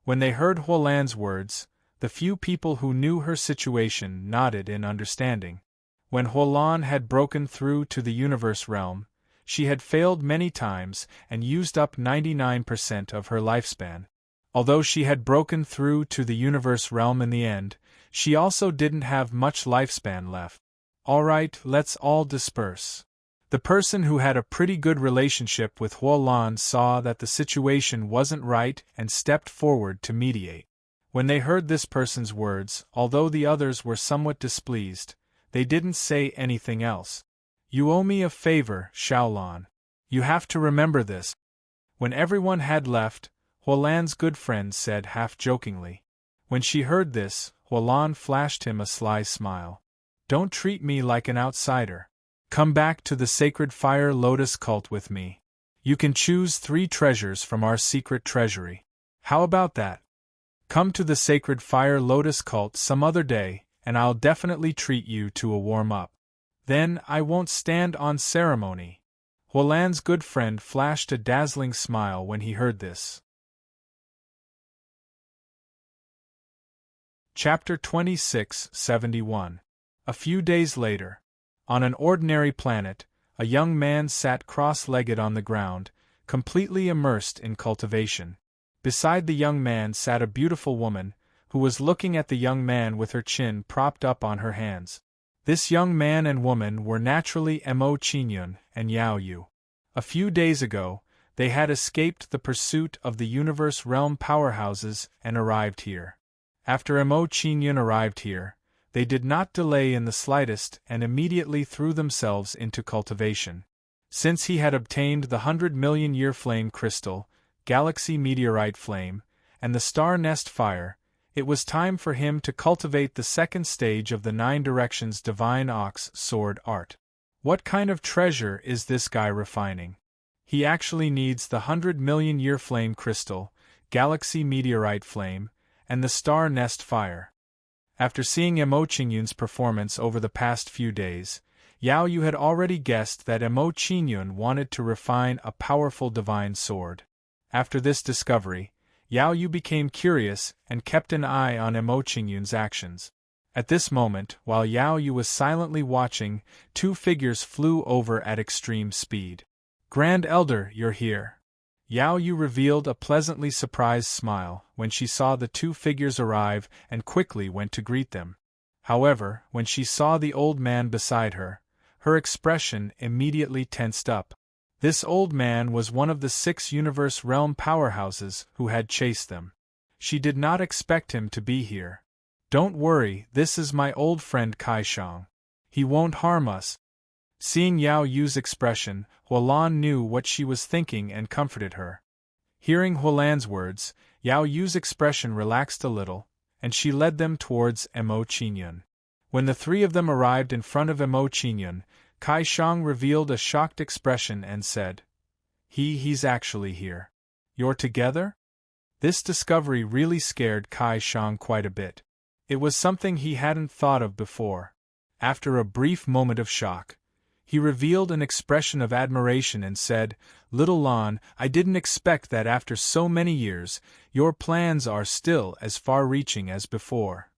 When they heard Huolan's words, the few people who knew her situation nodded in understanding. When Huolan had broken through to the universe realm, she had failed many times and used up 99% of her lifespan. Although she had broken through to the universe realm in the end, she also didn't have much lifespan left. "Alright, let's all disperse." The person who had a pretty good relationship with Huolan saw that the situation wasn't right and stepped forward to mediate. When they heard this person's words, although the others were somewhat displeased, they didn't say anything else. "You owe me a favor, Xiaolan. You have to remember this." When everyone had left, Huolan's good friend said half-jokingly. When she heard this, Huolan flashed him a sly smile. "Don't treat me like an outsider. Come back to the Sacred Fire Lotus cult with me. You can choose 3 treasures from our secret treasury. How about that? Come to the Sacred Fire Lotus cult some other day, and I'll definitely treat you to a warm-up. Then I won't stand on ceremony." Huolan's good friend flashed a dazzling smile when he heard this. Chapter 2671. A few days later. On an ordinary planet, a young man sat cross-legged on the ground, completely immersed in cultivation. Beside the young man sat a beautiful woman, who was looking at the young man with her chin propped up on her hands. This young man and woman were naturally Mo Qingyun and Yao Yu. A few days ago, they had escaped the pursuit of the universe realm powerhouses and arrived here. After Mo Qingyun arrived here, they did not delay in the slightest and immediately threw themselves into cultivation. Since he had obtained the 100-million-year flame crystal, galaxy meteorite flame, and the star nest fire, it was time for him to cultivate the second stage of the 9 directions divine ox sword art. What kind of treasure is this guy refining? He actually needs the 100-million-year flame crystal, galaxy meteorite flame, and the star nest fire. After seeing Mo Qingyun's performance over the past few days, Yao Yu had already guessed that Mo Qingyun wanted to refine a powerful divine sword. After this discovery, Yao Yu became curious and kept an eye on Mo Qingyun's actions. At this moment, while Yao Yu was silently watching, 2 figures flew over at extreme speed. "Grand Elder, you're here." Yao Yu revealed a pleasantly surprised smile when she saw the 2 figures arrive and quickly went to greet them. However, when she saw the old man beside her, her expression immediately tensed up. This old man was one of the 6 universe realm powerhouses who had chased them. She did not expect him to be here. "Don't worry, this is my old friend Kai Shang. He won't harm us." Seeing Yao Yu's expression, Huolan knew what she was thinking and comforted her. Hearing Huolan's words, Yao Yu's expression relaxed a little, and she led them towards Mo Qingyun. When the 3 of them arrived in front of Mo Qingyun, Kai Shang revealed a shocked expression and said, He's actually here. You're together?" This discovery really scared Kai Shang quite a bit. It was something he hadn't thought of before. After a brief moment of shock, he revealed an expression of admiration and said, "Little Lan, I didn't expect that after so many years, your plans are still as far-reaching as before.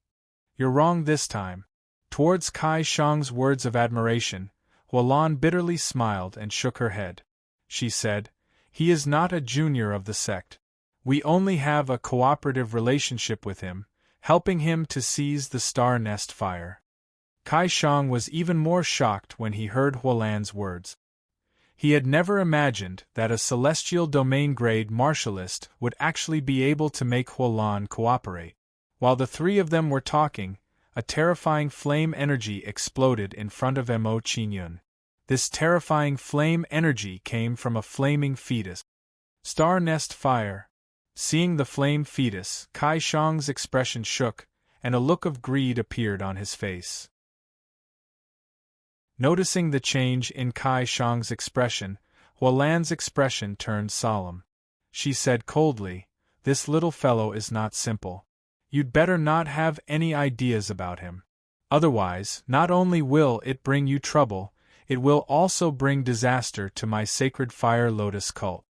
You're wrong this time. Towards Kai Shang's words of admiration, Hualan bitterly smiled and shook her head. She said, "He is not a junior of the sect. We only have a cooperative relationship with him, helping him to seize the star nest fire." Kai Shang was even more shocked when he heard Hualan's words. He had never imagined that a celestial domain-grade martialist would actually be able to make Hualan cooperate. While the three of them were talking, a terrifying flame energy exploded in front of Mo Qingyun. This terrifying flame energy came from a flaming fetus. Star nest fire. Seeing the flame fetus, Kai Shang's expression shook, and a look of greed appeared on his face. Noticing the change in Kai Shang's expression, Hualan's expression turned solemn. She said coldly, "This little fellow is not simple. You'd better not have any ideas about him. Otherwise, not only will it bring you trouble, it will also bring disaster to my sacred fire lotus cult."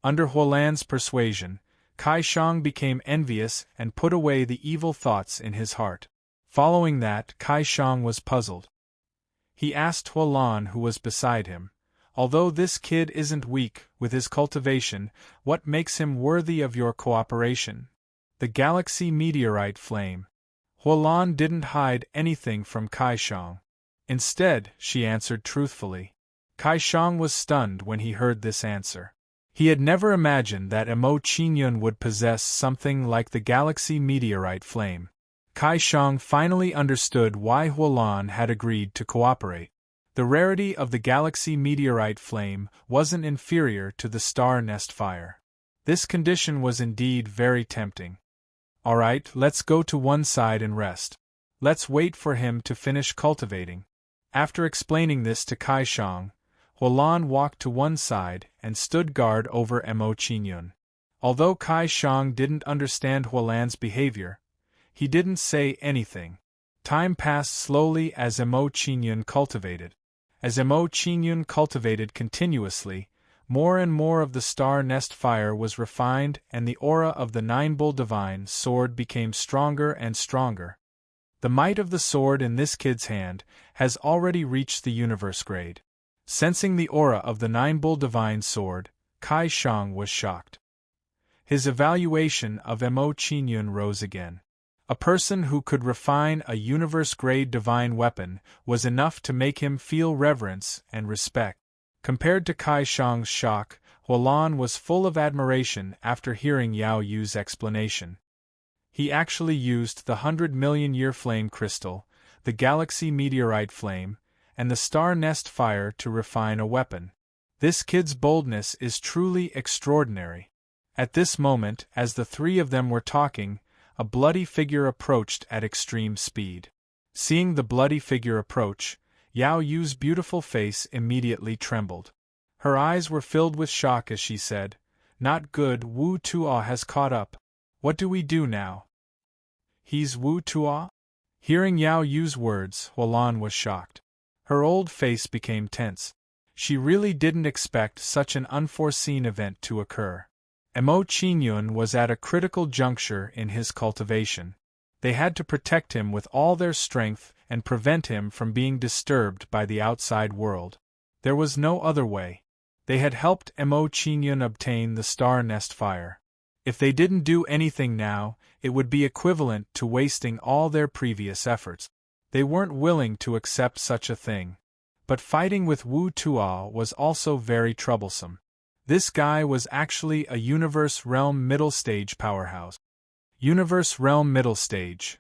Under Hualan's persuasion, Kai Shang became envious and put away the evil thoughts in his heart. Following that, Kai Shang was puzzled. He asked Hualan, who was beside him, "Although this kid isn't weak with his cultivation, what makes him worthy of your cooperation?" "The galaxy meteorite flame." Hualan didn't hide anything from Kai Shang. Instead, she answered truthfully. Kai Shang was stunned when he heard this answer. He had never imagined that Mo Qingyun would possess something like the galaxy meteorite flame. Kai Shang finally understood why Hualan had agreed to cooperate. The rarity of the galaxy meteorite flame wasn't inferior to the star nest fire. This condition was indeed very tempting. "All right, let's go to one side and rest. Let's wait for him to finish cultivating." After explaining this to Kai Shang, Hualan walked to one side and stood guard over Mo Qingyun. Although Kai Shang didn't understand Hualan's behavior, he didn't say anything. Time passed slowly as Mo Qingyun cultivated. As Mo Qingyun cultivated continuously, more and more of the star nest fire was refined and the aura of the Nine-Bull Divine Sword became stronger and stronger. The might of the sword in this kid's hand has already reached the universe grade. Sensing the aura of the Nine-Bull Divine Sword, Kai Shang was shocked. His evaluation of Mo Qingyun rose again. A person who could refine a universe-grade divine weapon was enough to make him feel reverence and respect. Compared to Kai Shang's shock, Hualan was full of admiration after hearing Yao Yu's explanation. He actually used the 100-million-year flame crystal, the galaxy meteorite flame, and the star nest fire to refine a weapon. This kid's boldness is truly extraordinary. At this moment, as the three of them were talking, a bloody figure approached at extreme speed. Seeing the bloody figure approach, Yao Yu's beautiful face immediately trembled. Her eyes were filled with shock as she said, "Not good, Wu Tuo has caught up. What do we do now?" "He's Wu Tuo?" Hearing Yao Yu's words, Hualan was shocked. Her old face became tense. She really didn't expect such an unforeseen event to occur. Mo Qingyun was at a critical juncture in his cultivation. They had to protect him with all their strength and prevent him from being disturbed by the outside world. There was no other way. They had helped Mo Qingyun obtain the star nest fire. If they didn't do anything now, it would be equivalent to wasting all their previous efforts. They weren't willing to accept such a thing. But fighting with Wu Tuo was also very troublesome. This guy was actually a Universe Realm Middle Stage powerhouse. Universe Realm Middle Stage.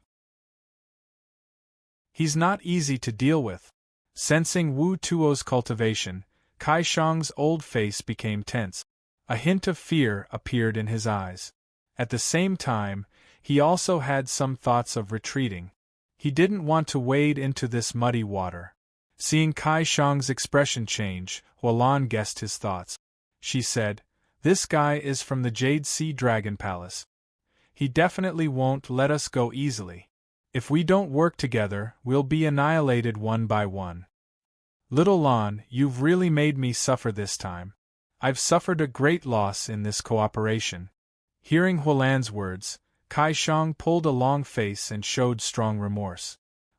He's not easy to deal with. Sensing Wu Tuo's cultivation, Kai Shang's old face became tense. A hint of fear appeared in his eyes. At the same time, he also had some thoughts of retreating. He didn't want to wade into this muddy water. Seeing Kai Shang's expression change, Hualan guessed his thoughts. She said, "This guy is from the Jade Sea Dragon Palace. He definitely won't let us go easily. If we don't work together, we'll be annihilated one by one. Little Lan, you've really made me suffer this time. I've suffered a great loss in this cooperation." Hearing Hualan's words, Kai Shang pulled a long face and showed strong remorse.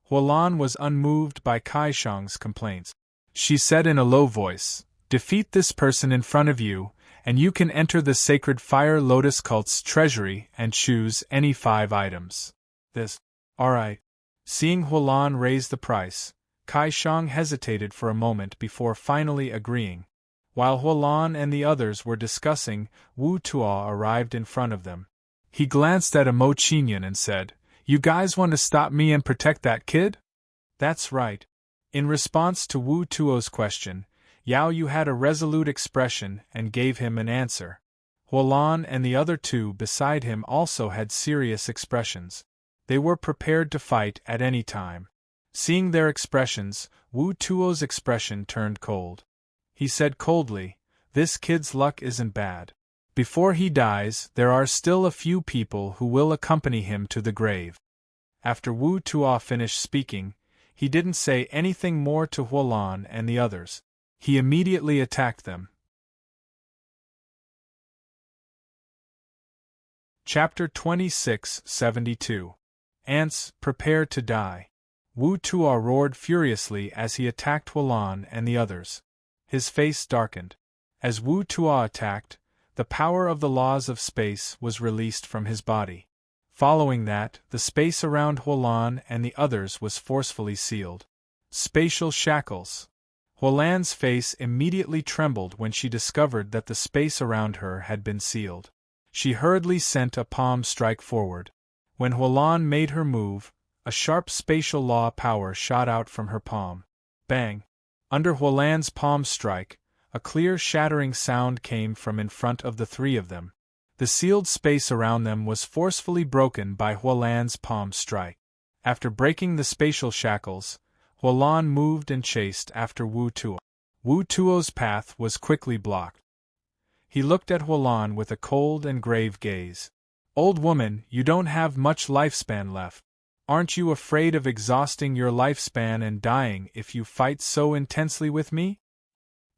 Huolan was unmoved by Kai Shang's complaints. She said in a low voice, "Defeat this person in front of you, and you can enter the sacred Fire Lotus cult's treasury and choose any 5 items. This. Alright." Seeing Huolan raise the price, Kai Shang hesitated for a moment before finally agreeing. While Huolan and the others were discussing, Wu Tuo arrived in front of them. He glanced at Mo Qinyan and said, "You guys want to stop me and protect that kid?" "That's right." In response to Wu Tuo's question, Yao Yu had a resolute expression and gave him an answer. Huolan and the other 2 beside him also had serious expressions. They were prepared to fight at any time. Seeing their expressions, Wu Tuo's expression turned cold. He said coldly, "This kid's luck isn't bad. Before he dies, there are still a few people who will accompany him to the grave." After Wu Tuo finished speaking, he didn't say anything more to Huolan and the others. He immediately attacked them. Chapter 2672. Ants, Prepare to Die. Wu Tuo roared furiously as he attacked Huolan and the others. His face darkened. As Wu Tuo attacked, the power of the laws of space was released from his body. Following that, the space around Huolan and the others was forcefully sealed. Spatial shackles. Huolan's face immediately trembled when she discovered that the space around her had been sealed. She hurriedly sent a palm strike forward. When Huolan made her move, a sharp spatial law power shot out from her palm. Bang! Under Huolan's palm strike, a clear shattering sound came from in front of the 3 of them. The sealed space around them was forcefully broken by Huolan's palm strike. After breaking the spatial shackles, Huolan moved and chased after Wu Tuo. Wu Tuo's path was quickly blocked. He looked at Huolan with a cold and grave gaze. "Old woman, you don't have much lifespan left. Aren't you afraid of exhausting your lifespan and dying if you fight so intensely with me?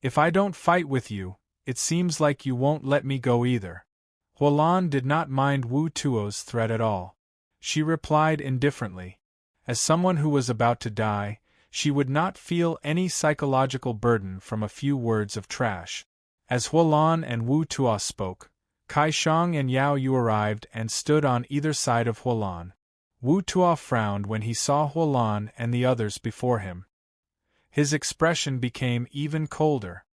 If I don't fight with you, it seems like you won't let me go either." Huolan did not mind Wu Tuo's threat at all. She replied indifferently. As someone who was about to die, she would not feel any psychological burden from a few words of trash. As Huolan and Wu Tuo spoke, Kai Shang and Yao Yu arrived and stood on either side of Huolan. Wu Tuo frowned when he saw Huolan and the others before him. His expression became even colder.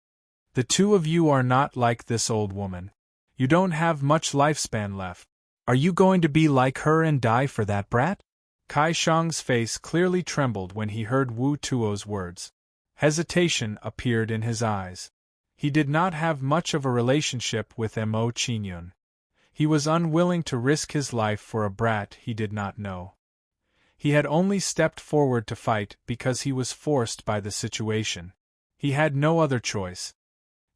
"The 2 of you are not like this old woman. You don't have much lifespan left. Are you going to be like her and die for that brat?" Kai Shang's face clearly trembled when he heard Wu Tuo's words. Hesitation appeared in his eyes. He did not have much of a relationship with Mo Qinyan. He was unwilling to risk his life for a brat he did not know. He had only stepped forward to fight because he was forced by the situation. He had no other choice.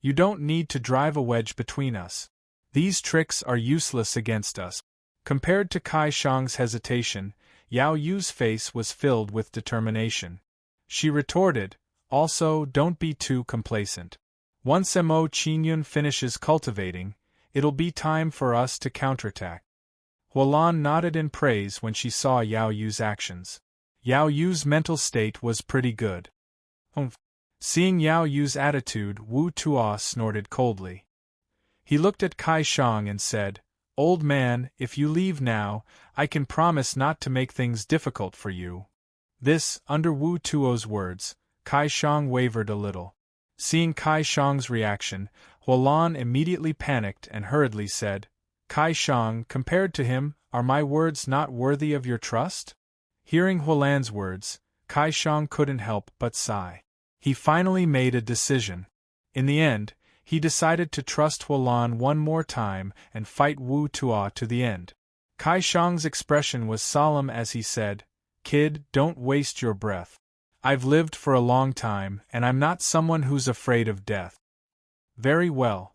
"You don't need to drive a wedge between us. These tricks are useless against us." Compared to Kai Shang's hesitation, Yao Yu's face was filled with determination. She retorted, "Also, don't be too complacent. Once Mo Qinyan finishes cultivating, it'll be time for us to counterattack." Huolan nodded in praise when she saw Yao Yu's actions. Yao Yu's mental state was pretty good. "Humph." Seeing Yao Yu's attitude, Wu Tuo snorted coldly. He looked at Kai Shang and said, "Old man, if you leave now, I can promise not to make things difficult for you." This, under Wu Tuo's words, Kai Shang wavered a little. Seeing Kai Shang's reaction, Huolan immediately panicked and hurriedly said, "Kai Shang, compared to him, are my words not worthy of your trust?" Hearing Huolan's words, Kai Shang couldn't help but sigh. He finally made a decision. In the end, he decided to trust Huolan one more time and fight Wu Tuo to the end. Kai Shang's expression was solemn as he said, "Kid, don't waste your breath. I've lived for a long time, and I'm not someone who's afraid of death." "Very well.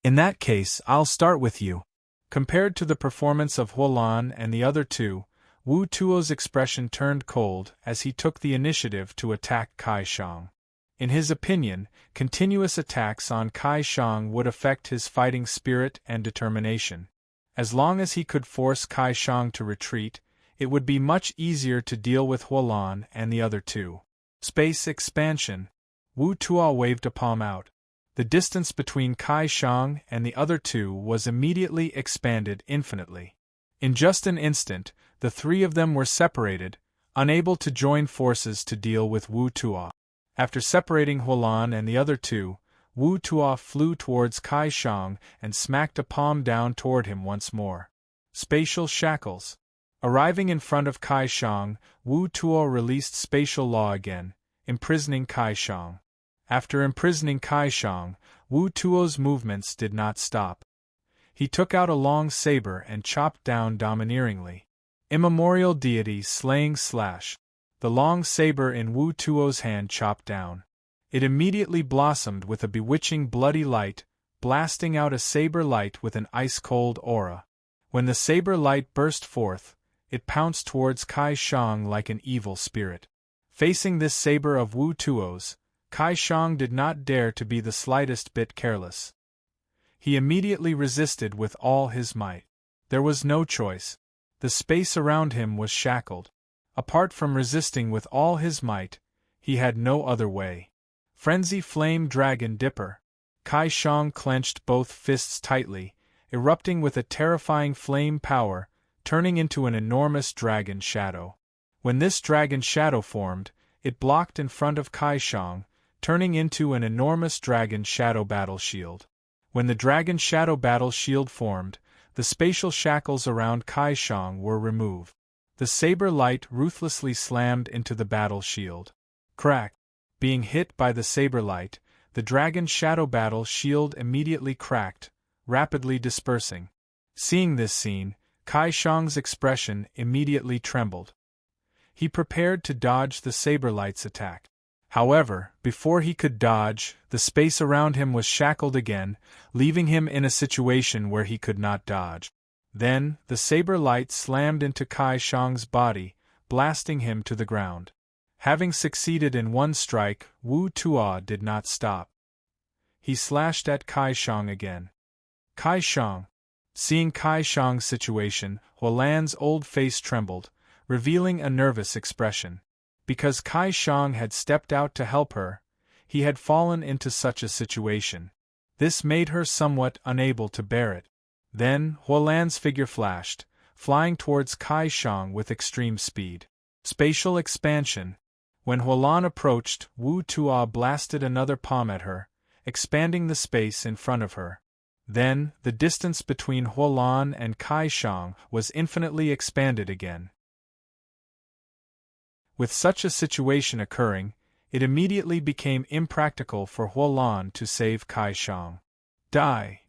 In that case, I'll start with you." Compared to the performance of Huolan and the other 2, Wu Tuo's expression turned cold as he took the initiative to attack Kai Shang. In his opinion, continuous attacks on Kai Shang would affect his fighting spirit and determination. As long as he could force Kai Shang to retreat, it would be much easier to deal with Huolan and the other two. Space expansion. Wu Tuo waved a palm out. The distance between Kai Shang and the other two was immediately expanded infinitely. In just an instant, the three of them were separated, unable to join forces to deal with Wu Tuo. After separating Huolan and the other two, Wu Tuo flew towards Kai Shang and smacked a palm down toward him once more. Spatial shackles. Arriving in front of Kai Shang, Wu Tuo released spatial law again, imprisoning Kai Shang. After imprisoning Kai Shang, Wu Tuo's movements did not stop. He took out a long saber and chopped down domineeringly. Immemorial deity slaying slash. The long saber in Wu Tuo's hand chopped down. It immediately blossomed with a bewitching bloody light, blasting out a saber light with an ice-cold aura. When the saber light burst forth, it pounced towards Kai Shang like an evil spirit. Facing this saber of Wu Tuo's, Kai Shang did not dare to be the slightest bit careless. He immediately resisted with all his might. There was no choice. The space around him was shackled. Apart from resisting with all his might, he had no other way. Frenzy Flame Dragon Dipper. Kai Shang clenched both fists tightly, erupting with a terrifying flame power, turning into an enormous dragon shadow. When this dragon shadow formed, it blocked in front of Kai Shang, turning into an enormous dragon shadow battle shield. When the dragon shadow battle shield formed, the spatial shackles around Kai Shang were removed. The saber light ruthlessly slammed into the battle shield. Crack! Being hit by the saber light, the dragon shadow battle shield immediately cracked, rapidly dispersing. Seeing this scene, Kai Shang's expression immediately trembled. He prepared to dodge the saber light's attack. However, before he could dodge, the space around him was shackled again, leaving him in a situation where he could not dodge. Then, the saber light slammed into Kai Shang's body, blasting him to the ground. Having succeeded in one strike, Wu Tuo did not stop. He slashed at Kai Shang again. Kai Shang. Seeing Kai Shang's situation, Huolan's old face trembled, revealing a nervous expression. Because Kai Shang had stepped out to help her, he had fallen into such a situation. This made her somewhat unable to bear it. Then, Huolan's figure flashed, flying towards Kai Shang with extreme speed. Spatial expansion. When Huolan approached, Wu Tuo blasted another palm at her, expanding the space in front of her. Then, the distance between Huolan and Kai Shang was infinitely expanded again. With such a situation occurring, it immediately became impractical for Huolan to save Kai Shang. Die!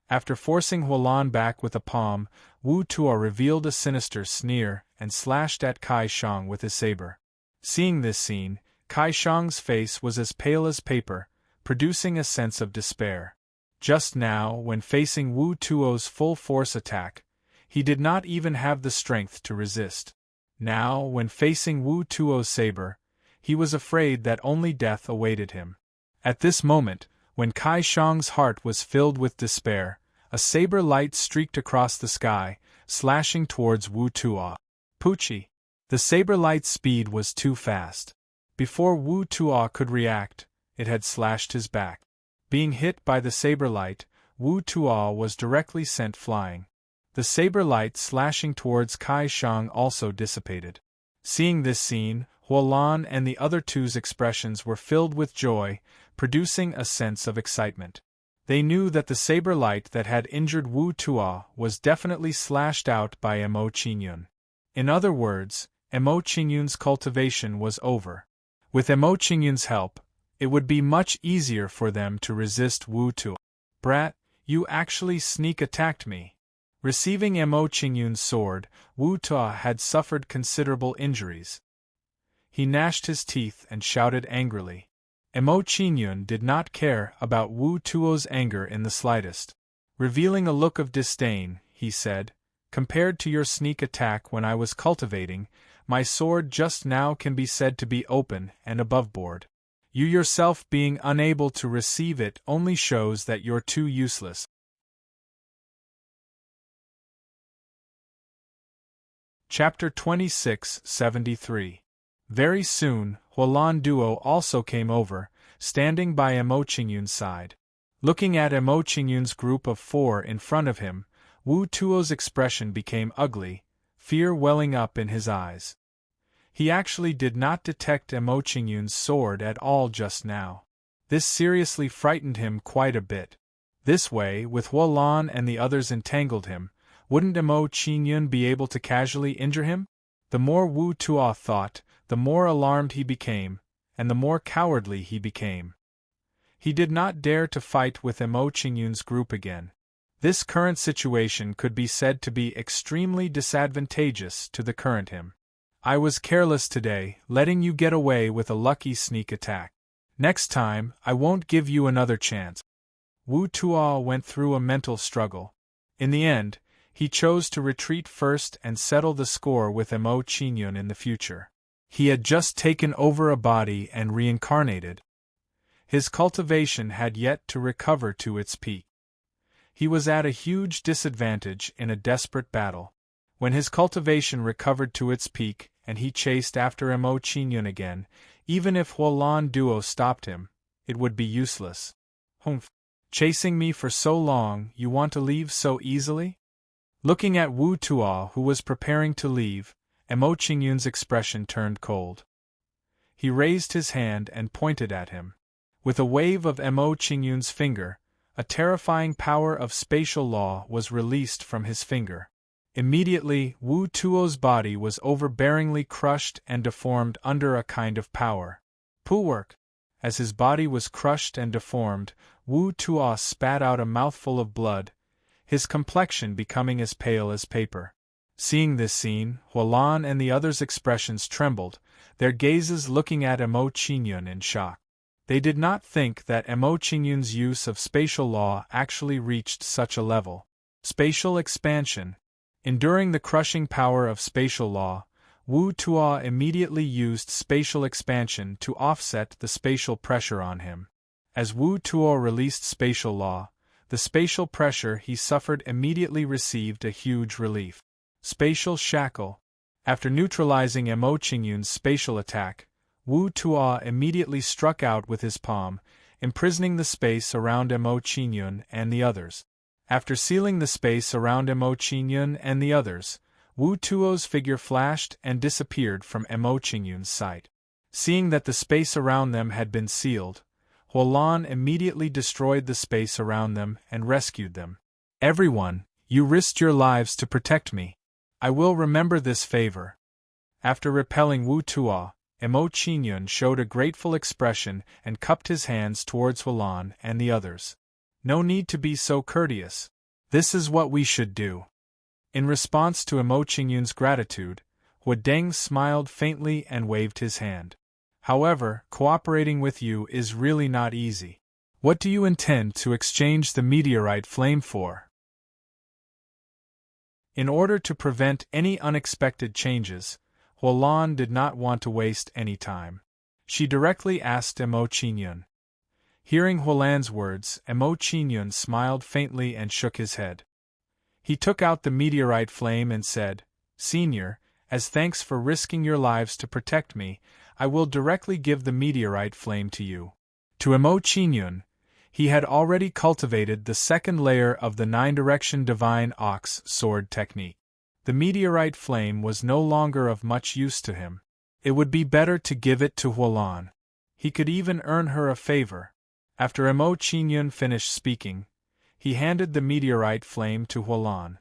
After forcing Huolan back with a palm, Wu Tuo revealed a sinister sneer and slashed at Kai Shang with his saber. Seeing this scene, Kai Shang's face was as pale as paper, producing a sense of despair. Just now, when facing Wu Tuo's full-force attack, he did not even have the strength to resist. Now, when facing Wu Tuo's saber, he was afraid that only death awaited him. At this moment, when Kai Shang's heart was filled with despair, a saber light streaked across the sky, slashing towards Wu Tuo. Poochie! The saber light's speed was too fast. Before Wu Tuo could react, it had slashed his back. Being hit by the saber light, Wu Tuo was directly sent flying. The saber light slashing towards Kai Shang also dissipated. Seeing this scene, Huolan and the other two's expressions were filled with joy, producing a sense of excitement. They knew that the saber light that had injured Wu Tuo was definitely slashed out by Mo Qingyun. In other words, Mo Qingyun's cultivation was over. With Mo Qingyun's help, it would be much easier for them to resist Wu Tuo. Brat, you actually sneak attacked me. Receiving Mo Qingyun's sword, Wu Tuo had suffered considerable injuries. He gnashed his teeth and shouted angrily. Mo Qingyun did not care about Wu Tuo's anger in the slightest. Revealing a look of disdain, he said, "Compared to your sneak attack when I was cultivating, my sword just now can be said to be open and aboveboard. You yourself being unable to receive it only shows that you're too useless." Chapter 2673. Very soon, Hualan Duo also came over, standing by Emo Qingyun's side. Looking at Emo Qingyun's group of 4 in front of him, Wu Tuo's expression became ugly, fear welling up in his eyes. He actually did not detect Emo Qingyun's sword at all just now. This seriously frightened him quite a bit. This way, with Hualan and the others entangled him, wouldn't Emo Qingyun be able to casually injure him? The more Wu Tuo thought, the more alarmed he became, and the more cowardly he became. He did not dare to fight with Emo Qingyun's group again. This current situation could be said to be extremely disadvantageous to the current him. I was careless today, letting you get away with a lucky sneak attack. Next time, I won't give you another chance. Wu Tuo went through a mental struggle. In the end, he chose to retreat first and settle the score with Emo Qingyun in the future. He had just taken over a body and reincarnated. His cultivation had yet to recover to its peak. He was at a huge disadvantage in a desperate battle. When his cultivation recovered to its peak and he chased after Emo Qingyun again, even if Hualan Duo stopped him, it would be useless. Humph! Chasing me for so long, you want to leave so easily? Looking at Wu Tuo, who was preparing to leave, Emo Qingyun's expression turned cold. He raised his hand and pointed at him. With a wave of Emo Qingyun's finger, a terrifying power of spatial law was released from his finger. Immediately, Wu Tuo's body was overbearingly crushed and deformed under a kind of power. Poolwork! As his body was crushed and deformed, Wu Tuo spat out a mouthful of blood, his complexion becoming as pale as paper. Seeing this scene, Hualan and the others' expressions trembled, their gazes looking at Emo Qingyun in shock. They did not think that Emo Qingyun's use of spatial law actually reached such a level. Spatial expansion. Enduring the crushing power of spatial law, Wu Tuo immediately used spatial expansion to offset the spatial pressure on him. As Wu Tuo released spatial law, the spatial pressure he suffered immediately received a huge relief. Spatial shackle. After neutralizing Emo Qingyun's spatial attack, Wu Tuo immediately struck out with his palm, imprisoning the space around Emo Qingyun and the others. After sealing the space around Emo Qingyun and the others, Wu Tuo's figure flashed and disappeared from Emo Qingyun's sight. Seeing that the space around them had been sealed, Hualan immediately destroyed the space around them and rescued them. Everyone, you risked your lives to protect me. I will remember this favor. After repelling Wu Tuo, Emo Qingyun showed a grateful expression and cupped his hands towards Hualan and the others. No need to be so courteous. This is what we should do. In response to Emo Qingyun's gratitude, Hua Deng smiled faintly and waved his hand. However, cooperating with you is really not easy. What do you intend to exchange the meteorite flame for? In order to prevent any unexpected changes, Hualan did not want to waste any time. She directly asked Emo Qingyun. Hearing Hualan's words, Emo Qingyun smiled faintly and shook his head. He took out the meteorite flame and said, "Senior, as thanks for risking your lives to protect me, I will directly give the meteorite flame to you." To Emo Qingyun, he had already cultivated the second layer of the 9-direction divine ox sword technique. The meteorite flame was no longer of much use to him. It would be better to give it to Hualan. He could even earn her a favor. After Emo Qingyun finished speaking, he handed the meteorite flame to Hualan.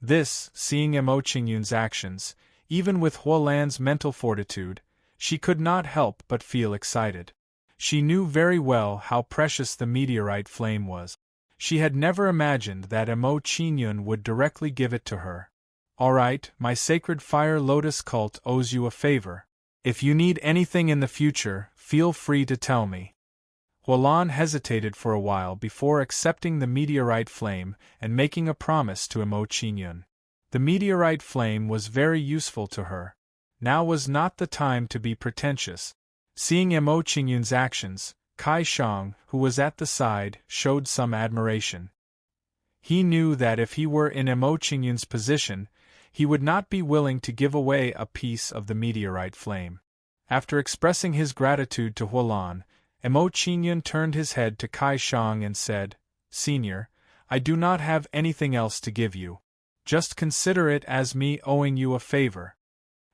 This, seeing Emo Qingyun's actions, even with Hualan's mental fortitude, she could not help but feel excited. She knew very well how precious the meteorite flame was. She had never imagined that Emo Qingyun would directly give it to her. "All right, my sacred fire lotus cult owes you a favor. If you need anything in the future, feel free to tell me." Hualan hesitated for a while before accepting the meteorite flame and making a promise to Emo Qingyun. The meteorite flame was very useful to her. Now was not the time to be pretentious. Seeing Emo Qingyun's actions, Kai Shang, who was at the side, showed some admiration. He knew that if he were in Emo Qingyun's position, he would not be willing to give away a piece of the meteorite flame. After expressing his gratitude to Huolan, Emo Qingyun turned his head to Kai Shang and said, "Senior, I do not have anything else to give you. Just consider it as me owing you a favor."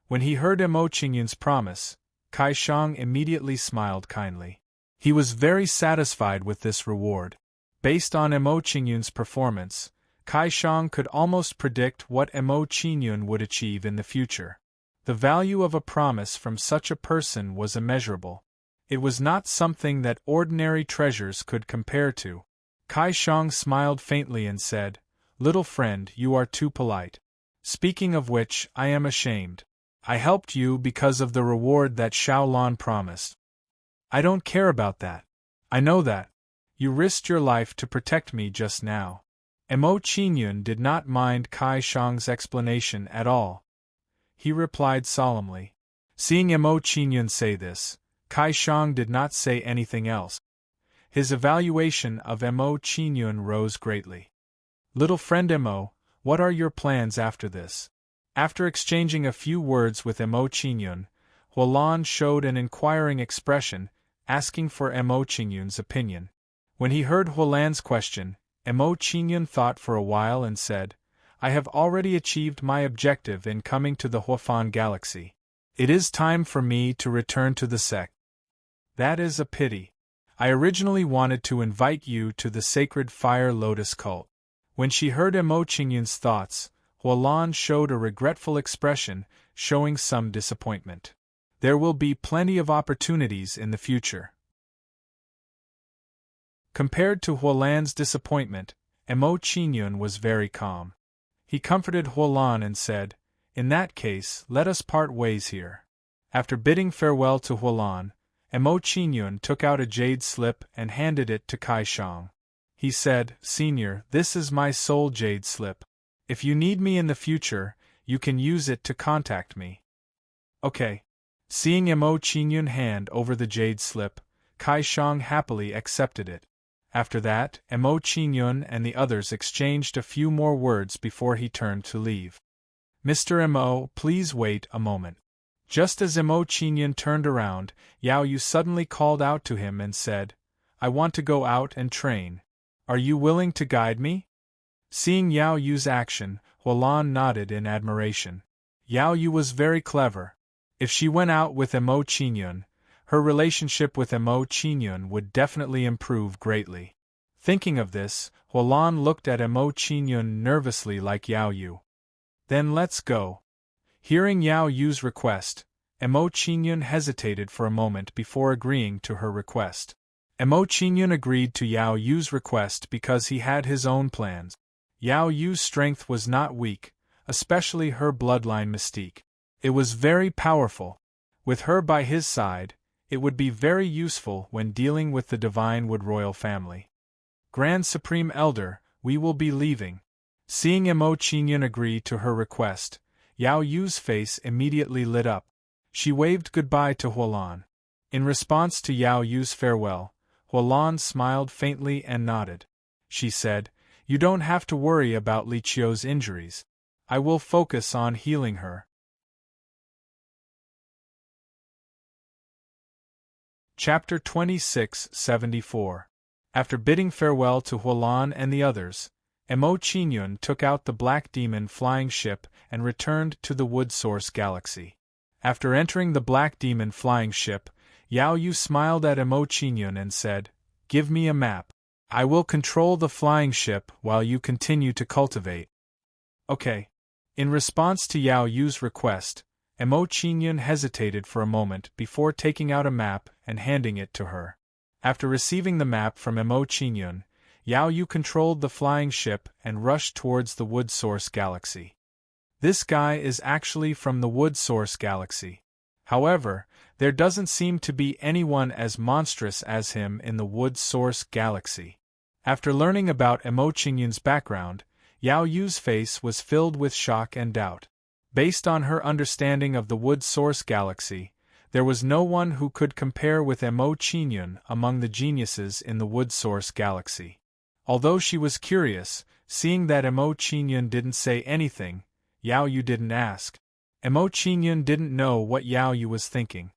When he heard Emo Qingyun's promise, Kai Shang immediately smiled kindly. He was very satisfied with this reward. Based on Emo Qingyun's performance, Kai Shang could almost predict what Emo Qingyun would achieve in the future. The value of a promise from such a person was immeasurable. It was not something that ordinary treasures could compare to. Kai Shang smiled faintly and said, "Little friend, you are too polite. Speaking of which, I am ashamed. I helped you because of the reward that Xiaolan promised. I don't care about that. I know that. You risked your life to protect me just now." Emo Qingyun did not mind Kai Shang's explanation at all. He replied solemnly. Seeing Emo Qingyun say this, Kai Shang did not say anything else. His evaluation of Emo Qingyun rose greatly. "Little friend Emo, what are your plans after this?" After exchanging a few words with Emo Qingyun, Huolan showed an inquiring expression, asking for Emo Qingyun's opinion. When he heard Huolan's question, Emo Qingyun thought for a while and said, "I have already achieved my objective in coming to the Huofan Galaxy. It is time for me to return to the sect." "That is a pity. I originally wanted to invite you to the sacred Fire Lotus cult." When she heard Emo Qingyun's thoughts, Huolan showed a regretful expression, showing some disappointment. There will be plenty of opportunities in the future. Compared to Huolan's disappointment, Emo Qingyun was very calm. He comforted Huolan and said, "In that case, let us part ways here." After bidding farewell to Huolan, Emo Qingyun took out a jade slip and handed it to Kai Shang. He said, "Senior, this is my soul jade slip. If you need me in the future, you can use it to contact me." "Okay." Seeing Emo Qingyun hand over the jade slip, Kai Shang happily accepted it. After that, Emo Qingyun and the others exchanged a few more words before he turned to leave. "Mr. Emo, please wait a moment." Just as Emo Qingyun turned around, Yao Yu suddenly called out to him and said, "I want to go out and train. Are you willing to guide me?" Seeing Yao Yu's action, Huolan nodded in admiration. Yao Yu was very clever. If she went out with Emo Qingyun, her relationship with Emo Qingyun would definitely improve greatly. Thinking of this, Huolan looked at Emo Qingyun nervously like Yao Yu. "Then let's go." Hearing Yao Yu's request, Emo Qingyun hesitated for a moment before agreeing to her request. Emo Qingyun agreed to Yao Yu's request because he had his own plans. Yao Yu's strength was not weak, especially her bloodline mystique. It was very powerful. With her by his side, it would be very useful when dealing with the Divine Wood royal family. "Grand Supreme Elder, we will be leaving." Seeing Emo Qingyun agree to her request, Yao Yu's face immediately lit up. She waved goodbye to Huolan. In response to Yao Yu's farewell, Huolan smiled faintly and nodded. She said, "You don't have to worry about Li Qiu's injuries. I will focus on healing her." Chapter 2674. After bidding farewell to Huolan and the others, Emo Qingyun took out the Black Demon flying ship and returned to the Wood Source Galaxy. After entering the Black Demon flying ship, Yao Yu smiled at Emo Qingyun and said, "Give me a map. I will control the flying ship while you continue to cultivate." "Okay." In response to Yao Yu's request, Emo Qingyun hesitated for a moment before taking out a map and handing it to her. After receiving the map from Emo Qingyun, Yao Yu controlled the flying ship and rushed towards the Wood Source Galaxy. This guy is actually from the Wood Source Galaxy. However, there doesn't seem to be anyone as monstrous as him in the Wood Source Galaxy. After learning about Emo Qingyun's background, Yao Yu's face was filled with shock and doubt. Based on her understanding of the Wood Source Galaxy, there was no one who could compare with Emo Qingyun among the geniuses in the Wood Source Galaxy. Although she was curious, seeing that Emo Qingyun didn't say anything, Yao Yu didn't ask. Mo Qingyun didn't know what Yao Yu was thinking.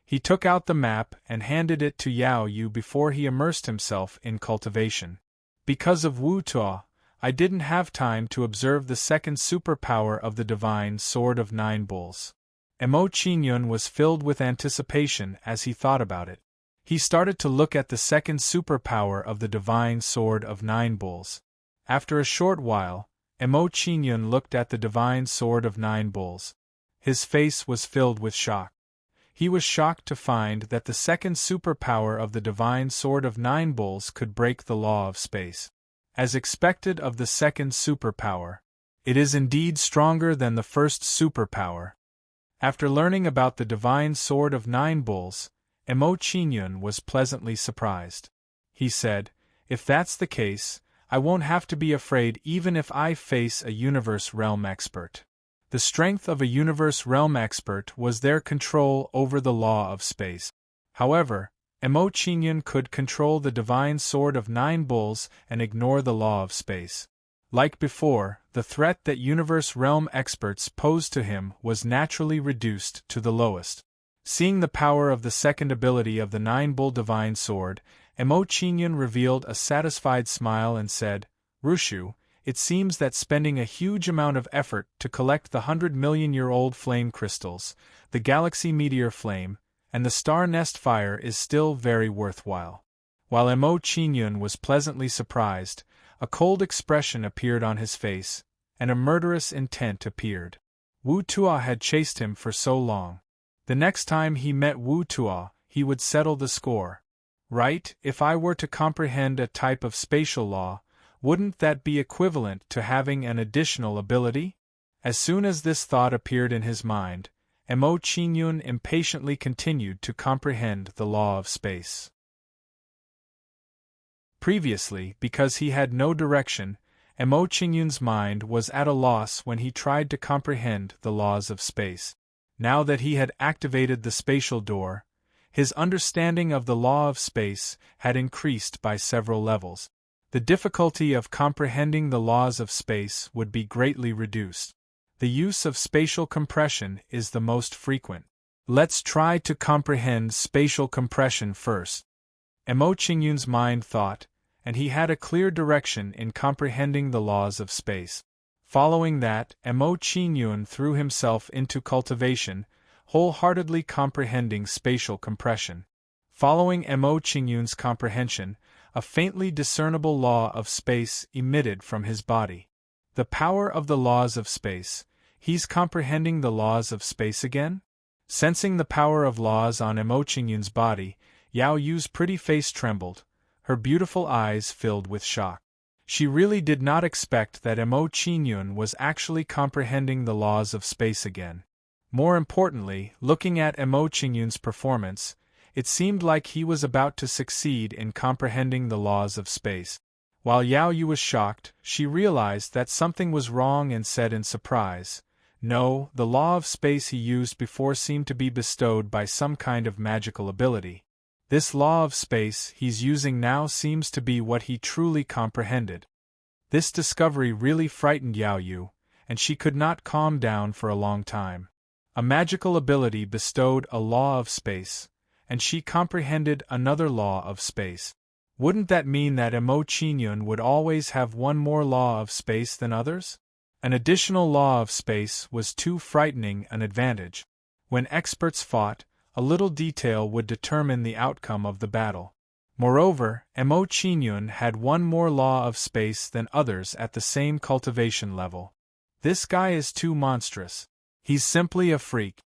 He took out the map and handed it to Yao Yu before he immersed himself in cultivation. Because of Wu Tuo, I didn't have time to observe the second superpower of the Divine Sword of Nine Bulls. Mo Qingyun was filled with anticipation as he thought about it. He started to look at the second superpower of the Divine Sword of Nine Bulls. After a short while, Mo Qingyun looked at the Divine Sword of Nine Bulls. His face was filled with shock. He was shocked to find that the second superpower of the Divine Sword of Nine Bulls could break the law of space. As expected of the second superpower, it is indeed stronger than the first superpower. After learning about the Divine Sword of Nine Bulls, Mo Qingyun was pleasantly surprised. He said, "If that's the case, I won't have to be afraid even if I face a Universe Realm expert." The strength of a Universe Realm expert was their control over the law of space. However, Mo Qingyun could control the Divine Sword of Nine Bulls and ignore the law of space. Like before, the threat that Universe Realm experts posed to him was naturally reduced to the lowest. Seeing the power of the second ability of the Nine Bull Divine Sword, Mo Qingyun revealed a satisfied smile and said, "Rushu, it seems that spending a huge amount of effort to collect the 100-million-year-old flame crystals, the galaxy meteor flame, and the star nest fire is still very worthwhile." While Mo Qingyun was pleasantly surprised, a cold expression appeared on his face, and a murderous intent appeared. Wu Tuo had chased him for so long. The next time he met Wu Tuo, he would settle the score. Right, if I were to comprehend a type of spatial law, wouldn't that be equivalent to having an additional ability? As soon as this thought appeared in his mind, Mo Qingyun impatiently continued to comprehend the law of space. Previously, because he had no direction, Mo Qingyun's mind was at a loss when he tried to comprehend the laws of space. Now that he had activated the spatial door, his understanding of the law of space had increased by several levels. The difficulty of comprehending the laws of space would be greatly reduced. The use of spatial compression is the most frequent. Let's try to comprehend spatial compression first. Mo Qingyun's mind thought, and he had a clear direction in comprehending the laws of space. Following that, Mo Qingyun threw himself into cultivation, wholeheartedly comprehending spatial compression. Following Mo Qingyun's comprehension, a faintly discernible law of space emitted from his body. The power of the laws of space. He's comprehending the laws of space again? Sensing the power of laws on Mo Qingyun's body, Yao Yu's pretty face trembled, her beautiful eyes filled with shock. She really did not expect that Mo Qingyun was actually comprehending the laws of space again. More importantly, looking at Mo Qingyun's performance, it seemed like he was about to succeed in comprehending the laws of space. While Yao Yu was shocked, she realized that something was wrong and said in surprise, "No, the law of space he used before seemed to be bestowed by some kind of magical ability. This law of space he's using now seems to be what he truly comprehended." This discovery really frightened Yao Yu, and she could not calm down for a long time. A magical ability bestowed a law of space, and she comprehended another law of space. Wouldn't that mean that Mo Qingyun would always have one more law of space than others? An additional law of space was too frightening an advantage. When experts fought, a little detail would determine the outcome of the battle. Moreover, Mo Qingyun had one more law of space than others at the same cultivation level. This guy is too monstrous. He's simply a freak.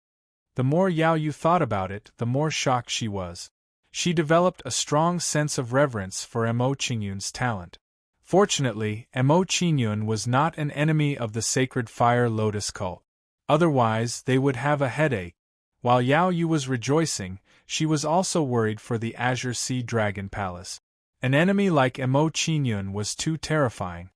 The more Yao Yu thought about it, the more shocked she was. She developed a strong sense of reverence for Mo Qingyun's talent. Fortunately, Mo Qingyun was not an enemy of the sacred fire lotus cult. Otherwise, they would have a headache. While Yao Yu was rejoicing, she was also worried for the Azure Sea Dragon Palace. An enemy like Mo Qingyun was too terrifying.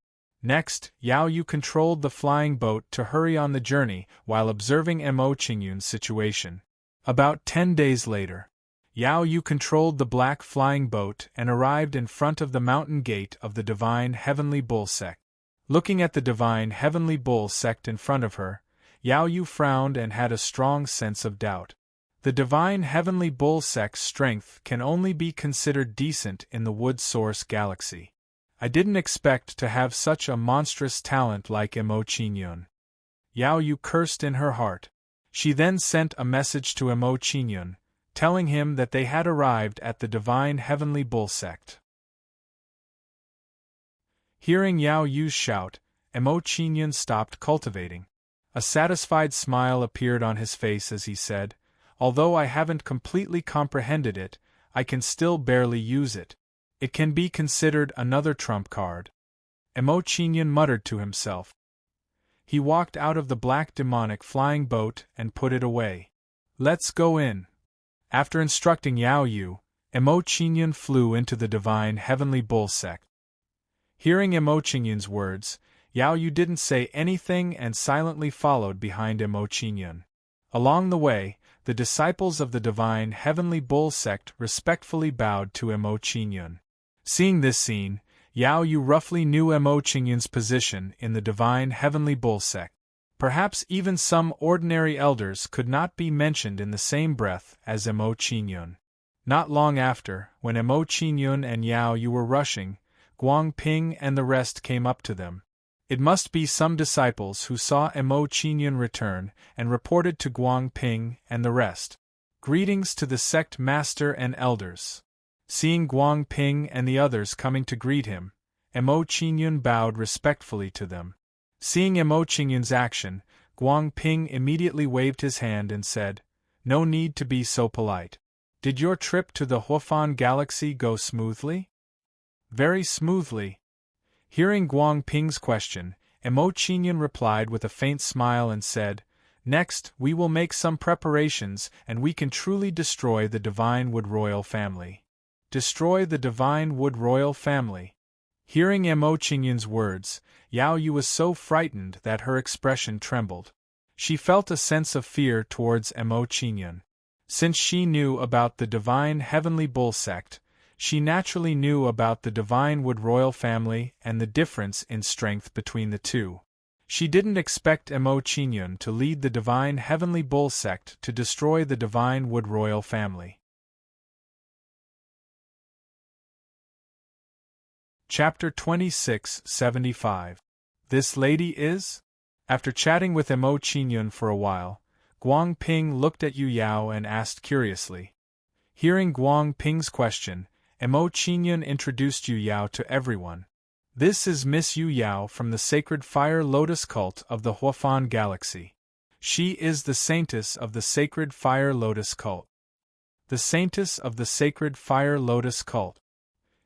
Next, Yao Yu controlled the flying boat to hurry on the journey while observing Mo Qingyun's situation. About 10 days later, Yao Yu controlled the black flying boat and arrived in front of the mountain gate of the divine heavenly bull sect. Looking at the divine heavenly bull sect in front of her, Yao Yu frowned and had a strong sense of doubt. The divine heavenly bull sect's strength can only be considered decent in the Wood Source galaxy. I didn't expect to have such a monstrous talent like Emo Qingyun. Yao Yu cursed in her heart. She then sent a message to Emo Qingyun, telling him that they had arrived at the divine heavenly bull sect. Hearing Yao Yu's shout, Emo Qingyun stopped cultivating. A satisfied smile appeared on his face as he said, "Although I haven't completely comprehended it, I can still barely use it. It can be considered another trump card." Emo Qingyun muttered to himself. He walked out of the black demonic flying boat and put it away. "Let's go in." After instructing Yao Yu, Emo Qingyun flew into the divine heavenly bull sect. Hearing Emo Qingyun's words, Yao Yu didn't say anything and silently followed behind Emo Qingyun. Along the way, the disciples of the divine heavenly bull sect respectfully bowed to Emo Qingyun. Seeing this scene, Yao Yu roughly knew Emo Qingyun's position in the divine heavenly bull sect. Perhaps even some ordinary elders could not be mentioned in the same breath as Emo Qingyun. Not long after, when Emo Qingyun and Yao Yu were rushing, Guang Ping and the rest came up to them. It must be some disciples who saw Emo Qingyun return and reported to Guang Ping and the rest. "Greetings to the sect master and elders." Seeing Guang Ping and the others coming to greet him, Emo Qingyun bowed respectfully to them. Seeing Emo Qingyun's action, Guang Ping immediately waved his hand and said, "No need to be so polite. Did your trip to the Huafan galaxy go smoothly?" "Very smoothly." Hearing Guang Ping's question, Emo Qingyun replied with a faint smile and said, "Next, we will make some preparations and we can truly destroy the Divine Wood Royal family." Destroy the Divine Wood Royal family. Hearing Emo Qingyun's words, Yao Yu was so frightened that her expression trembled. She felt a sense of fear towards Emo Qingyun. Since she knew about the divine heavenly bull sect, she naturally knew about the Divine Wood Royal family and the difference in strength between the two. She didn't expect Emo Qingyun to lead the divine heavenly bull sect to destroy the Divine Wood Royal family. Chapter 2675. This lady is? After chatting with Emo Qingyun for a while, Guang Ping looked at Yu Yao and asked curiously. Hearing Guang Ping's question, Emo Qingyun introduced Yu Yao to everyone. "This is Miss Yu Yao from the Sacred Fire Lotus Cult of the Huafan Galaxy. She is the Saintess of the Sacred Fire Lotus Cult." The Saintess of the Sacred Fire Lotus Cult.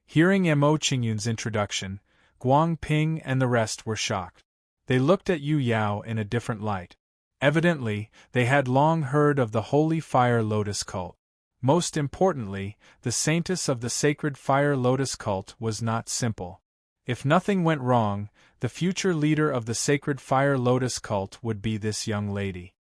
Hearing Emo Qingyun's introduction, Guang Ping and the rest were shocked. They looked at Yu Yao in a different light. Evidently, they had long heard of the Holy Fire Lotus Cult. Most importantly, the Saintess of the Sacred Fire Lotus Cult was not simple. If nothing went wrong, the future leader of the Sacred Fire Lotus Cult would be this young lady.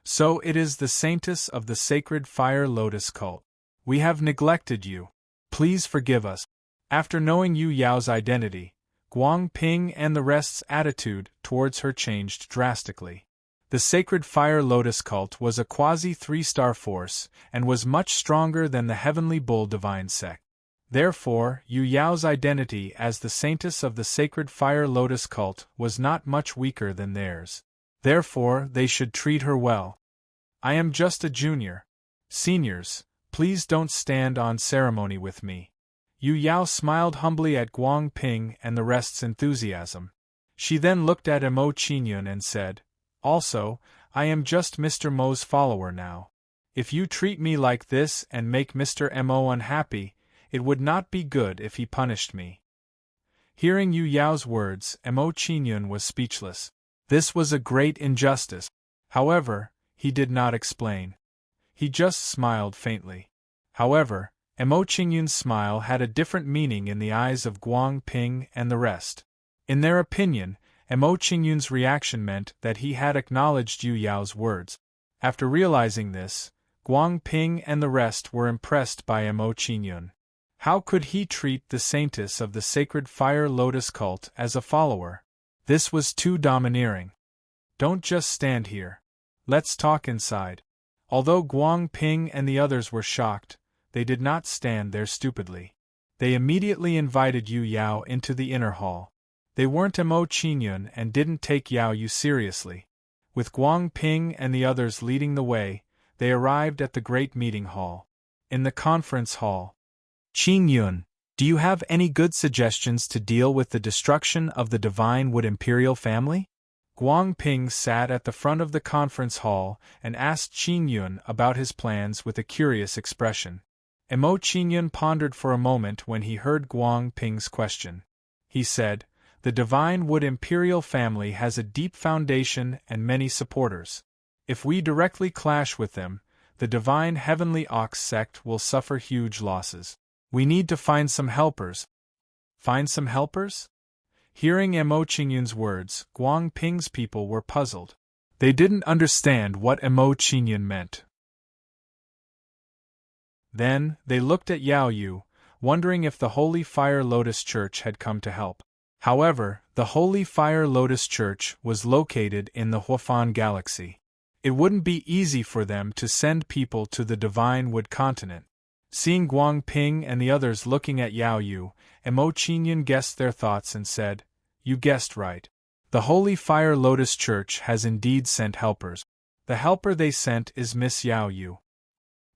"So it is the Saintess of the Sacred Fire Lotus Cult. We have neglected you. Please forgive us." After knowing Yu Yao's identity, Guang Ping and the rest's attitude towards her changed drastically. The Sacred Fire Lotus Cult was a quasi-3-star force, and was much stronger than the Heavenly Bull Divine Sect. Therefore, Yu Yao's identity as the Saintess of the Sacred Fire Lotus Cult was not much weaker than theirs. Therefore, they should treat her well. "I am just a junior. Seniors, please don't stand on ceremony with me." Yu Yao smiled humbly at Guang Ping and the rest's enthusiasm. She then looked at Emo Qingyun and said, "Also, I am just Mr. Mo's follower now. If you treat me like this and make Mr. Mo unhappy, it would not be good if he punished me." Hearing Yu Yao's words, Emo Qingyun was speechless. This was a great injustice. However, he did not explain. He just smiled faintly. However, Emo Qingyun's smile had a different meaning in the eyes of Guang Ping and the rest. In their opinion, Emo Qingyun's reaction meant that he had acknowledged Yu Yao's words. After realizing this, Guang Ping and the rest were impressed by Emo Qingyun. How could he treat the Saintess of the Sacred Fire Lotus Cult as a follower? This was too domineering. Don't just stand here. Let's talk inside. Although Guang Ping and the others were shocked, they did not stand there stupidly. They immediately invited Yu Yao into the inner hall. They weren't Mo Qingyun and didn't take Yao Yu seriously. With Guang Ping and the others leading the way, they arrived at the great meeting hall. In the conference hall, Qingyun, do you have any good suggestions to deal with the destruction of the Divine Wood Imperial family? Guang Ping sat at the front of the conference hall and asked Qingyun about his plans with a curious expression. Mo Qingyun pondered for a moment when he heard Guang Ping's question. He said, "The Divine Wood Imperial family has a deep foundation and many supporters. If we directly clash with them, the Divine Heavenly Ox sect will suffer huge losses. We need to find some helpers." Find some helpers? Hearing Mo Qingyun's words, Guang Ping's people were puzzled. They didn't understand what Mo Qingyun meant. Then, they looked at Yao Yu, wondering if the Holy Fire Lotus Church had come to help. However, the Holy Fire Lotus Church was located in the Huafan Galaxy. It wouldn't be easy for them to send people to the Divine Wood Continent. Seeing Guang Ping and the others looking at Yao Yu, Mo Qingyun guessed their thoughts and said, "You guessed right. The Holy Fire Lotus Church has indeed sent helpers. The helper they sent is Miss Yao Yu."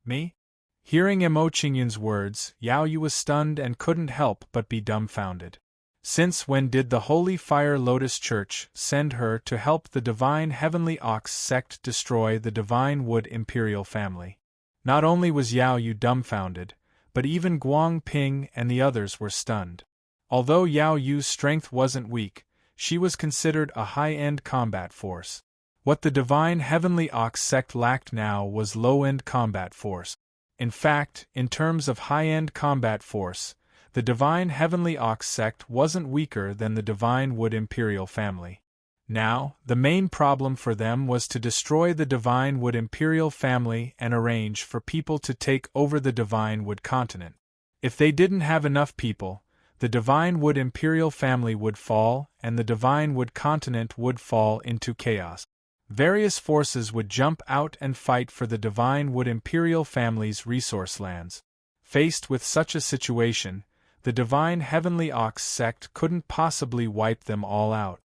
Me? Hearing Mo Qingyun's words, Yao Yu was stunned and couldn't help but be dumbfounded. Since when did the Holy Fire Lotus Church send her to help the Divine Heavenly Ox sect destroy the Divine Wood Imperial family? Not only was Yao Yu dumbfounded, but even Guang Ping and the others were stunned. Although Yao Yu's strength wasn't weak, she was considered a high-end combat force. What the Divine Heavenly Ox sect lacked now was low-end combat force. In fact, in terms of high-end combat force, the Divine Heavenly Ox sect wasn't weaker than the Divine Wood Imperial family. Now, the main problem for them was to destroy the Divine Wood Imperial family and arrange for people to take over the Divine Wood continent. If they didn't have enough people, the Divine Wood Imperial family would fall and the Divine Wood continent would fall into chaos. Various forces would jump out and fight for the Divine Wood Imperial family's resource lands. Faced with such a situation, the Divine Heavenly Ox sect couldn't possibly wipe them all out.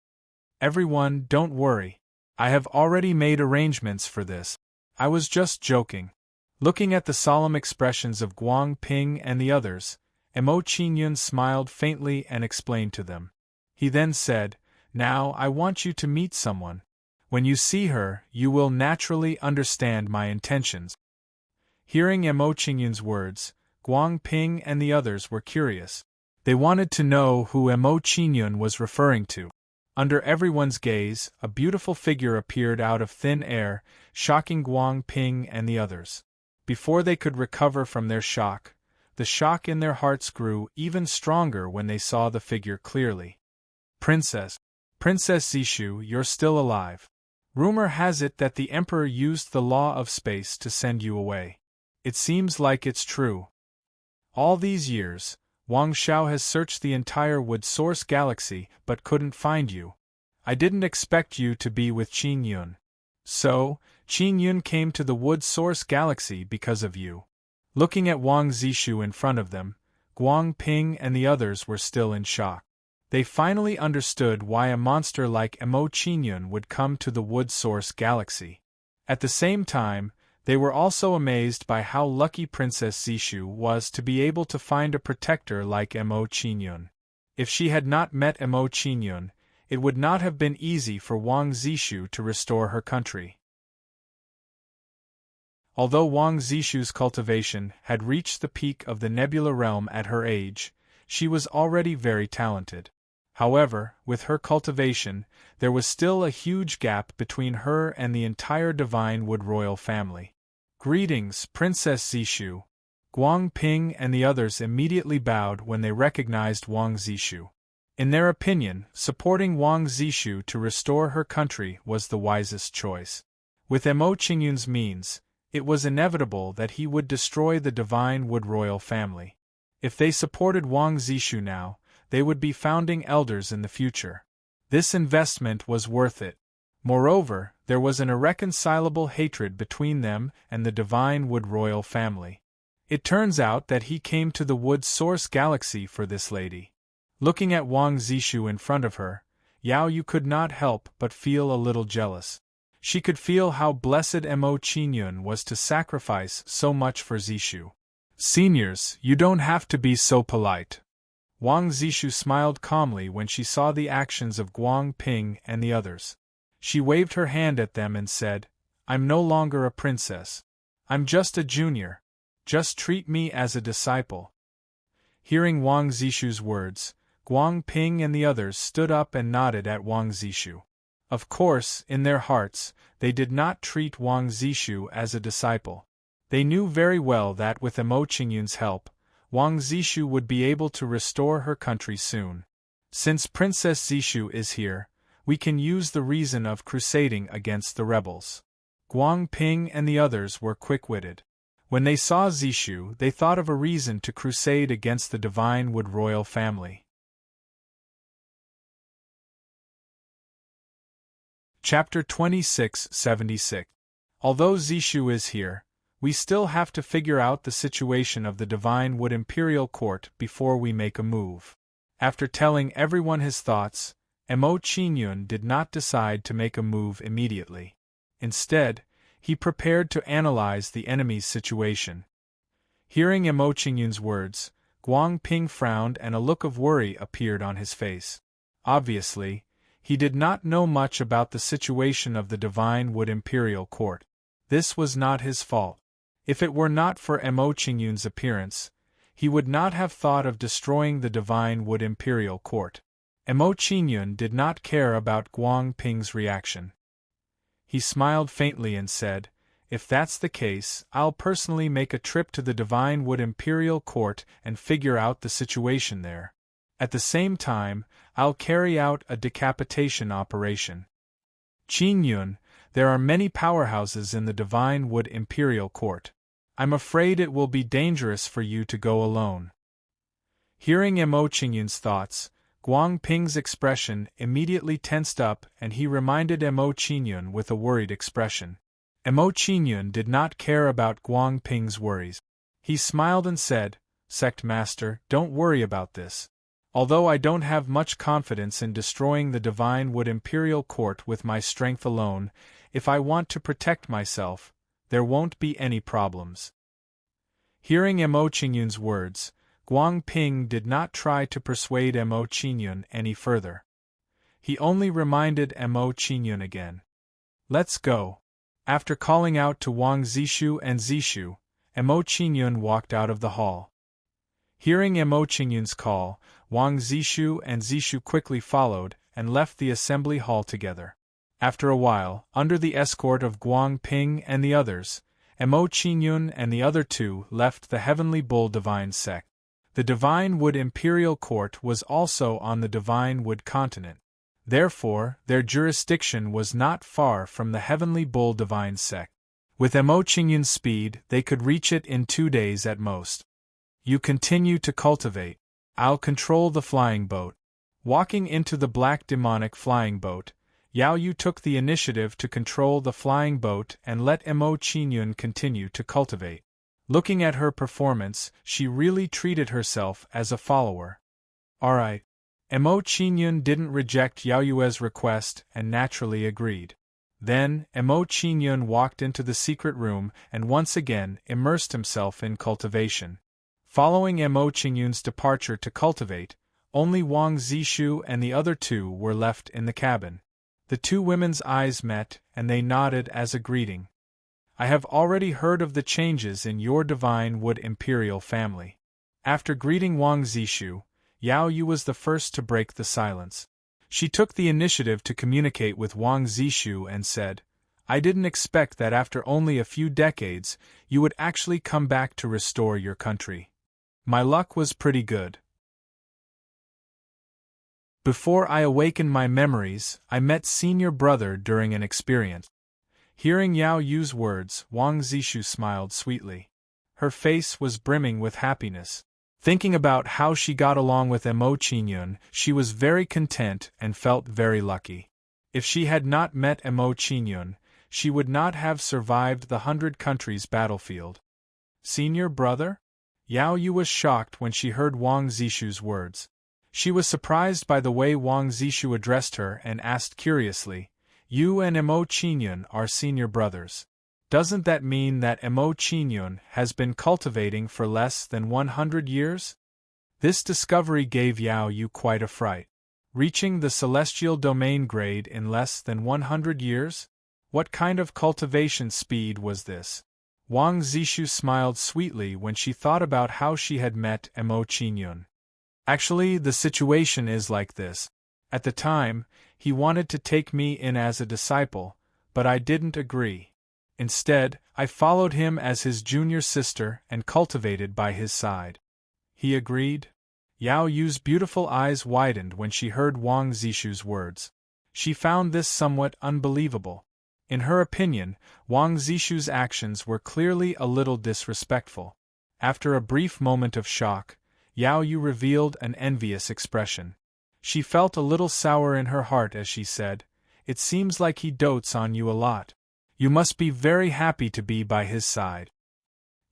"Everyone, don't worry. I have already made arrangements for this. I was just joking." Looking at the solemn expressions of Guang Ping and the others, Mo Qingyun smiled faintly and explained to them. He then said, "Now I want you to meet someone. When you see her, you will naturally understand my intentions." Hearing Mo Qingyun's words, Guang Ping and the others were curious. They wanted to know who Mo Qingyun was referring to. Under everyone's gaze, a beautiful figure appeared out of thin air, shocking Guang Ping and the others. Before they could recover from their shock, the shock in their hearts grew even stronger when they saw the figure clearly. Princess Zishu, you're still alive. Rumor has it that the Emperor used the law of space to send you away. It seems like it's true. All these years, Wang Xiao has searched the entire Wood Source Galaxy but couldn't find you. I didn't expect you to be with Qin Yun. So, Qin Yun came to the Wood Source Galaxy because of you. Looking at Wang Zishu in front of them, Guang Ping and the others were still in shock. They finally understood why a monster like Mo Qingyun would come to the Wood Source Galaxy. At the same time, they were also amazed by how lucky Princess Zishu was to be able to find a protector like Mo Qingyun. If she had not met Mo Qingyun, it would not have been easy for Wang Zishu to restore her country. Although Wang Zishu's cultivation had reached the peak of the Nebula Realm at her age, she was already very talented. However, with her cultivation, there was still a huge gap between her and the entire Divine Wood royal family. "Greetings, Princess Zishu." Guang Ping and the others immediately bowed when they recognized Wang Zishu. In their opinion, supporting Wang Zishu to restore her country was the wisest choice. With Mo Qingyun's means, it was inevitable that he would destroy the Divine Wood royal family. If they supported Wang Zishu now, they would be founding elders in the future. This investment was worth it. Moreover, there was an irreconcilable hatred between them and the divine Wood royal family. It turns out that he came to the Wood Source Galaxy for this lady. Looking at Wang Zishu in front of her, Yao Yu could not help but feel a little jealous. She could feel how blessed Mo Qingyun was to sacrifice so much for Zishu. Seniors, you don't have to be so polite. Wang Zishu smiled calmly when she saw the actions of Guang Ping and the others. She waved her hand at them and said, I'm no longer a princess. I'm just a junior. Just treat me as a disciple. Hearing Wang Zishu's words, Guang Ping and the others stood up and nodded at Wang Zishu. Of course, in their hearts, they did not treat Wang Zishu as a disciple. They knew very well that with Mo Qingyun's help, Wang Zishu would be able to restore her country soon. Since Princess Zishu is here, we can use the reason of crusading against the rebels. Guang Ping and the others were quick-witted. When they saw Zishu, they thought of a reason to crusade against the divine Wood royal family. Chapter 2676. Although Zishu is here, we still have to figure out the situation of the divine Wood Imperial Court before we make a move. After telling everyone his thoughts, Mo Qingyun did not decide to make a move immediately. Instead, he prepared to analyze the enemy's situation. Hearing Mo Qingyun's words, Guang Ping frowned and a look of worry appeared on his face. Obviously, he did not know much about the situation of the divine Wood Imperial Court. This was not his fault. If it were not for Mo Qingyun's appearance, he would not have thought of destroying the divine Wood Imperial Court. Mo Qingyun did not care about Guang Ping's reaction. He smiled faintly and said, if that's the case, I'll personally make a trip to the divine Wood Imperial Court and figure out the situation there. At the same time, I'll carry out a decapitation operation. Qingyun, there are many powerhouses in the divine Wood Imperial Court. I'm afraid it will be dangerous for you to go alone. Hearing Mo Qingyun's thoughts, Guang Ping's expression immediately tensed up and he reminded Mo Qingyun with a worried expression. Mo Qingyun did not care about Guang Ping's worries. He smiled and said, Sect Master, don't worry about this. Although I don't have much confidence in destroying the divine Wood Imperial Court with my strength alone, if I want to protect myself, there won't be any problems. Hearing Mo Qingyun's words, Guang Ping did not try to persuade Mo Qingyun any further. He only reminded Mo Qingyun again. Let's go. After calling out to Wang Zishu and Zishu, Mo Qingyun walked out of the hall. Hearing Mo Qingyun's call, Wang Zishu and Zishu quickly followed and left the assembly hall together. After a while, under the escort of Guang Ping and the others, Mo Qingyun and the other two left the Heavenly Bull Divine Sect. The Divine Wood Imperial Court was also on the Divine Wood continent. Therefore, their jurisdiction was not far from the Heavenly Bull Divine Sect. With Mo Qingyun's speed, they could reach it in 2 days at most. You continue to cultivate. I'll control the flying boat. Walking into the black demonic flying boat, Yao Yu took the initiative to control the flying boat and let Mo Qingyun continue to cultivate. Looking at her performance, she really treated herself as a follower. Alright. Mo Qingyun didn't reject Yao Yue's request and naturally agreed. Then, Mo Qingyun walked into the secret room and once again immersed himself in cultivation. Following Mo Qingyun's departure to cultivate, only Wang Zishu and the other two were left in the cabin. The two women's eyes met and they nodded as a greeting. I have already heard of the changes in your divine Wood Imperial family. After greeting Wang Zishu, Yao Yu was the first to break the silence. She took the initiative to communicate with Wang Zishu and said, I didn't expect that after only a few decades, you would actually come back to restore your country. My luck was pretty good. Before I awakened my memories, I met senior brother during an experience. Hearing Yao Yu's words, Wang Zishu smiled sweetly. Her face was brimming with happiness. Thinking about how she got along with Mo Qingyun, she was very content and felt very lucky. If she had not met Mo Qingyun, she would not have survived the 100 countries battlefield. Senior brother? Yao Yu was shocked when she heard Wang Zishu's words. She was surprised by the way Wang Zishu addressed her and asked curiously, "You and Mo Qingyun are senior brothers. Doesn't that mean that Mo Qingyun has been cultivating for less than 100 years? This discovery gave Yao Yu quite a fright. Reaching the celestial domain grade in less than 100 years? What kind of cultivation speed was this? Wang Zishu smiled sweetly when she thought about how she had met Mo Qingyun. Actually, the situation is like this. At the time, he wanted to take me in as a disciple, but I didn't agree. Instead, I followed him as his junior sister and cultivated by his side. He agreed? Yao Yu's beautiful eyes widened when she heard Wang Zishu's words. She found this somewhat unbelievable. In her opinion, Wang Zishu's actions were clearly a little disrespectful. After a brief moment of shock, Yao Yu revealed an envious expression. She felt a little sour in her heart as she said, "It seems like he dotes on you a lot. You must be very happy to be by his side."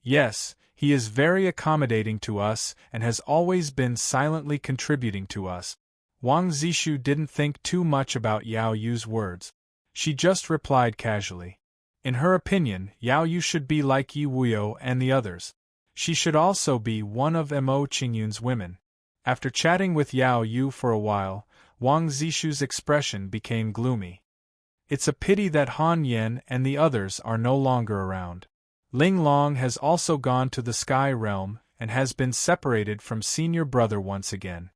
"Yes, he is very accommodating to us and has always been silently contributing to us." Wang Zishu didn't think too much about Yao Yu's words. She just replied casually. In her opinion, Yao Yu should be like Yi Wuyo and the others. She should also be one of Mo Qingyun's women. After chatting with Yao Yu for a while, Wang Zishu's expression became gloomy. It's a pity that Han Yan and the others are no longer around. Ling Long has also gone to the Sky Realm and has been separated from senior brother once again.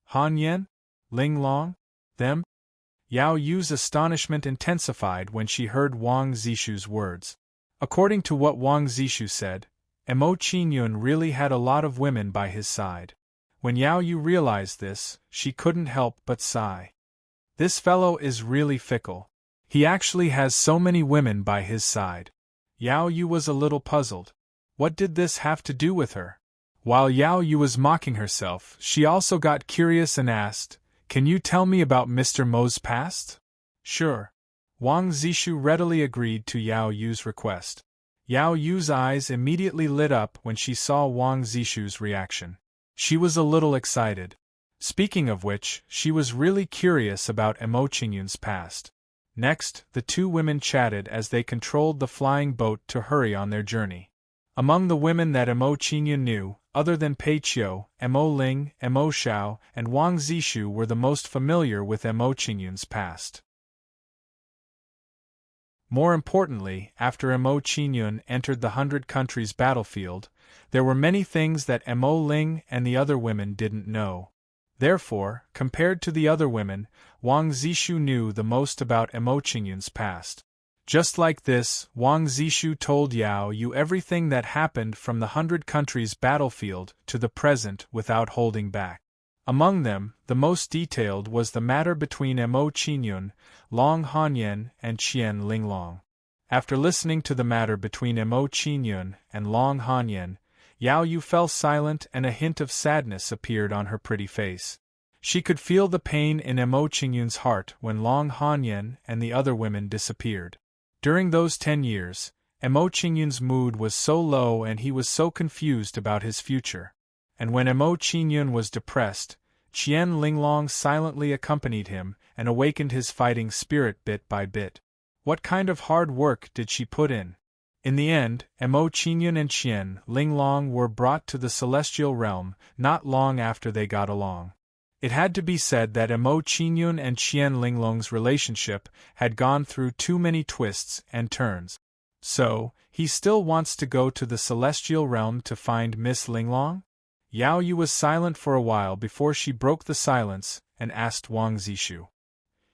Han Yan? Ling Long? Them? Yao Yu's astonishment intensified when she heard Wang Zishu's words. According to what Wang Zishu said, Mo Qingyun really had a lot of women by his side. When Yao Yu realized this, she couldn't help but sigh. This fellow is really fickle. He actually has so many women by his side. Yao Yu was a little puzzled. What did this have to do with her? While Yao Yu was mocking herself, she also got curious and asked, "Can you tell me about Mr. Mo's past?" "Sure." Wang Zishu readily agreed to Yao Yu's request. Yao Yu's eyes immediately lit up when she saw Wang Zishu's reaction. She was a little excited. Speaking of which, she was really curious about Mo Qingyun's past. Next, the two women chatted as they controlled the flying boat to hurry on their journey. Among the women that Mo Qingyun knew, other than Pei Qiu, Mo Ling, Mo Xiao, and Wang Zishu were the most familiar with Mo Qingyun's past. More importantly, after Mo Qingyun entered the 100 countries battlefield, there were many things that Mo Ling and the other women didn't know. Therefore, compared to the other women, Wang Zishu knew the most about Mo Qingyun's past. Just like this, Wang Zishu told Yao Yu everything that happened from the 100 countries battlefield to the present without holding back. Among them, the most detailed was the matter between Mo Qingyun, Long Hanyan, and Qian Linglong. After listening to the matter between Mo Qingyun and Long Hanyan, Yao Yu fell silent and a hint of sadness appeared on her pretty face. She could feel the pain in Mo Qingyun's heart when Long Hanyan and the other women disappeared. During those 10 years, Mo Qingyun's mood was so low and he was so confused about his future. And when Mo Qingyun was depressed, Qian Linglong silently accompanied him and awakened his fighting spirit bit by bit. What kind of hard work did she put in? In the end, Mo Qingyun and Qian Linglong were brought to the celestial realm not long after they got along. It had to be said that Mo Qingyun and Qian Linglong's relationship had gone through too many twists and turns. So, he still wants to go to the celestial realm to find Miss Linglong? Yao Yu was silent for a while before she broke the silence and asked Wang Zishu.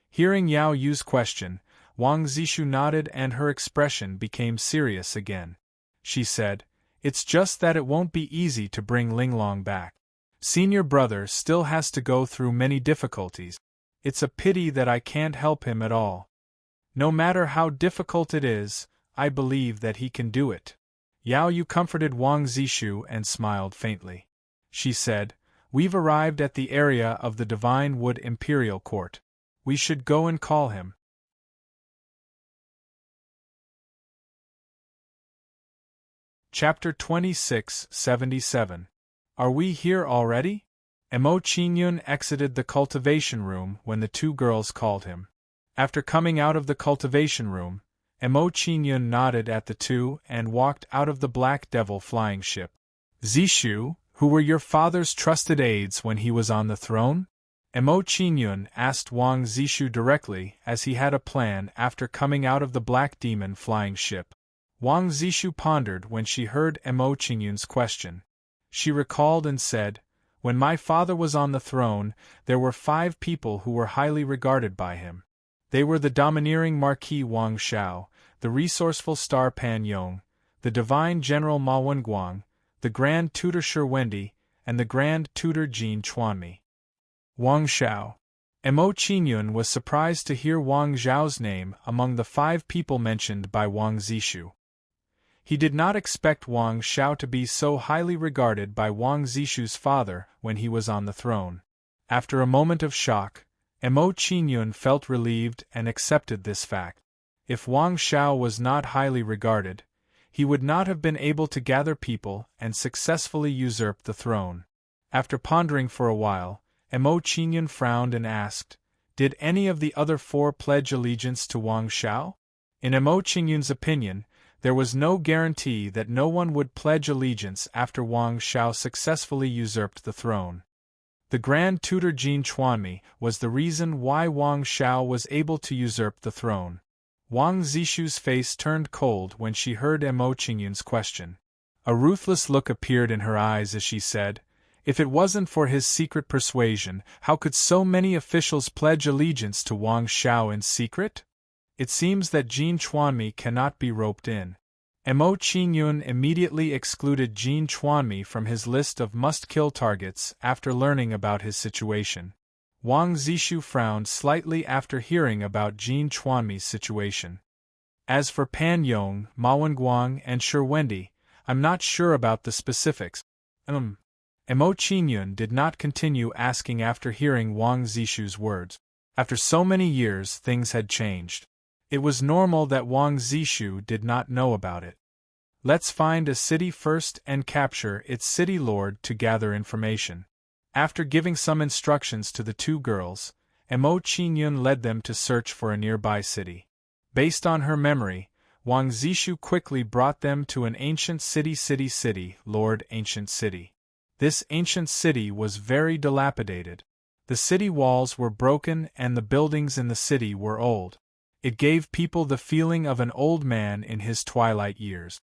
Hearing Yao Yu's question, Wang Zishu nodded and her expression became serious again. She said, "It's just that it won't be easy to bring Linglong back. Senior brother still has to go through many difficulties. It's a pity that I can't help him at all. No matter how difficult it is, I believe that he can do it." Yao Yu comforted Wang Zishu and smiled faintly. she said, "we've arrived at the area of the Divine Wood Imperial Court. We should go and call him." Chapter 2677. Are we here already? Emo Chinyun exited the cultivation room when the two girls called him. After coming out of the cultivation room, Emo Chinyun nodded at the two and walked out of the Black Devil flying ship. "Zishu, who were your father's trusted aides when he was on the throne?" Emo Chinyun asked Wang Zishu directly, as he had a plan after coming out of the Black Demon flying ship. Wang Zishu pondered when she heard Emo Chinyun's question. She recalled and said, "When my father was on the throne, there were 5 people who were highly regarded by him. They were the domineering Marquis Wang Shao, the resourceful star Pan Yong, the divine General Ma Wenguang, the Grand Tutor Shi Wendi, and the Grand Tutor Jin Chuanmi." Wang Shao. Emo Chinyun was surprised to hear Wang Zhao's name among the 5 people mentioned by Wang Zishu. He did not expect Wang Shao to be so highly regarded by Wang Zishu's father when he was on the throne. After a moment of shock, Emo Chinyun felt relieved and accepted this fact. If Wang Shao was not highly regarded, he would not have been able to gather people and successfully usurp the throne. After pondering for a while, Emo Chinyun frowned and asked, "Did any of the other 4 pledge allegiance to Wang Shao?" In Emo Chinyun's opinion, there was no guarantee that no one would pledge allegiance after Wang Shao successfully usurped the throne. The Grand Tutor Jin Chuanmi was the reason why Wang Shao was able to usurp the throne. Wang Zishu's face turned cold when she heard Emo Chinyun's question. A ruthless look appeared in her eyes as she said, "If it wasn't for his secret persuasion, how could so many officials pledge allegiance to Wang Shao in secret? It seems that Jin Chuanmi cannot be roped in." Emo Chinyun immediately excluded Jin Chuanmi from his list of must-kill targets after learning about his situation. Wang Zishu frowned slightly after hearing about Jin Chuanmi's situation. "As for Pan Yong, Ma Wenguang, and Shi Wendi, I'm not sure about the specifics." Emo Chinyun did not continue asking after hearing Wang Zishu's words. After so many years, things had changed. It was normal that Wang Zishu did not know about it. "Let's find a city first and capture its city lord to gather information." After giving some instructions to the two girls, Emo Chinyun led them to search for a nearby city. Based on her memory, Wang Zishu quickly brought them to an ancient city, Lord Ancient City. This ancient city was very dilapidated. The city walls were broken and the buildings in the city were old. It gave people the feeling of an old man in his twilight years.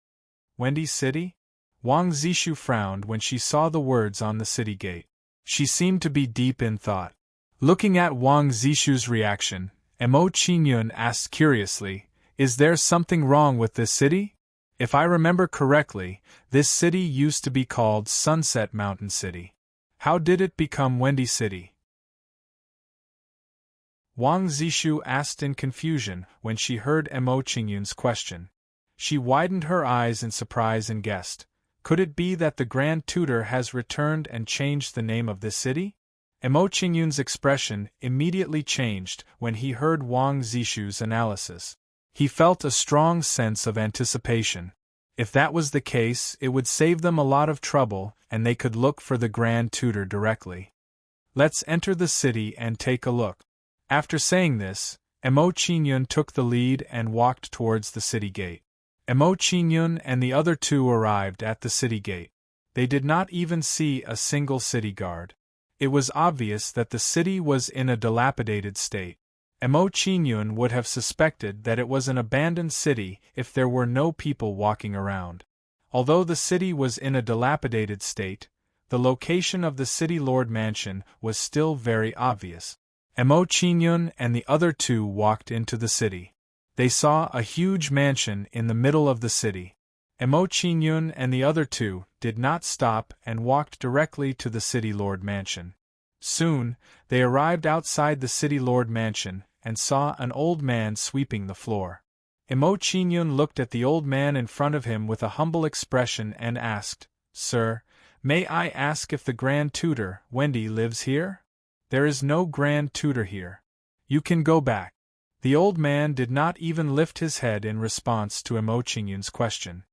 "Wendy City?" Wang Zishu frowned when she saw the words on the city gate. She seemed to be deep in thought. Looking at Wang Zishu's reaction, Emo Chinyun asked curiously, "Is there something wrong with this city? If I remember correctly, this city used to be called Sunset Mountain City. How did it become Wendy City?" Wang Zishu asked in confusion when she heard Emo Chinyun's question. She widened her eyes in surprise and guessed, "Could it be that the Grand Tutor has returned and changed the name of this city?" Emo Chinyun's expression immediately changed when he heard Wang Zishu's analysis. He felt a strong sense of anticipation. If that was the case, it would save them a lot of trouble and they could look for the Grand Tutor directly. "Let's enter the city and take a look." After saying this, Emo Chinyun took the lead and walked towards the city gate. Emo Chinyun and the other two arrived at the city gate. They did not even see a single city guard. It was obvious that the city was in a dilapidated state. Emo Chinyun would have suspected that it was an abandoned city if there were no people walking around. Although the city was in a dilapidated state, the location of the city lord mansion was still very obvious. Emo Chinyun and the other two walked into the city. They saw a huge mansion in the middle of the city. Emo Chinyun and the other two did not stop and walked directly to the city lord mansion. Soon, they arrived outside the city lord mansion and saw an old man sweeping the floor. Emo Chinyun looked at the old man in front of him with a humble expression and asked, "Sir, May I ask if the Grand Tutor, Wendy, lives here? There is no Grand Tutor here. You can go back. The old man did not even lift his head in response to Emo Qingyun's question.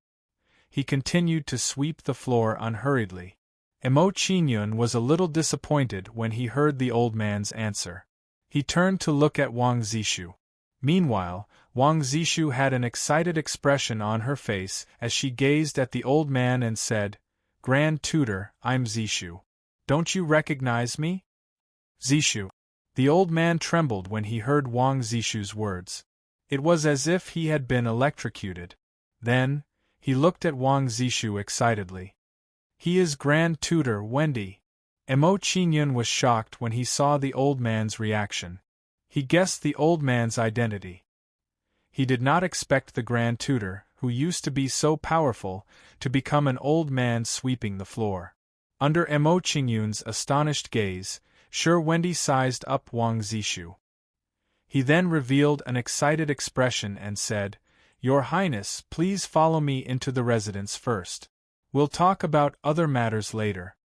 He continued to sweep the floor unhurriedly. Emo Qingyun was a little disappointed when he heard the old man's answer. He turned to look at Wang Zishu. Meanwhile, Wang Zishu had an excited expression on her face as she gazed at the old man and said, "Grand Tutor, I'm Zishu. Don't you recognize me?" Zishu. The old man trembled when he heard Wang Zishu's words. It was as if he had been electrocuted. Then, he looked at Wang Zishu excitedly. "He is Grand Tutor Wendy." Emo Qingyun was shocked when he saw the old man's reaction. He guessed the old man's identity. He did not expect the Grand Tutor, who used to be so powerful, to become an old man sweeping the floor. Under Emo Qingyun's astonished gaze, Sure Wendy sized up Wang Zishu. He then revealed an excited expression and said, "Your Highness, please follow me into the residence first. We'll talk about other matters later."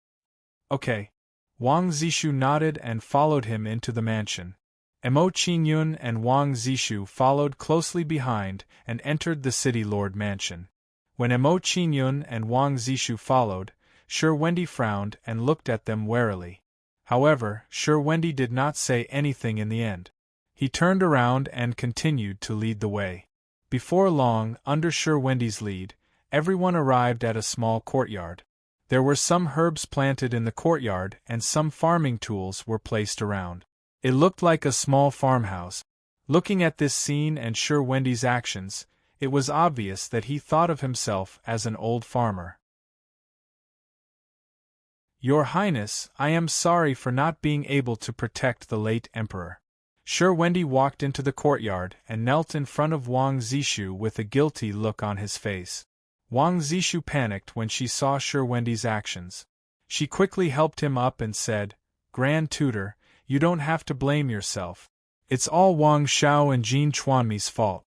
"Okay." Wang Zishu nodded and followed him into the mansion. Emo Qingyun and Wang Zishu followed closely behind and entered the city lord mansion. When Emo Qingyun and Wang Zishu followed, Sure Wendy frowned and looked at them warily. However, Sure Wendy did not say anything in the end. He turned around and continued to lead the way. Before long, under Sure Wendy's lead, everyone arrived at a small courtyard. There were some herbs planted in the courtyard and some farming tools were placed around. It looked like a small farmhouse. Looking at this scene and Sure Wendy's actions, it was obvious that he thought of himself as an old farmer. "Your Highness, I am sorry for not being able to protect the late Emperor." Sure Wendy walked into the courtyard and knelt in front of Wang Zishu with a guilty look on his face. Wang Zishu panicked when she saw Sure Wendy's actions. She quickly helped him up and said, "Grand Tutor, you don't have to blame yourself. It's all Wang Xiao and Jin Chuanmi's fault."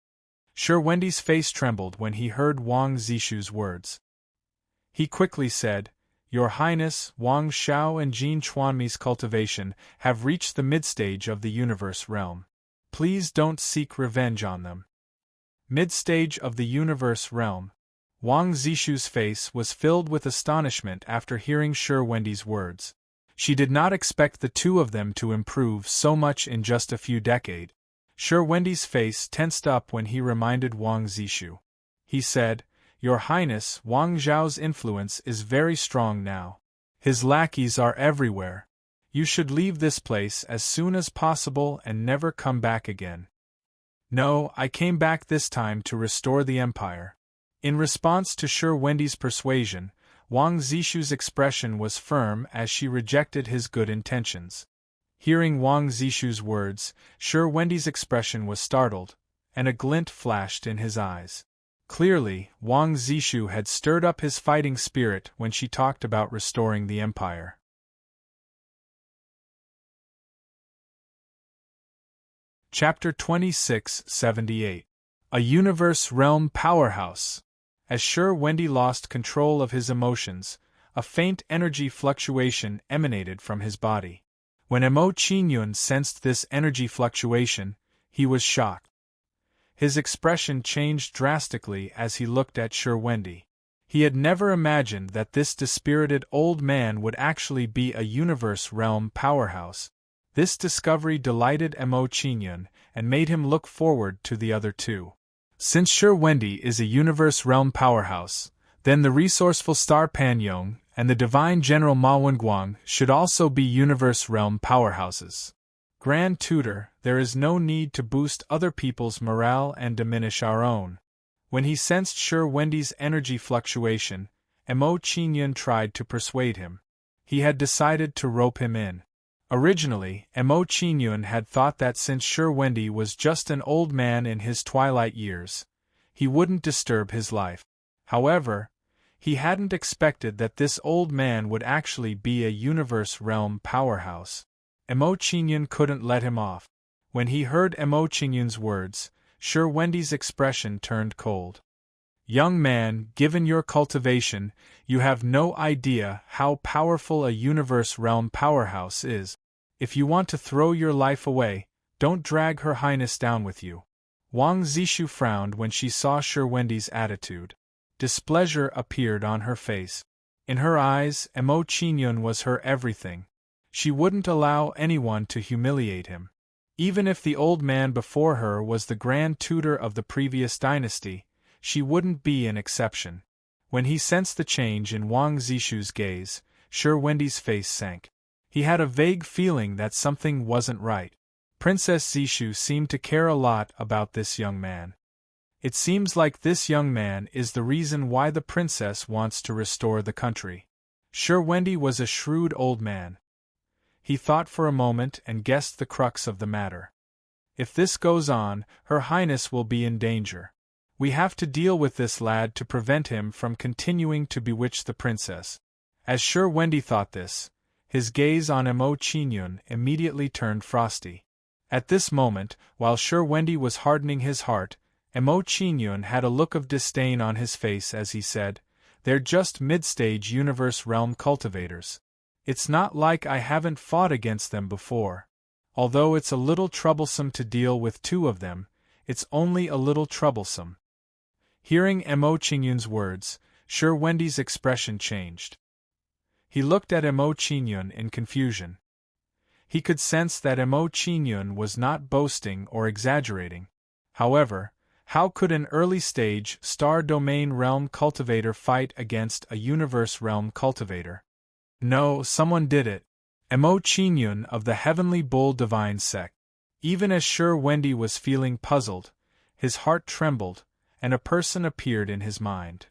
Sure Wendy's face trembled when he heard Wang Zishu's words. He quickly said, "Your Highness, Wang Xiao and Jin Chuanmi's cultivation have reached the mid-stage of the universe realm. Please don't seek revenge on them." Mid-stage of the universe realm. Wang Zishu's face was filled with astonishment after hearing Sure Wendy's words. She did not expect the two of them to improve so much in just a few decades. Sure Wendy's face tensed up when he reminded Wang Zishu. He said, "Your Highness, Wang Zhao's influence is very strong now. His lackeys are everywhere. You should leave this place as soon as possible and never come back again." "No, I came back this time to restore the empire." In response to Sure Wendy's persuasion, Wang Zishu's expression was firm as she rejected his good intentions. Hearing Wang Zishu's words, Sure Wendy's expression was startled, and a glint flashed in his eyes. Clearly, Wang Zishu had stirred up his fighting spirit when she talked about restoring the empire. Chapter 2678. A Universe Realm Powerhouse. As Sure Wendy lost control of his emotions, a faint energy fluctuation emanated from his body. When Emo Qingyun sensed this energy fluctuation, he was shocked. His expression changed drastically as he looked at Sure Wendy. He had never imagined that this dispirited old man would actually be a universe realm powerhouse. This discovery delighted Emo Qingyun and made him look forward to the other two. Since Sure Wendy is a universe realm powerhouse, then the resourceful Star Panyong and the divine General Ma Wenguang should also be universe realm powerhouses. Grand Tutor, there is no need to boost other people's morale and diminish our own. When he sensed Sure Wendy's energy fluctuation, Emo Qingyun tried to persuade him. He had decided to rope him in. Originally, Emo Qingyun had thought that since Sure Wendy was just an old man in his twilight years, he wouldn't disturb his life. However, he hadn't expected that this old man would actually be a universe realm powerhouse. Emo Qingyun couldn't let him off. When he heard Emo Qingyun's words, Sure Wendy's expression turned cold. Young man, given your cultivation, you have no idea how powerful a universe realm powerhouse is. If you want to throw your life away, don't drag Her Highness down with you. Wang Zishu frowned when she saw Wendy's attitude. Displeasure appeared on her face. In her eyes, Mo Qingyun was her everything. She wouldn't allow anyone to humiliate him. Even if the old man before her was the grand tutor of the previous dynasty, she wouldn't be an exception. When he sensed the change in Wang Zishu's gaze, Wendy's face sank. He had a vague feeling that something wasn't right. Princess Zishu seemed to care a lot about this young man. It seems like this young man is the reason why the princess wants to restore the country. Wendy was a shrewd old man. He thought for a moment and guessed the crux of the matter. If this goes on, Her Highness will be in danger. We have to deal with this lad to prevent him from continuing to bewitch the princess. As Wendy thought this, his gaze on Mo Qingyun immediately turned frosty. At this moment, while Wendy was hardening his heart, Mo Qingyun had a look of disdain on his face as he said, "They're just mid-stage universe realm cultivators. It's not like I haven't fought against them before. Although it's a little troublesome to deal with two of them, it's only a little troublesome." Hearing Mo Qingyun's words, Wendy's expression changed. He looked at Mo Qingyun in confusion. He could sense that Mo Qingyun was not boasting or exaggerating. However, how could an early-stage star domain realm cultivator fight against a universe realm cultivator? No, someone did it. Mo Qingyun of the Heavenly Bull Divine Sect. Even as Wendy was feeling puzzled, his heart trembled, and a person appeared in his mind.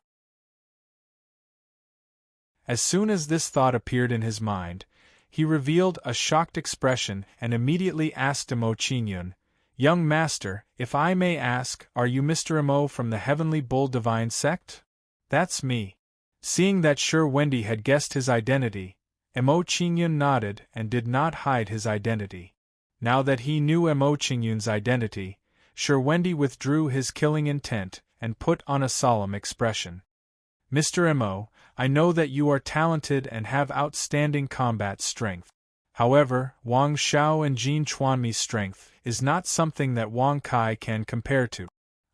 As soon as this thought appeared in his mind, he revealed a shocked expression and immediately asked Mo Qingyun, "Young master, if I may ask, are you Mr. Mo from the Heavenly Bull Divine Sect?" "That's me." Seeing that Wendy had guessed his identity, Mo Qingyun nodded and did not hide his identity. Now that he knew Mo Qingyun's identity, Wendy withdrew his killing intent and put on a solemn expression. "Mr. Mo, I know that you are talented and have outstanding combat strength. However, Wang Xiao and Jin Chuanmi's strength is not something that Wang Kai can compare to.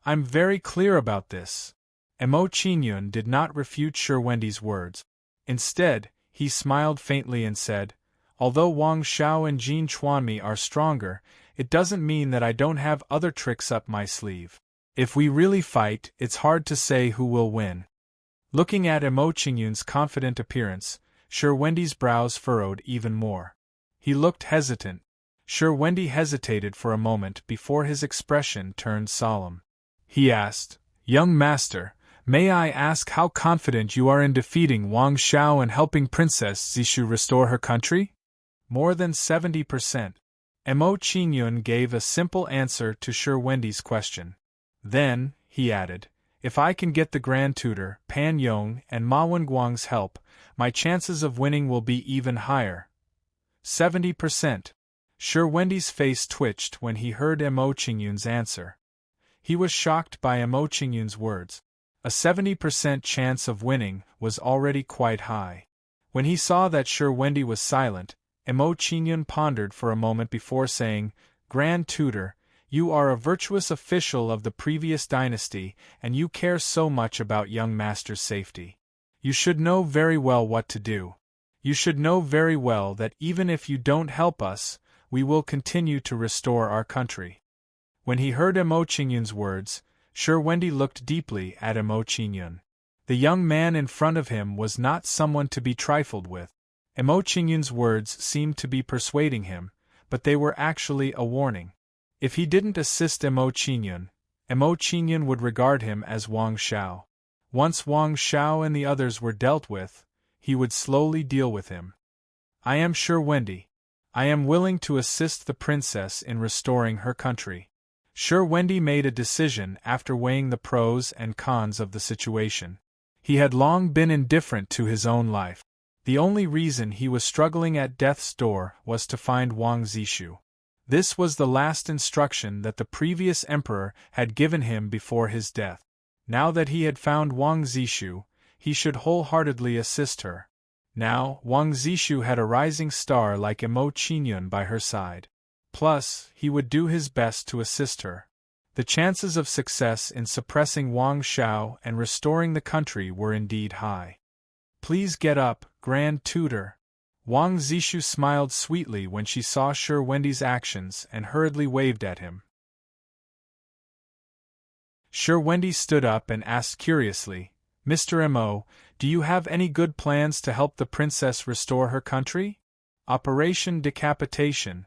I'm very clear about this." Mo Qingyun did not refute Wendy's words. Instead, he smiled faintly and said, "Although Wang Xiao and Jin Chuanmi are stronger, it doesn't mean that I don't have other tricks up my sleeve. If we really fight, it's hard to say who will win." Looking at Mo Qingyun's confident appearance, Wendy's brows furrowed even more. He looked hesitant. Wendy hesitated for a moment before his expression turned solemn. He asked, "Young master, may I ask how confident you are in defeating Wang Xiao and helping Princess Zishu restore her country?" "More than 70%. Mo Qingyun gave a simple answer to Wendy's question. Then, he added, "If I can get the Grand Tutor, Pan Yong, and Ma Wenguang's help, my chances of winning will be even higher." 70%. Wendy's face twitched when he heard Mo Qingyun's answer. He was shocked by Mo Qingyun's words. A 70% chance of winning was already quite high. When he saw that Wendy was silent, Mo Qingyun pondered for a moment before saying, "Grand Tutor, you are a virtuous official of the previous dynasty, and you care so much about young master's safety. You should know very well what to do. You should know very well that even if you don't help us, we will continue to restore our country." When he heard Mo Qingyun's words, Wendy looked deeply at Mo Qingyun. The young man in front of him was not someone to be trifled with. Mo Qingyun's words seemed to be persuading him, but they were actually a warning. If he didn't assist Mo Qingyun would regard him as Wang Xiao. Once Wang Xiao and the others were dealt with, he would slowly deal with him. "I am Wendy. I am willing to assist the princess in restoring her country." Wendy made a decision after weighing the pros and cons of the situation. He had long been indifferent to his own life. The only reason he was struggling at death's door was to find Wang Zishu. This was the last instruction that the previous emperor had given him before his death. Now that he had found Wang Zishu, he should wholeheartedly assist her. Now, Wang Zishu had a rising star like Emo Qingyun by her side. Plus, he would do his best to assist her. The chances of success in suppressing Wang Shao and restoring the country were indeed high. Please get up, Grand Tutor. Wang Zishu smiled sweetly when she saw Shi Wendi's actions and hurriedly waved at him. Shi Wendi stood up and asked curiously, Mr. Mo, do you have any good plans to help the princess restore her country? Operation Decapitation.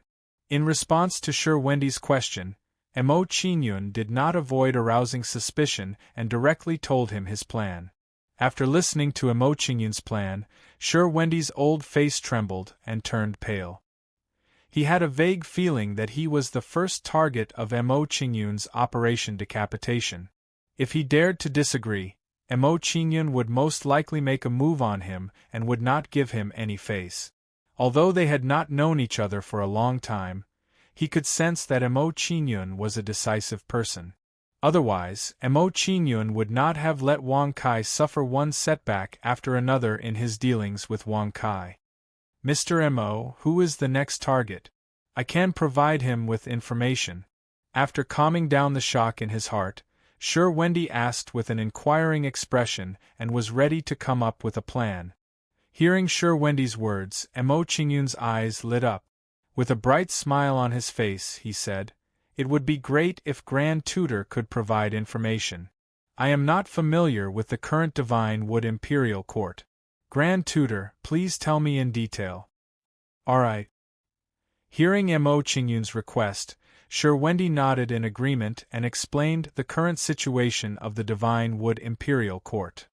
In response to Shi Wendi's question, Mo Qingyun did not avoid arousing suspicion and directly told him his plan. After listening to Mo Qingyun's plan, Shi Wendi's old face trembled and turned pale. He had a vague feeling that he was the first target of Mo Qingyun's Operation Decapitation. If he dared to disagree, Mo Qingyun would most likely make a move on him and would not give him any face. Although they had not known each other for a long time, he could sense that Mo Qingyun was a decisive person. Otherwise, Mo Qingyun would not have let Wang Kai suffer one setback after another in his dealings with Wang Kai. Mr. Mo, who is the next target? I can provide him with information. After calming down the shock in his heart, Shi Wendi asked with an inquiring expression and was ready to come up with a plan. Hearing Shi Wendi's words, Mo Qingyun's eyes lit up. With a bright smile on his face, he said, It would be great if Grand Tutor could provide information. I am not familiar with the current Divine Wood Imperial Court. Grand Tutor, please tell me in detail. All right. Hearing Mo Qingyun's request, Shi Wendi nodded in agreement and explained the current situation of the Divine Wood Imperial Court.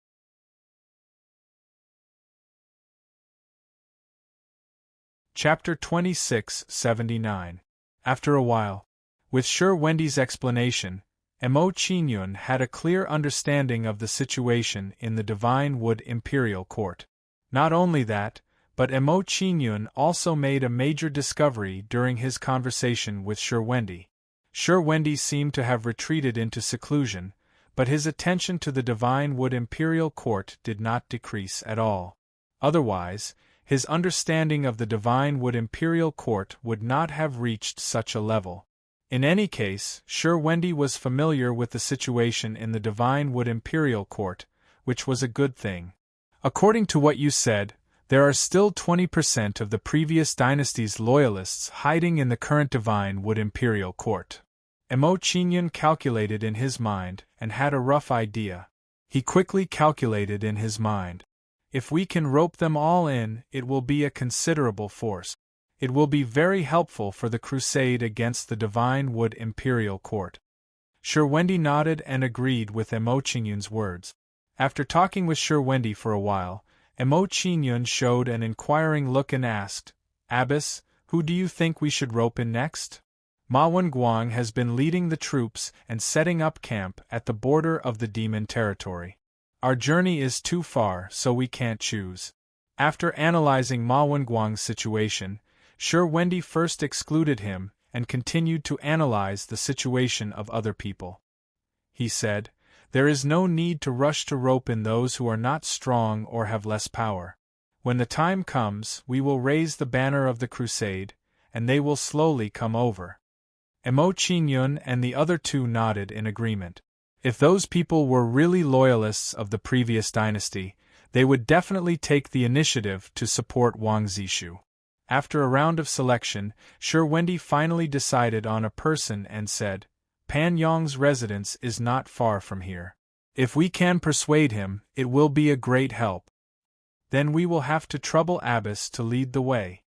Chapter 2679. After a while, with Shi Wendi's explanation, Mo Qingyun had a clear understanding of the situation in the Divine Wood Imperial Court. Not only that, but Mo Qingyun also made a major discovery during his conversation with Shi Wendi. Shi Wendi seemed to have retreated into seclusion, but his attention to the Divine Wood Imperial Court did not decrease at all. Otherwise, his understanding of the Divine Wood Imperial Court would not have reached such a level. In any case, Shi Wendi was familiar with the situation in the Divine Wood Imperial Court, which was a good thing. According to what you said, there are still 20% of the previous dynasty's loyalists hiding in the current Divine Wood Imperial Court. Mo Qingyun calculated in his mind and had a rough idea. He quickly calculated in his mind. If we can rope them all in, it will be a considerable force. It will be very helpful for the crusade against the Divine Wood Imperial Court. Shi Wendi nodded and agreed with Mo Qingyun's words. After talking with Shi Wendi for a while, Mo Qingyun showed an inquiring look and asked, Abbess, who do you think we should rope in next? Ma Wenguang has been leading the troops and setting up camp at the border of the demon territory. Our journey is too far, so we can't choose. After analyzing Ma Wenguang's situation, Shi Wendi first excluded him and continued to analyze the situation of other people. He said, There is no need to rush to rope in those who are not strong or have less power. When the time comes, we will raise the banner of the crusade, and they will slowly come over. Mo Qingyun and the other two nodded in agreement. If those people were really loyalists of the previous dynasty, they would definitely take the initiative to support Wang Zishu. After a round of selection, Shi Wendi finally decided on a person and said, Pan Yong's residence is not far from here. If we can persuade him, it will be a great help. Then we will have to trouble Abbess to lead the way.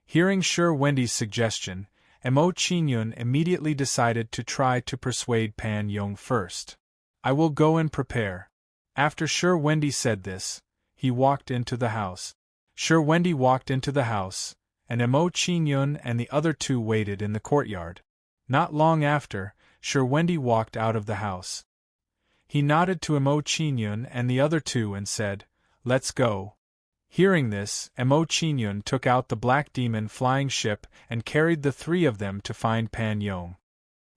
Hearing Shi Wendi's suggestion, Mo Qingyun immediately decided to try to persuade Pan Yong first. I will go and prepare. After Shi Wendi said this, he walked into the house. Shi Wendi walked into the house, and Mo Qingyun and the other two waited in the courtyard. Not long after, Shi Wendi walked out of the house. He nodded to Mo Qingyun and the other two and said, Let's go. Hearing this, Mo Qingyun took out the Black Demon flying ship and carried the three of them to find Pan Yong.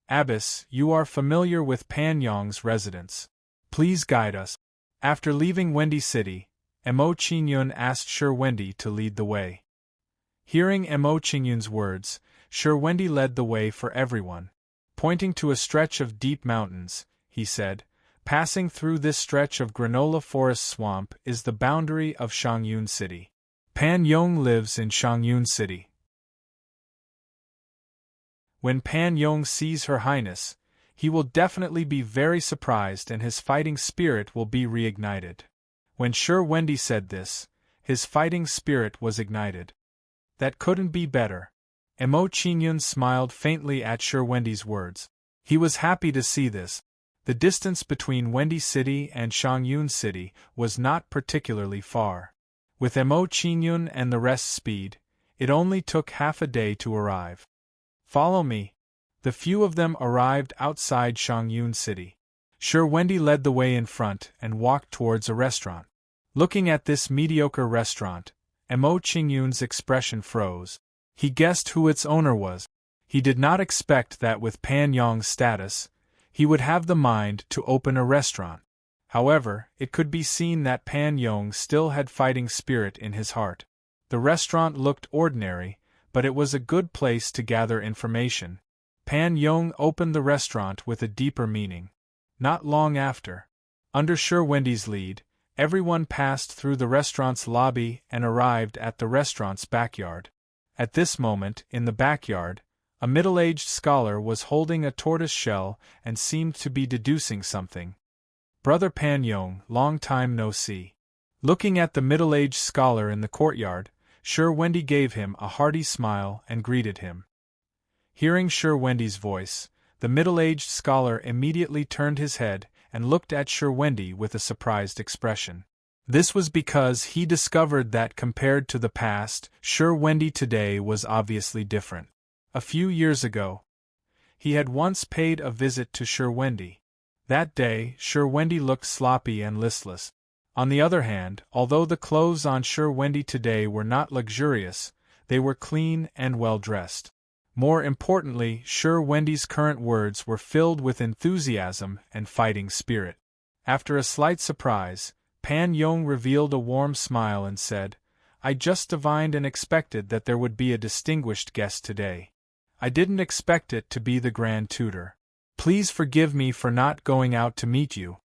Abbess, you are familiar with Pan Yong's residence. Please guide us. After leaving Wendy City, Mo Qingyun asked Shi Wendy to lead the way. Hearing Mo Qingyun's words, Shi Wendy led the way for everyone. Pointing to a stretch of deep mountains, he said, "Passing through this stretch of granola forest swamp is the boundary of Shangyun City. Pan Yong lives in Shangyun City. When Pan Yong sees Her Highness, he will definitely be very surprised and his fighting spirit will be reignited." When Shi Wendy said this, his fighting spirit was ignited. That couldn't be better. Mo Qingyun smiled faintly at Shi Wendy's words. He was happy to see this. The distance between Wendy City and Shangyun City was not particularly far. With Mo Qingyun and the rest's speed, it only took half a day to arrive. "Follow me." The few of them arrived outside Shangyun City. Shi Wendy led the way in front and walked towards a restaurant. Looking at this mediocre restaurant, Mo Qingyun's expression froze. He guessed who its owner was. He did not expect that with Pan Yong's status, he would have the mind to open a restaurant. However, it could be seen that Pan Yong still had fighting spirit in his heart. The restaurant looked ordinary, but it was a good place to gather information. Pan Yong opened the restaurant with a deeper meaning. Not long after, under Shi Wendy's lead, everyone passed through the restaurant's lobby and arrived at the restaurant's backyard. At this moment, in the backyard, a middle-aged scholar was holding a tortoise shell and seemed to be deducing something. "Brother Pan Yong, long time no see." Looking at the middle-aged scholar in the courtyard, Shi Wendy gave him a hearty smile and greeted him. Hearing Shi Wendy's voice, the middle-aged scholar immediately turned his head and looked at Shi Wendy with a surprised expression. This was because he discovered that compared to the past, Shi Wendy today was obviously different. A few years ago, he had once paid a visit to Shi Wendy. That day, Shi Wendy looked sloppy and listless. On the other hand, although the clothes on Shi Wendy today were not luxurious, they were clean and well-dressed. More importantly, Shi Wendy's current words were filled with enthusiasm and fighting spirit. After a slight surprise, Pan Yong revealed a warm smile and said, "I just divined and expected that there would be a distinguished guest today. I didn't expect it to be the Grand Tutor. Please forgive me for not going out to meet you.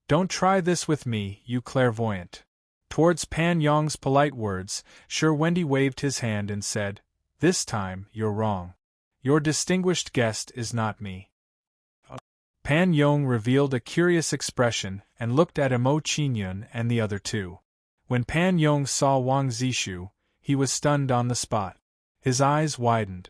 Don't try this with me, you clairvoyant." Towards Pan Yong's polite words, Shi Wendy waved his hand and said, "This time, you're wrong. Your distinguished guest is not me." Pan Yong revealed a curious expression and looked at Mo Qingyun and the other two. When Pan Yong saw Wang Zishu, he was stunned on the spot. His eyes widened.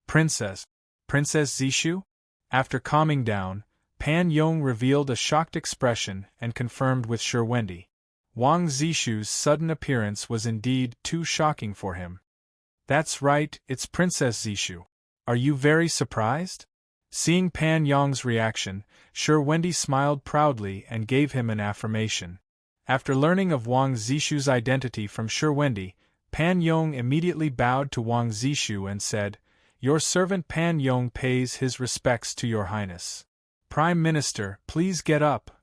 Princess Zishu?" After calming down, Pan Yong revealed a shocked expression and confirmed with Shi Wendy. Wang Zishu's sudden appearance was indeed too shocking for him. "That's right, it's Princess Zishu. Are you very surprised?" Seeing Pan Yong's reaction, Shi Wendy smiled proudly and gave him an affirmation. After learning of Wang Zishu's identity from Shi Wendy, Pan Yong immediately bowed to Wang Zishu and said, "Your servant Pan Yong pays his respects to your highness. Prime Minister, please get up."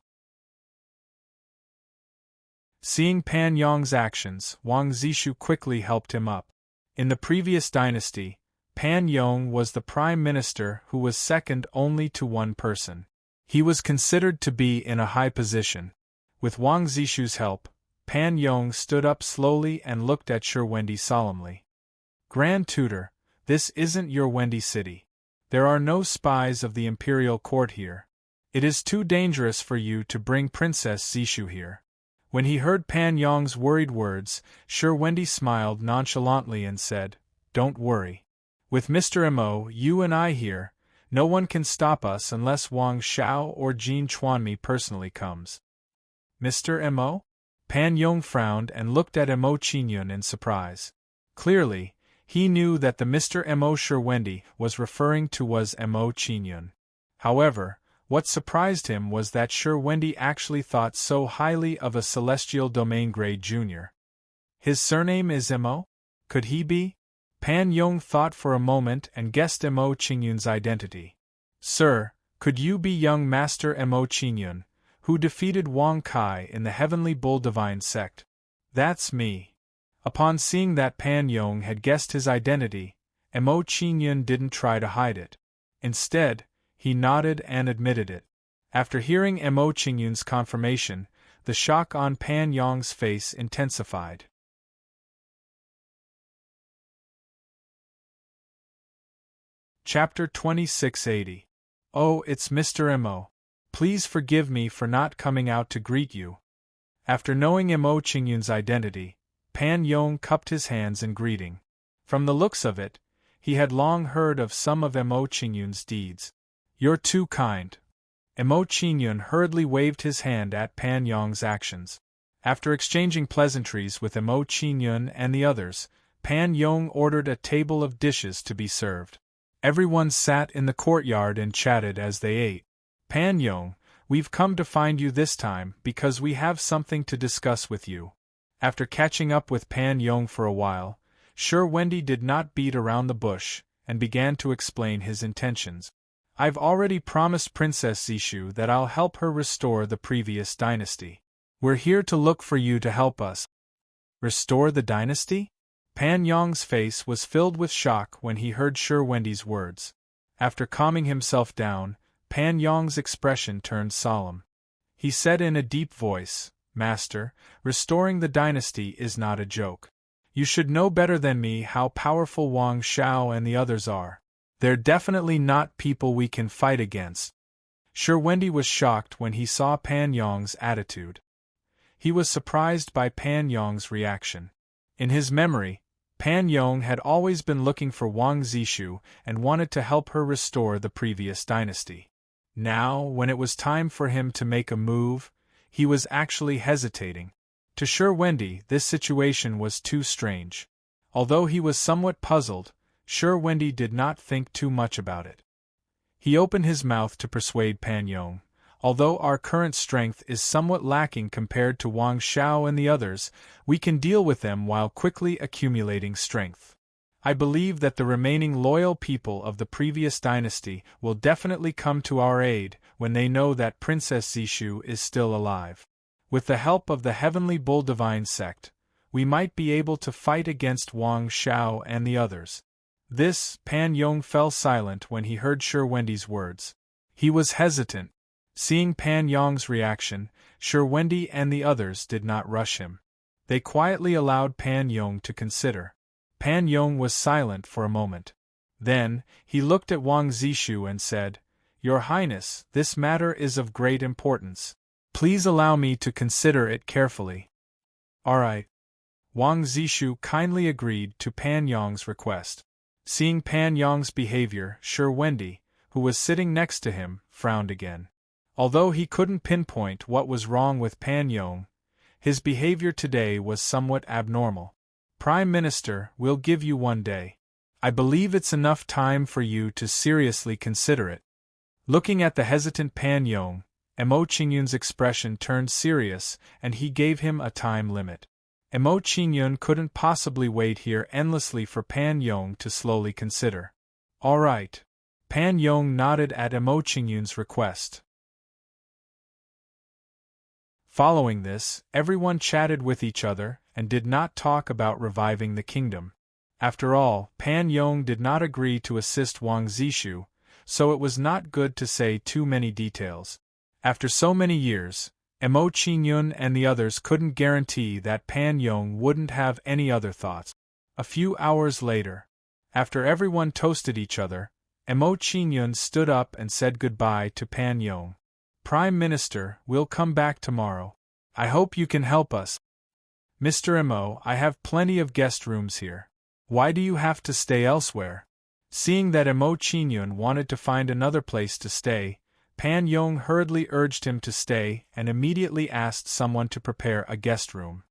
Seeing Pan Yong's actions, Wang Zishu quickly helped him up. In the previous dynasty, Pan Yong was the prime minister who was second only to one person. He was considered to be in a high position. With Wang Zishu's help, Pan Yong stood up slowly and looked at Shi Wendy solemnly. "Grand Tutor, this isn't your Wendy City. There are no spies of the imperial court here. It is too dangerous for you to bring Princess Zishu here." When he heard Pan Yong's worried words, Shi Wendy smiled nonchalantly and said, "Don't worry. With Mr. Mo, you and I here, no one can stop us unless Wang Shao or Jin Chuanmi personally comes." "Mr. Mo?" Pan Yong frowned and looked at Mo Qingyun in surprise. Clearly, he knew that the Mr. Mo Shi Wendy was referring to was Mo Qingyun. However, what surprised him was that Shi Wendy actually thought so highly of a Celestial Domain Grade Jr. His surname is Mo? Could he be? Pan Yong thought for a moment and guessed Mo Qingyun's identity. "Sir, could you be young Master Mo Qingyun, who defeated Wang Kai in the Heavenly Bull Divine sect. That's me. Upon seeing that Pan Yong had guessed his identity, Mo Qingyun didn't try to hide it. Instead, he nodded and admitted it. After hearing Mo Qingyun's confirmation, the shock on Pan Yong's face intensified. Chapter 2680. Oh, it's Mr. Mo. Please forgive me for not coming out to greet you. After knowing Mo Qingyun's identity, Pan Yong cupped his hands in greeting. From the looks of it, he had long heard of some of Mo Qingyun's deeds. You're too kind. Mo Qingyun hurriedly waved his hand at Pan Yong's actions. After exchanging pleasantries with Mo Qingyun and the others, Pan Yong ordered a table of dishes to be served. Everyone sat in the courtyard and chatted as they ate. Pan Yong, we've come to find you this time because we have something to discuss with you. After catching up with Pan Yong for a while, Sure Wendy did not beat around the bush, and began to explain his intentions. I've already promised Princess Zishu that I'll help her restore the previous dynasty. We're here to look for you to help us. Restore the dynasty? Pan Yong's face was filled with shock when he heard Sure Wendy's words. After calming himself down, Pan Yong's expression turned solemn. He said in a deep voice, Master, restoring the dynasty is not a joke. You should know better than me how powerful Wang Xiao and the others are. They're definitely not people we can fight against. Sure Wendy was shocked when he saw Pan Yong's attitude. He was surprised by Pan Yong's reaction. In his memory, Pan Yong had always been looking for Wang Zishu and wanted to help her restore the previous dynasty. Now, when it was time for him to make a move, he was actually hesitating. To Sure Wendy, this situation was too strange. Although he was somewhat puzzled, Sure Wendy did not think too much about it. He opened his mouth to persuade Pan Yong. Although our current strength is somewhat lacking compared to Wang Xiao and the others, we can deal with them while quickly accumulating strength. I believe that the remaining loyal people of the previous dynasty will definitely come to our aid when they know that Princess Zishu is still alive. With the help of the Heavenly Bull Divine sect, we might be able to fight against Wang Xiao and the others. Pan Yong fell silent when he heard Sure Wendy's words. He was hesitant. Seeing Pan Yong's reaction, Sure Wendy and the others did not rush him. They quietly allowed Pan Yong to consider. Pan Yong was silent for a moment. Then, he looked at Wang Zishu and said, Your Highness, this matter is of great importance. Please allow me to consider it carefully. All right. Wang Zishu kindly agreed to Pan Yong's request. Seeing Pan Yong's behavior, Sure Wendy, who was sitting next to him, frowned again. Although he couldn't pinpoint what was wrong with Pan Yong, his behavior today was somewhat abnormal. Prime Minister, we'll give you 1 day. I believe it's enough time for you to seriously consider it. Looking at the hesitant Pan Yong, Mo Qingyun's expression turned serious and he gave him a time limit. Mo Qingyun couldn't possibly wait here endlessly for Pan Yong to slowly consider. All right. Pan Yong nodded at Mo Qingyun's request. Following this, everyone chatted with each other and did not talk about reviving the kingdom. After all, Pan Yong did not agree to assist Wang Zishu, so it was not good to say too many details. After so many years, Mo Qingyun and the others couldn't guarantee that Pan Yong wouldn't have any other thoughts. A few hours later, after everyone toasted each other, Mo Qingyun stood up and said goodbye to Pan Yong. Prime Minister, we'll come back tomorrow. I hope you can help us. Mr. Mo, I have plenty of guest rooms here. Why do you have to stay elsewhere? Seeing that Mo Qingyun wanted to find another place to stay, Pan Yong hurriedly urged him to stay and immediately asked someone to prepare a guest room.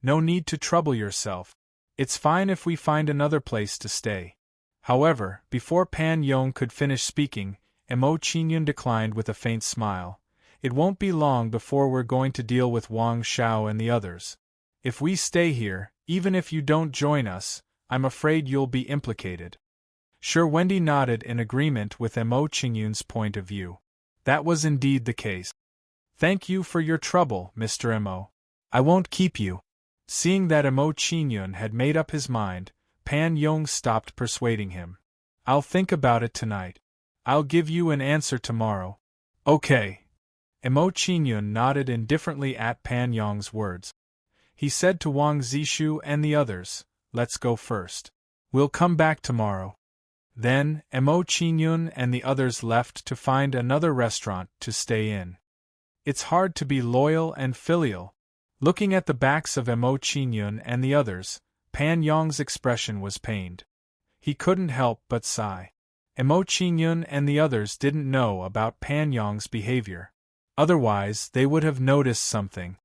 No need to trouble yourself. It's fine if we find another place to stay. However, before Pan Yong could finish speaking, Mo Qingyun declined with a faint smile. It won't be long before we're going to deal with Wang Xiao and the others. If we stay here, even if you don't join us, I'm afraid you'll be implicated. Sure Wendy nodded in agreement with Mo Qingyun's point of view. That was indeed the case. Thank you for your trouble, Mr. Mo. I won't keep you. Seeing that Mo Qingyun had made up his mind, Pan Yong stopped persuading him. I'll think about it tonight. I'll give you an answer tomorrow. Okay. Mo Qingyun nodded indifferently at Pan Yong's words. He said to Wang Zishu and the others, let's go first. We'll come back tomorrow. Then, Mo Qingyun and the others left to find another restaurant to stay in. It's hard to be loyal and filial. Looking at the backs of Mo Qingyun and the others, Pan Yong's expression was pained. He couldn't help but sigh. Mo Qingyun and the others didn't know about Pan Yong's behavior. Otherwise, they would have noticed something.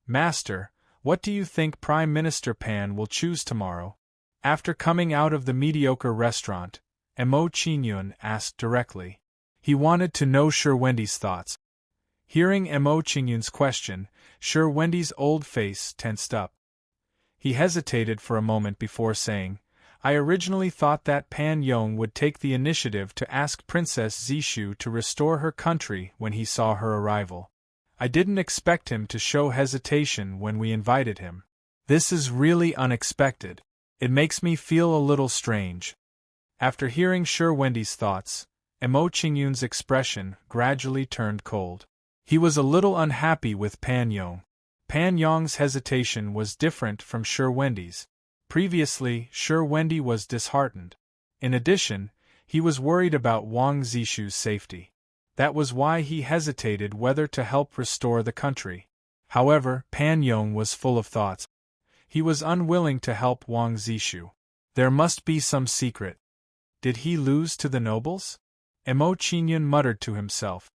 Master, what do you think Prime Minister Pan will choose tomorrow? After coming out of the mediocre restaurant, Mo Qingyun asked directly. He wanted to know Sir Wendy's thoughts. Hearing Mo Qingyun's question, Sir Wendy's old face tensed up. He hesitated for a moment before saying, I originally thought that Pan Yong would take the initiative to ask Princess Zishu to restore her country when he saw her arrival. I didn't expect him to show hesitation when we invited him. This is really unexpected. It makes me feel a little strange. After hearing Sir Wendy's thoughts, Mo Qingyun's expression gradually turned cold. He was a little unhappy with Pan Yong. Pan Yong's hesitation was different from Sir Wendy's. Previously, Sir Wendy was disheartened. In addition, he was worried about Wang Zishu's safety. That was why he hesitated whether to help restore the country. However, Pan Yong was full of thoughts. He was unwilling to help Wang Zishu. There must be some secret. Did he lose to the nobles? Mo Qingyun muttered to himself.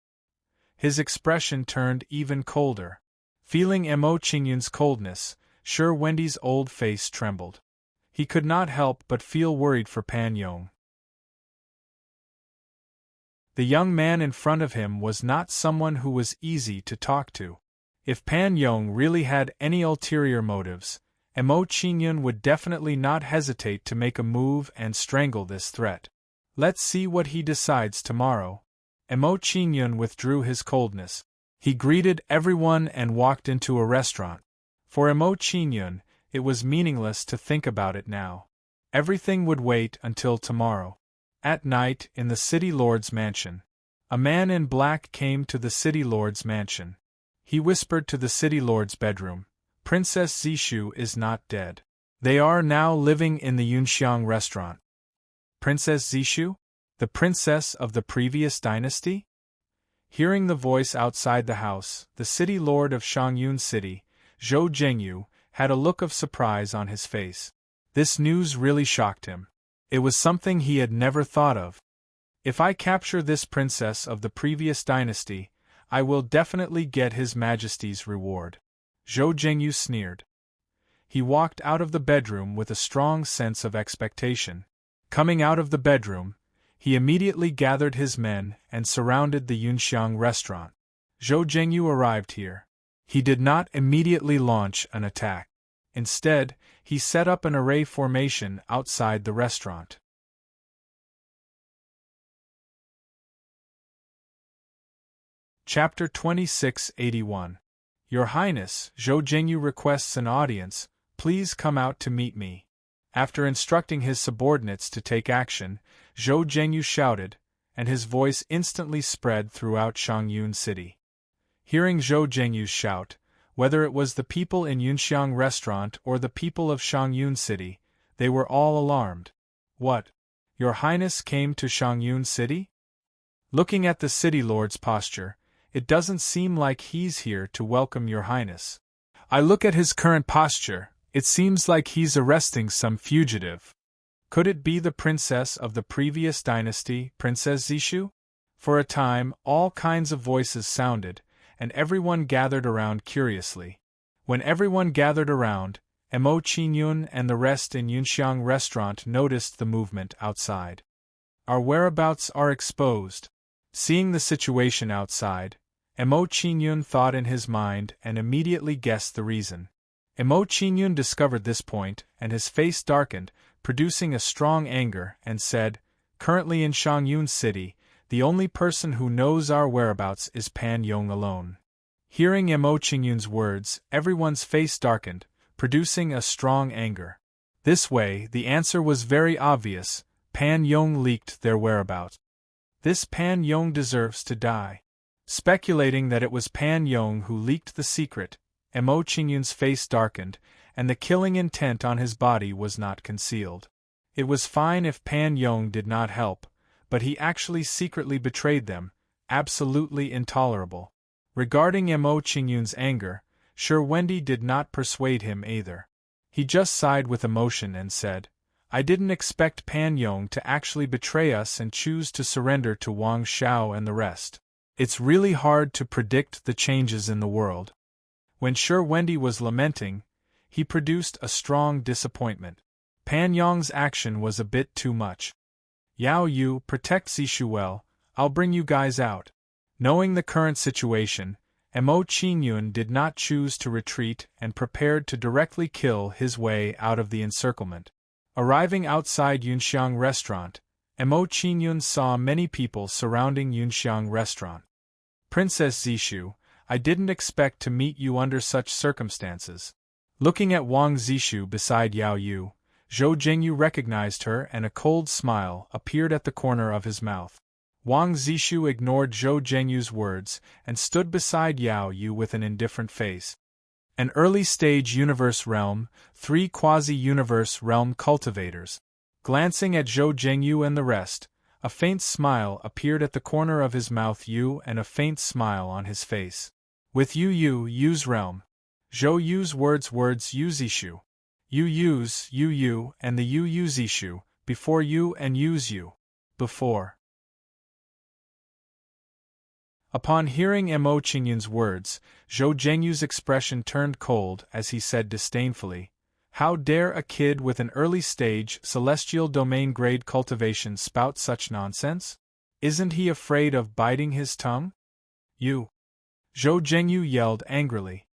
His expression turned even colder. Feeling Mo Qingyun's coldness, Sir Wendy's old face trembled. He could not help but feel worried for Pan Yong. The young man in front of him was not someone who was easy to talk to. If Pan Yong really had any ulterior motives, Mo Qingyun would definitely not hesitate to make a move and strangle this threat. Let's see what he decides tomorrow. Mo Qingyun withdrew his coldness. He greeted everyone and walked into a restaurant. For Mo Qingyun, it was meaningless to think about it now. Everything would wait until tomorrow. At night, in the city lord's mansion, a man in black came to the city lord's mansion. He whispered to the city lord's bedroom, Princess Zishu is not dead. They are now living in the Yunxiang restaurant. Princess Zishu? The princess of the previous dynasty? Hearing the voice outside the house, the city lord of Shangyun City, Zhou Zhengyu, had a look of surprise on his face. This news really shocked him. It was something he had never thought of. If I capture this princess of the previous dynasty, I will definitely get His Majesty's reward. Zhou Zhengyu sneered. He walked out of the bedroom with a strong sense of expectation. Coming out of the bedroom, he immediately gathered his men and surrounded the Yunxiang restaurant. Zhou Zhengyu arrived here. He did not immediately launch an attack. Instead, he set up an array formation outside the restaurant. Chapter 2681. Your Highness, Zhou Zhengyu requests an audience, please come out to meet me. After instructing his subordinates to take action, Zhou Zhengyu shouted, and his voice instantly spread throughout Shangyun City. Hearing Zhou Zhengyu's shout, whether it was the people in Yunxiang restaurant or the people of Shangyun City, they were all alarmed. What? Your Highness came to Shangyun City? Looking at the city lord's posture, it doesn't seem like he's here to welcome your Highness. I look at his current posture, it seems like he's arresting some fugitive. Could it be the princess of the previous dynasty, Princess Zishu? For a time, all kinds of voices sounded, and everyone gathered around curiously. When everyone gathered around, Mo Qingyun and the rest in Yunxiang restaurant noticed the movement outside. Our whereabouts are exposed. Seeing the situation outside, Mo Qingyun thought in his mind and immediately guessed the reason. Mo Qingyun discovered this point, and his face darkened, producing a strong anger, and said, currently in Shangyun City, the only person who knows our whereabouts is Pan Yong alone. Hearing Mo Qingyun's words, everyone's face darkened, producing a strong anger. This way, the answer was very obvious: Pan Yong leaked their whereabouts. This Pan Yong deserves to die. Speculating that it was Pan Yong who leaked the secret, Mo Qingyun's face darkened, and the killing intent on his body was not concealed. It was fine if Pan Yong did not help, but he actually secretly betrayed them, absolutely intolerable. Regarding Mo Qingyun's anger, Shi Wendy did not persuade him either. He just sighed with emotion and said, I didn't expect Pan Yong to actually betray us and choose to surrender to Wang Xiao and the rest. It's really hard to predict the changes in the world. When Shi Wendy was lamenting, he produced a strong disappointment. Pan Yong's action was a bit too much. Yao Yu, protect Zishu well, I'll bring you guys out. Knowing the current situation, Mo Qingyun did not choose to retreat and prepared to directly kill his way out of the encirclement. Arriving outside Yunxiang Restaurant, Mo Qingyun saw many people surrounding Yunxiang Restaurant. Princess Zishu, I didn't expect to meet you under such circumstances. Looking at Wang Zishu beside Yao Yu, Zhou Jingyu recognized her and a cold smile appeared at the corner of his mouth. Wang Zishu ignored Zhou Jingyu's words and stood beside Yao Yu with an indifferent face. An early-stage universe realm, 3 quasi-universe realm cultivators. Glancing at Zhou Jingyu and the rest, a faint smile appeared at the corner of his mouth and a faint smile on his face. With Yu's realm. Zhou Yu's words Yu Zishu. Yu's, Yu, and the Yu Zishu, before you and Yu's you. Before. Upon hearing Mo Qingyun's words, Zhou Jingyu's expression turned cold as he said disdainfully, How dare a kid with an early-stage celestial domain grade cultivation spout such nonsense? Isn't he afraid of biting his tongue? You! Zhou Jingyu yelled angrily.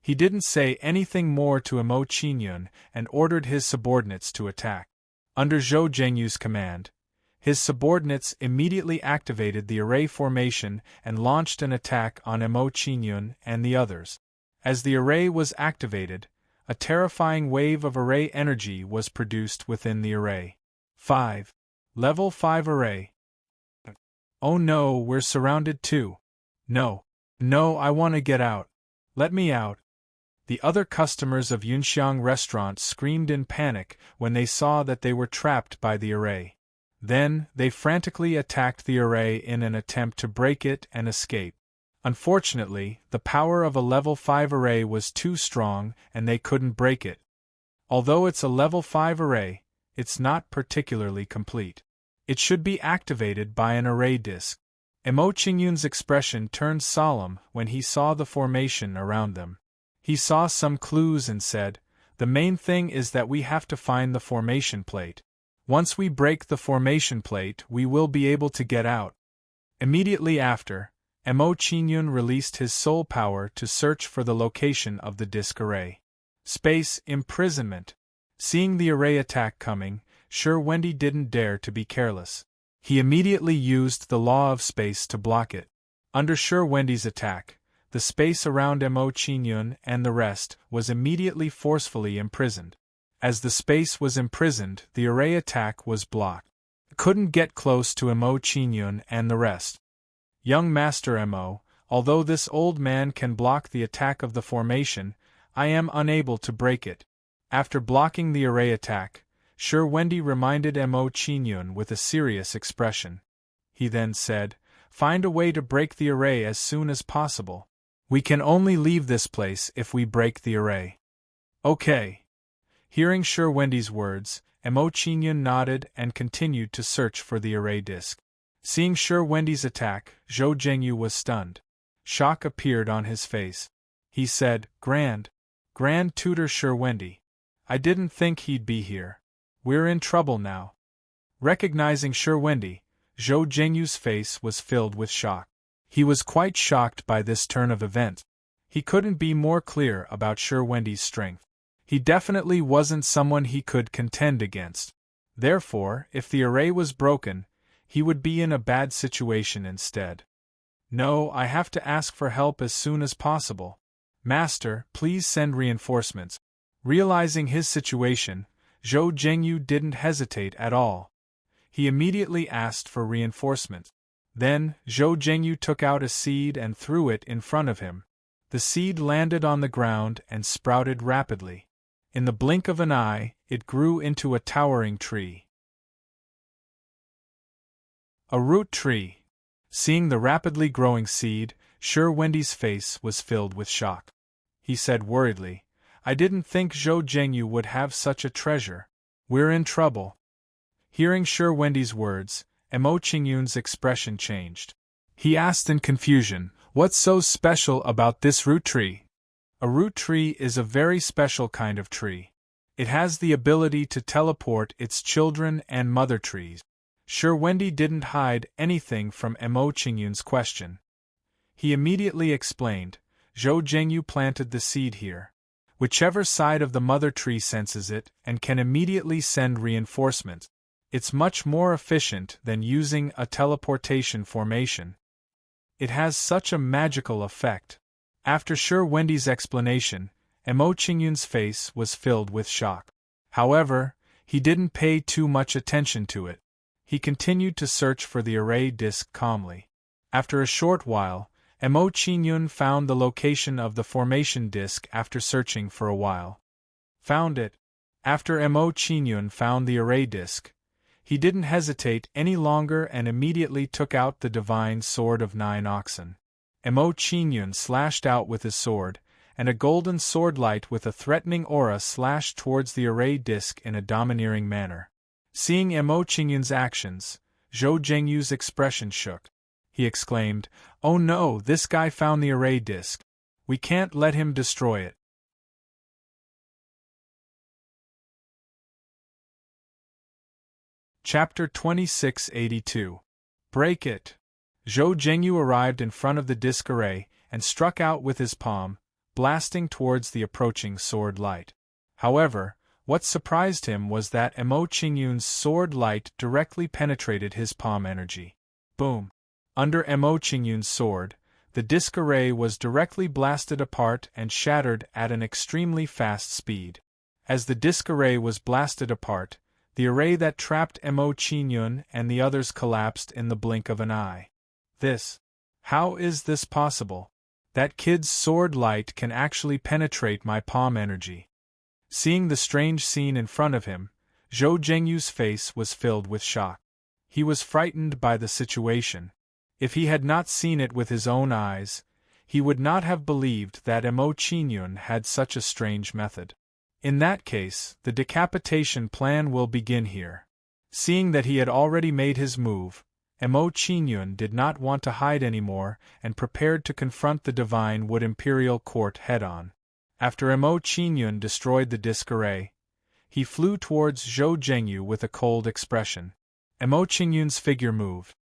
He didn't say anything more to Mo Qingyun and ordered his subordinates to attack. Under Zhou Jingyu's command, his subordinates immediately activated the array formation and launched an attack on Mo Qingyun and the others. As the array was activated, a terrifying wave of array energy was produced within the array. 5. Level 5 array. Oh no, we're surrounded too. No, I want to get out. Let me out. The other customers of Yunxiang Restaurant screamed in panic when they saw that they were trapped by the array. Then, they frantically attacked the array in an attempt to break it and escape. Unfortunately, the power of a level 5 array was too strong and they couldn't break it. Although it's a level 5 array, it's not particularly complete. It should be activated by an array disk. Mo Qingyun's expression turned solemn when he saw the formation around them. He saw some clues and said, The main thing is that we have to find the formation plate. Once we break the formation plate, we will be able to get out. Immediately after, Mo Qingyun released his soul power to search for the location of the disk array. Space imprisonment. Seeing the array attack coming, Shi Wendy didn't dare to be careless. He immediately used the law of space to block it. Under Shi Wendy's attack, the space around Mo Qingyun and the rest was immediately forcefully imprisoned. As the space was imprisoned, the array attack was blocked. Couldn't get close to Mo Qingyun and the rest. Young Master Mo, although this old man can block the attack of the formation, I am unable to break it. After blocking the array attack, Shi Wendy reminded Mo Qingyun with a serious expression. He then said, Find a way to break the array as soon as possible. We can only leave this place if we break the array. Okay. Hearing Shi Wendy's words, Mo Qingyun nodded and continued to search for the array disk. Seeing Shi Wendy's attack, Zhou Jingyu was stunned. Shock appeared on his face. He said, Grand Tutor Shi Wendy. I didn't think he'd be here. We're in trouble now. Recognizing Shi Wendy, Zhou Jingyu's face was filled with shock. He was quite shocked by this turn of events. He couldn't be more clear about Shi Wendy's strength. He definitely wasn't someone he could contend against. Therefore, if the array was broken, he would be in a bad situation instead. No, I have to ask for help as soon as possible. Master, please send reinforcements. Realizing his situation, Zhou Zhengyu didn't hesitate at all. He immediately asked for reinforcements. Then, Zhou Zhengyu took out a seed and threw it in front of him. The seed landed on the ground and sprouted rapidly. In the blink of an eye, it grew into a towering tree. A root tree. Seeing the rapidly growing seed, Sure Wendy's face was filled with shock. He said worriedly, I didn't think Zhou Zhengyu would have such a treasure. We're in trouble. Hearing Sure Wendy's words, Mo Qingyun's expression changed. He asked in confusion, What's so special about this root tree? A root tree is a very special kind of tree. It has the ability to teleport its children and mother trees. Sure Wendy didn't hide anything from Mo Qingyun's question. He immediately explained, Zhou Zhengyu planted the seed here. Whichever side of the mother tree senses it and can immediately send reinforcements. It's much more efficient than using a teleportation formation. It has such a magical effect. After Sure Wendy's explanation, Mo Qingyun's face was filled with shock. However, he didn't pay too much attention to it. He continued to search for the array disk calmly. After a short while, Mo Qingyun found the location of the formation disk after searching for a while. Found it. After Mo Qingyun found the array disk, he didn't hesitate any longer and immediately took out the divine sword of 9 oxen. Mo Qingyun slashed out with his sword, and a golden sword light with a threatening aura slashed towards the array disk in a domineering manner. Seeing Mo Qingyun's actions, Zhou Zhengyu's expression shook. He exclaimed, Oh no, this guy found the array disk. We can't let him destroy it. Chapter 2682. Break it. Zhou Zhengyu arrived in front of the disk array and struck out with his palm, blasting towards the approaching sword light. However, what surprised him was that Mo Qingyun's sword light directly penetrated his palm energy. Boom! Under Mo Qingyun's sword, the disk array was directly blasted apart and shattered at an extremely fast speed. As the disk array was blasted apart, the array that trapped Mo Qingyun and the others collapsed in the blink of an eye. How is this possible? That kid's sword light can actually penetrate my palm energy. Seeing the strange scene in front of him, Zhou Zhengyu's face was filled with shock. He was frightened by the situation. If he had not seen it with his own eyes, he would not have believed that Mo Qingyun had such a strange method. In that case, the decapitation plan will begin here. Seeing that he had already made his move, Mo Qingyun did not want to hide anymore and prepared to confront the Divine Wood Imperial Court head-on. After Mo Qingyun destroyed the disk array, he flew towards Zhou Zhengyu with a cold expression. Mo Qingyun's figure moved.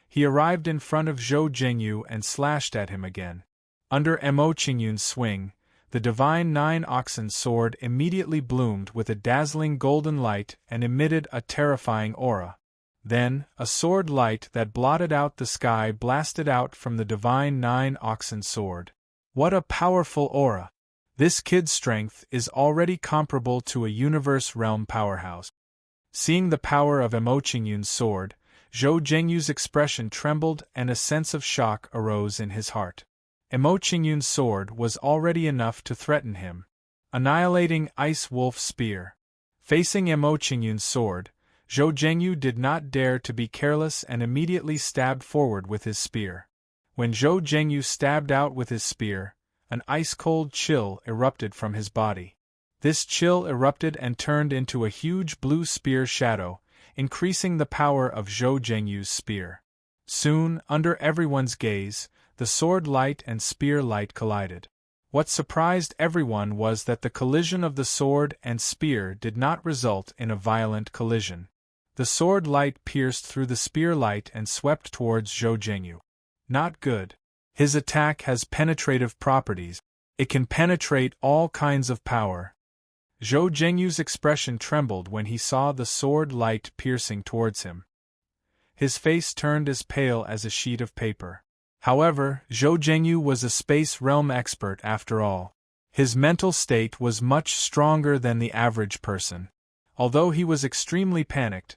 He arrived in front of Zhou Zhengyu and slashed at him again. Under Mo Qingyun's swing, the divine 9 oxen sword immediately bloomed with a dazzling golden light and emitted a terrifying aura. Then, a sword light that blotted out the sky blasted out from the divine 9 oxen sword. What a powerful aura! This kid's strength is already comparable to a universe realm powerhouse. Seeing the power of Mo Qingyun's sword, Zhou Zhengyu's expression trembled and a sense of shock arose in his heart. Mo Qingyun's sword was already enough to threaten him. Annihilating Ice Wolf Spear. Facing Mo Qingyun's sword, Zhou Zhengyu did not dare to be careless and immediately stabbed forward with his spear. When Zhou Zhengyu stabbed out with his spear, an ice-cold chill erupted from his body. This chill erupted and turned into a huge blue spear shadow, increasing the power of Zhou Zhengyu's spear. Soon, under everyone's gaze, the sword light and spear light collided. What surprised everyone was that the collision of the sword and spear did not result in a violent collision. The sword light pierced through the spear light and swept towards Zhou Zhengyu. Not good. His attack has penetrative properties. It can penetrate all kinds of power. Zhou Zhengyu's expression trembled when he saw the sword light piercing towards him. His face turned as pale as a sheet of paper. However, Zhou Zhengyu was a space realm expert after all. His mental state was much stronger than the average person. Although he was extremely panicked,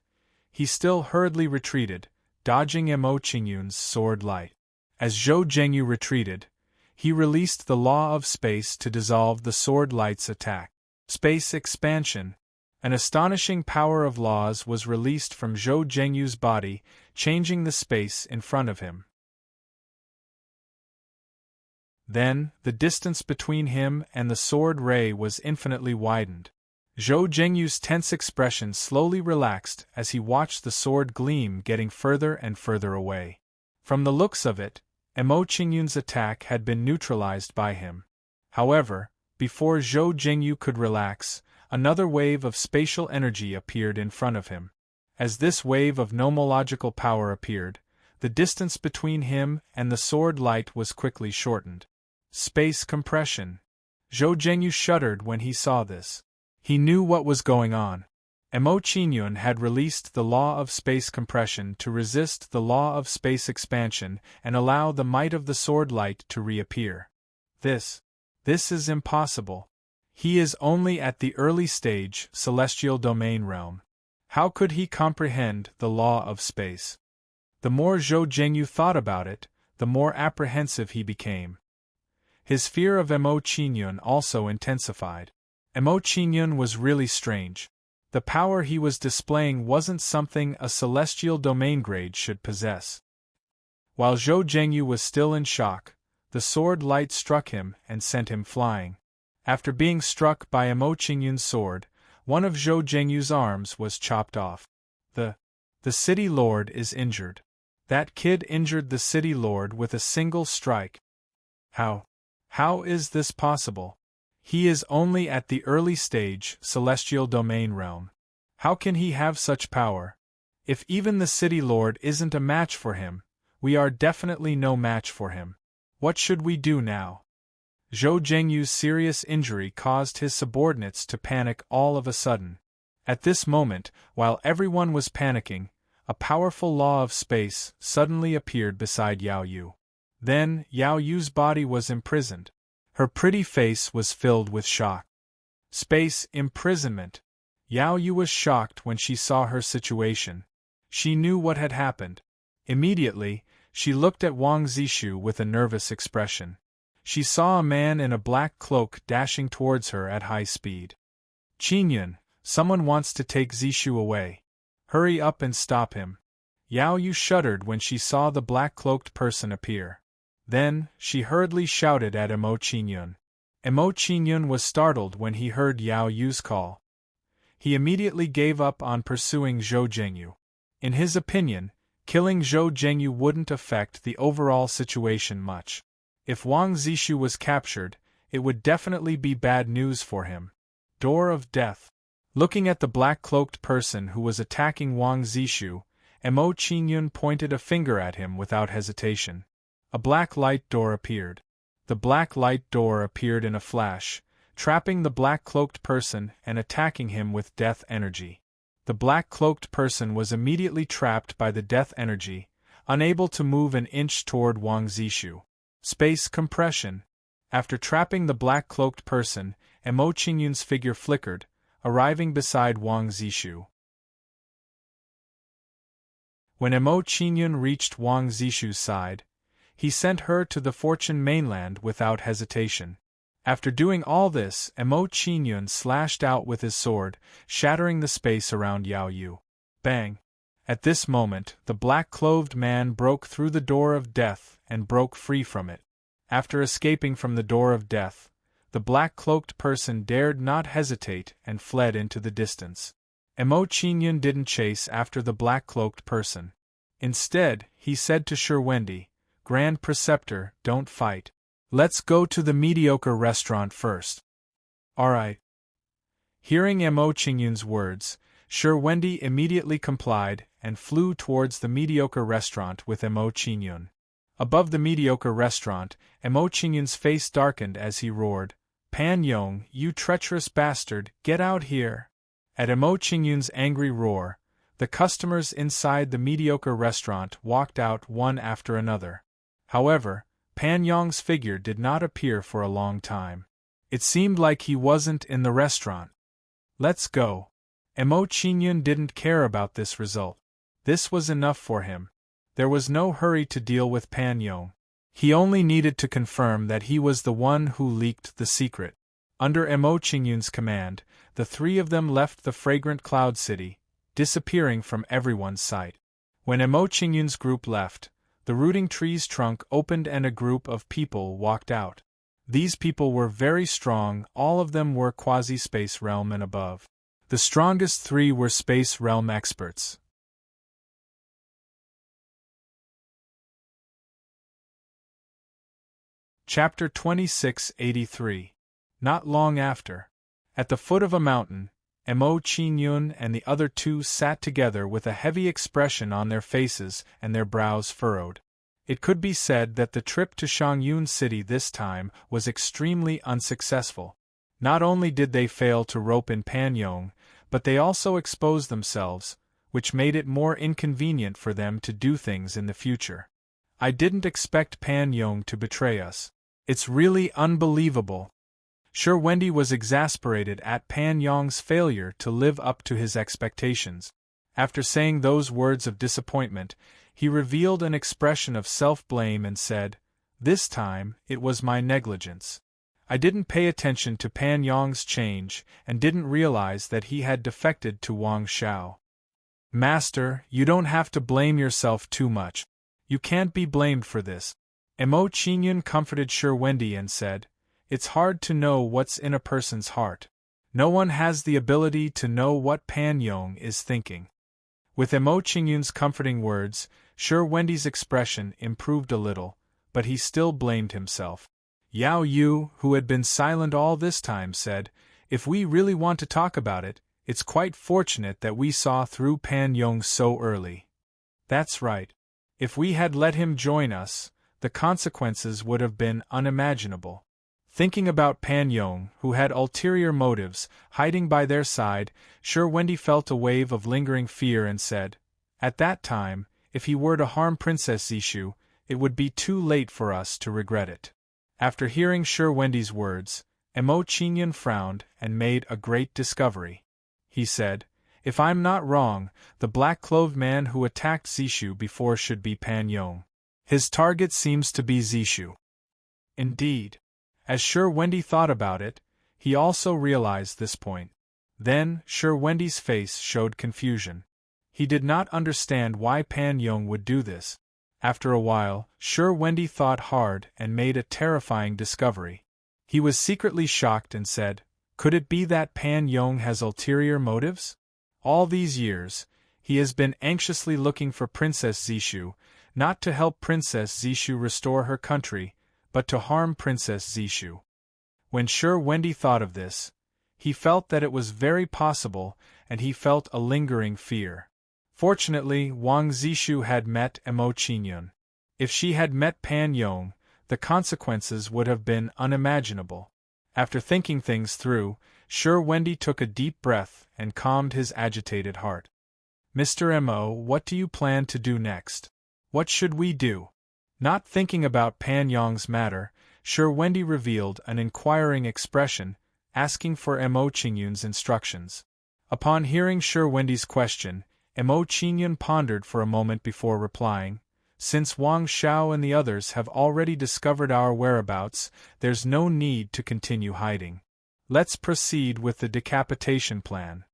he still hurriedly retreated, dodging Mo Qingyun's sword light. As Zhou Zhengyu retreated, he released the law of space to dissolve the sword light's attack. Space expansion. An astonishing power of laws was released from Zhou Zhengyu's body, changing the space in front of him. Then, the distance between him and the sword ray was infinitely widened. Zhou Zhengyu's tense expression slowly relaxed as he watched the sword gleam getting further and further away. From the looks of it, Mo Qingyun's attack had been neutralized by him. However, before Zhou Zhengyu could relax, another wave of spatial energy appeared in front of him. As this wave of nomological power appeared, the distance between him and the sword light was quickly shortened. Space compression. Zhou Zhengyu shuddered when he saw this. He knew what was going on. Mo Qingyun had released the law of space compression to resist the law of space expansion and allow the might of the sword light to reappear. This is impossible. He is only at the early stage, celestial domain realm. How could he comprehend the law of space? The more Zhou Zhengyu thought about it, the more apprehensive he became. His fear of Mo Qingyun also intensified. Mo Qingyun was really strange. The power he was displaying wasn't something a celestial domain grade should possess. While Zhou Zhengyu was still in shock, the sword light struck him and sent him flying. After being struck by Mo Qingyun's sword, one of Zhou Zhengyu's arms was chopped off. The city lord is injured. That kid injured the city lord with a single strike. How is this possible? He is only at the early stage, celestial domain realm. How can he have such power? If even the city lord isn't a match for him, we are definitely no match for him. What should we do now? Zhou Zhengyu's serious injury caused his subordinates to panic all of a sudden. At this moment, while everyone was panicking, a powerful law of space suddenly appeared beside Yao Yu. Then, Yao Yu's body was imprisoned. Her pretty face was filled with shock. Space imprisonment. Yao Yu was shocked when she saw her situation. She knew what had happened. Immediately, she looked at Wang Zishu with a nervous expression. She saw a man in a black cloak dashing towards her at high speed. Qingyun, someone wants to take Zishu away. Hurry up and stop him. Yao Yu shuddered when she saw the black-cloaked person appear. Then, she hurriedly shouted at Mo Qingyun. Mo Qingyun was startled when he heard Yao Yu's call. He immediately gave up on pursuing Zhou Zhengyu. In his opinion, killing Zhou Zhengyu wouldn't affect the overall situation much. If Wang Zishu was captured, it would definitely be bad news for him. Door of Death. Looking at the black-cloaked person who was attacking Wang Zishu, Mo Qingyun pointed a finger at him without hesitation. A black light door appeared. The black light door appeared in a flash, trapping the black-cloaked person and attacking him with death energy. The black-cloaked person was immediately trapped by the death energy, unable to move an inch toward Wang Zishu. Space compression. After trapping the black-cloaked person, Mo Qingyun's figure flickered, arriving beside Wang Zishu. When Mo Qingyun reached Wang Zishu's side, he sent her to the Fortune mainland without hesitation. After doing all this, Mo Qingyun slashed out with his sword, shattering the space around Yao Yu. Bang! At this moment, the black-clothed man broke through the door of death and broke free from it. After escaping from the door of death, the black-cloaked person dared not hesitate and fled into the distance. Mo Qingyun didn't chase after the black-cloaked person. Instead, he said to Shirwendi, "Grand Preceptor, don't fight. Let's go to the mediocre restaurant first." "Alright." Hearing Mo Qingyun's words, Shirwendi immediately complied and flew towards the mediocre restaurant with Mo Qingyun. Above the mediocre restaurant, Mo Qingyun's face darkened as he roared, "Pan Yong, you treacherous bastard, get out here!" At Mo Qingyun's angry roar, the customers inside the mediocre restaurant walked out one after another. However, Pan Yong's figure did not appear for a long time. It seemed like he wasn't in the restaurant. Let's go. Mo Qingyun didn't care about this result. This was enough for him. There was no hurry to deal with Pan Yong. He only needed to confirm that he was the one who leaked the secret. Under Mo Qingyun's command, the three of them left the fragrant cloud city, disappearing from everyone's sight. When Mo Qingyun's group left, the rooting tree's trunk opened and a group of people walked out. These people were very strong, all of them were quasi-space realm and above. The strongest three were space realm experts. Chapter 2683. Not long after. At the foot of a mountain, Mo Qingyun and the other two sat together with a heavy expression on their faces and their brows furrowed. It could be said that the trip to Shangyun City this time was extremely unsuccessful. Not only did they fail to rope in Pan Yong, but they also exposed themselves, which made it more inconvenient for them to do things in the future. I didn't expect Pan Yong to betray us. It's really unbelievable. Sure, Wendy was exasperated at Pan Yong's failure to live up to his expectations. After saying those words of disappointment, he revealed an expression of self-blame and said, "This time, it was my negligence. I didn't pay attention to Pan Yong's change and didn't realize that he had defected to Wang Xiao." "Master, you don't have to blame yourself too much. You can't be blamed for this." Mo Qingyun comforted Sure Wendy and said, "It's hard to know what's in a person's heart. No one has the ability to know what Pan Yong is thinking." With Mo Qingyun's comforting words, Sure Wendy's expression improved a little, but he still blamed himself. Yao Yu, who had been silent all this time, said, "If we really want to talk about it, it's quite fortunate that we saw through Pan Yong so early." "That's right. If we had let him join us, the consequences would have been unimaginable." Thinking about Pan Yong, who had ulterior motives, hiding by their side, Sure Wendy felt a wave of lingering fear and said, "At that time, if he were to harm Princess Zishu, it would be too late for us to regret it." After hearing Sure Wendy's words, Mo Qingyun frowned and made a great discovery. He said, "If I'm not wrong, the black-clothed man who attacked Zishu before should be Pan Yong. His target seems to be Zishu." Indeed. As Sure Wendy thought about it, he also realized this point. Then, Sure Wendy's face showed confusion. He did not understand why Pan Yong would do this. After a while, Sure Wendy thought hard and made a terrifying discovery. He was secretly shocked and said, "Could it be that Pan Yong has ulterior motives? All these years, he has been anxiously looking for Princess Zishu, not to help Princess Zishu restore her country, but to harm Princess Zishu." When Sure Wendy thought of this, he felt that it was very possible, and he felt a lingering fear. Fortunately, Wang Zishu had met Mo Qingyun. If she had met Pan Yong, the consequences would have been unimaginable. After thinking things through, Sure Wendy took a deep breath and calmed his agitated heart. "Mr. Mo, what do you plan to do next? What should we do?" Not thinking about Pan Yong's matter, Sure Wendy revealed an inquiring expression, asking for Mo Qingyun's instructions. Upon hearing Sure Wendy's question, Mo Qingyun pondered for a moment before replying, "Since Wang Xiao and the others have already discovered our whereabouts, there's no need to continue hiding. Let's proceed with the decapitation plan."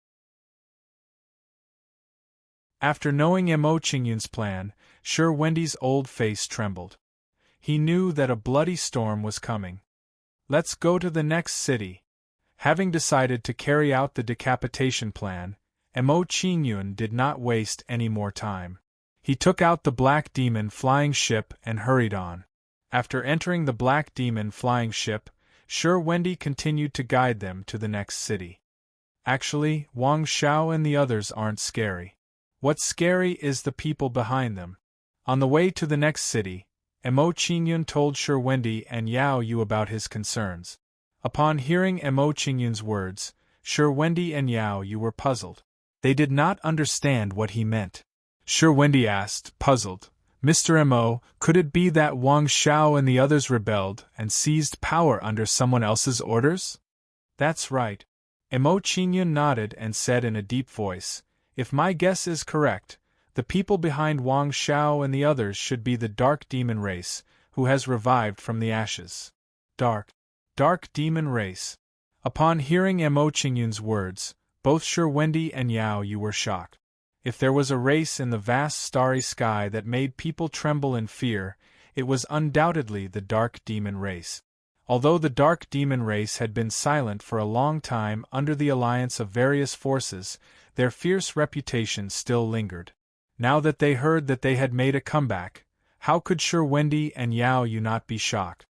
After knowing Mo Qingyun's plan, Sure Wendy's old face trembled. He knew that a bloody storm was coming. "Let's go to the next city." Having decided to carry out the decapitation plan, Mo Qingyun did not waste any more time. He took out the Black Demon flying ship and hurried on. After entering the Black Demon flying ship, Sure Wendy continued to guide them to the next city. Actually, Wang Xiao and the others aren't scary. What's scary is the people behind them. On the way to the next city, Mo Qingyun told Sure Wendy and Yao Yu about his concerns. Upon hearing Mo Qingyun's words, Sure Wendy and Yao Yu were puzzled. They did not understand what he meant. Sure Wendy asked, puzzled, Mr. Mo, could it be that Wang Xiao and the others rebelled and seized power under someone else's orders? That's right. Mo Qingyun nodded and said in a deep voice, if my guess is correct, the people behind Wang Xiao and the others should be the Dark Demon race, who has revived from the ashes. Dark Demon race. Upon hearing Mo Qingyun's words, both Shi Wendy and Yao Yu were shocked. If there was a race in the vast starry sky that made people tremble in fear, it was undoubtedly the Dark Demon race. Although the Dark Demon race had been silent for a long time under the alliance of various forces, their fierce reputation still lingered. Now that they heard that they had made a comeback, how could Shi Wendy and Yao Yu not be shocked?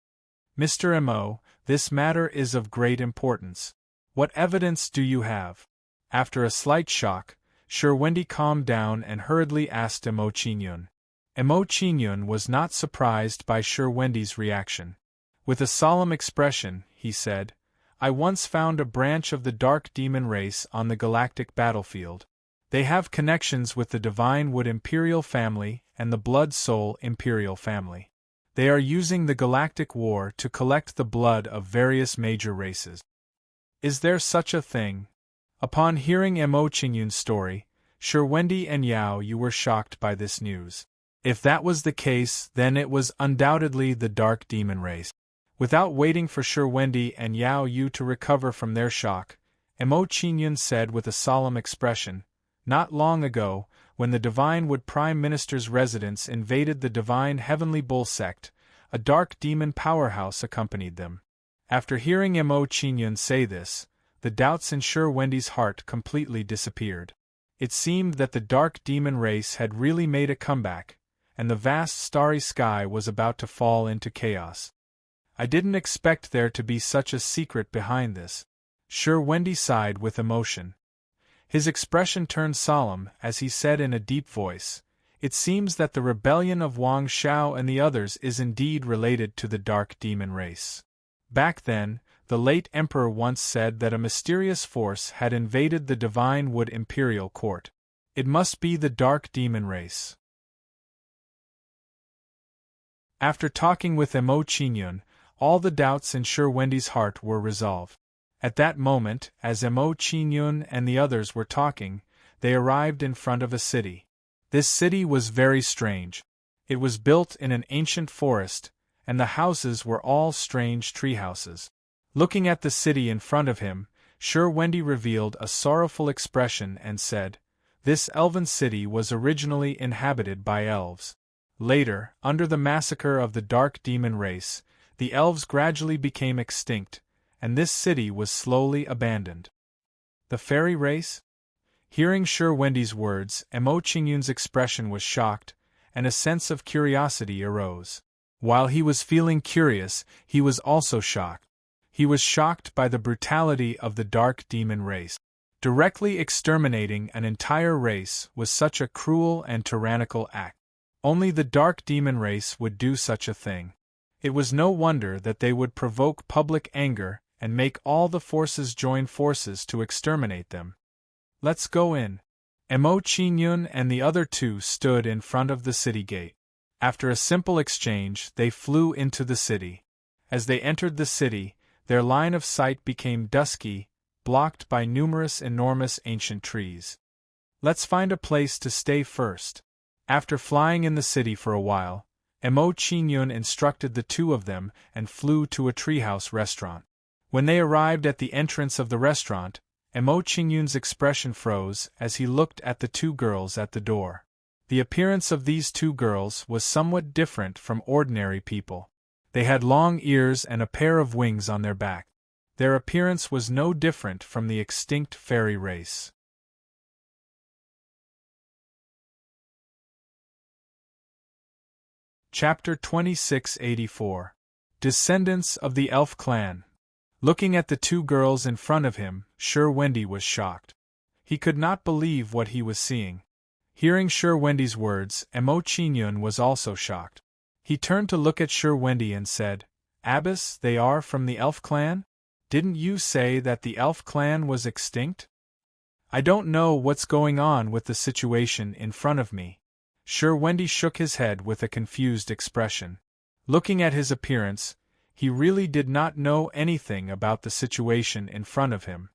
Mr. Mo, this matter is of great importance. What evidence do you have? After a slight shock, Shi Wendy calmed down and hurriedly asked Mo Qingyun. Mo Qingyun was not surprised by Shi Wendy's reaction. With a solemn expression, he said, I once found a branch of the Dark Demon race on the galactic battlefield. They have connections with the Divine Wood Imperial family and the Blood Soul Imperial family. They are using the galactic war to collect the blood of various major races. Is there such a thing? Upon hearing Mo Qingyun's story, Shi Wendy and Yao Yu were shocked by this news. If that was the case, then it was undoubtedly the Dark Demon race. Without waiting for Shi Wendy and Yao Yu to recover from their shock, Mo Qingyun said with a solemn expression, not long ago, when the Divine Wood Prime Minister's residence invaded the Divine Heavenly Bull sect, a dark demon powerhouse accompanied them. After hearing Mo Qingyun say this, the doubts in Shi Wendy's heart completely disappeared. It seemed that the Dark Demon race had really made a comeback, and the vast starry sky was about to fall into chaos. I didn't expect there to be such a secret behind this. Shi Wendy sighed with emotion. His expression turned solemn as he said in a deep voice, it seems that the rebellion of Wang Xiao and the others is indeed related to the Dark Demon race. Back then, the late emperor once said that a mysterious force had invaded the Divine Wood Imperial court. It must be the Dark Demon race. After talking with Mo Qingyun, all the doubts in Shi Wendy's heart were resolved. At that moment, as Mo Qingyun and the others were talking, they arrived in front of a city. This city was very strange. It was built in an ancient forest, and the houses were all strange tree houses. Looking at the city in front of him, Shi Wendy revealed a sorrowful expression and said, this elven city was originally inhabited by elves. Later, under the massacre of the Dark Demon race, the elves gradually became extinct, and this city was slowly abandoned. The fairy race? Hearing Shi Wendy's words, Mo Qingyun's expression was shocked, and a sense of curiosity arose. While he was feeling curious, he was also shocked. He was shocked by the brutality of the Dark Demon race. Directly exterminating an entire race was such a cruel and tyrannical act. Only the Dark Demon race would do such a thing. It was no wonder that they would provoke public anger and make all the forces join forces to exterminate them. Let's go in. Mo Qingyun and the other two stood in front of the city gate. After a simple exchange, they flew into the city. As they entered the city, their line of sight became dusky, blocked by numerous enormous ancient trees. Let's find a place to stay first. After flying in the city for a while, Mo Qingyun instructed the two of them and flew to a treehouse restaurant. When they arrived at the entrance of the restaurant, Mo Qingyun's expression froze as he looked at the two girls at the door. The appearance of these two girls was somewhat different from ordinary people. They had long ears and a pair of wings on their back. Their appearance was no different from the extinct fairy race. Chapter 2684. Descendants of the Elf Clan. Looking at the two girls in front of him, Shi Wendy was shocked. He could not believe what he was seeing. Hearing Shi Wendy's words, Mo Qingyun was also shocked. He turned to look at Shi Wendy and said, Abbess, they are from the Elf Clan? Didn't you say that the Elf Clan was extinct? I don't know what's going on with the situation in front of me. Sure Wendy shook his head with a confused expression. Looking at his appearance, he really did not know anything about the situation in front of him.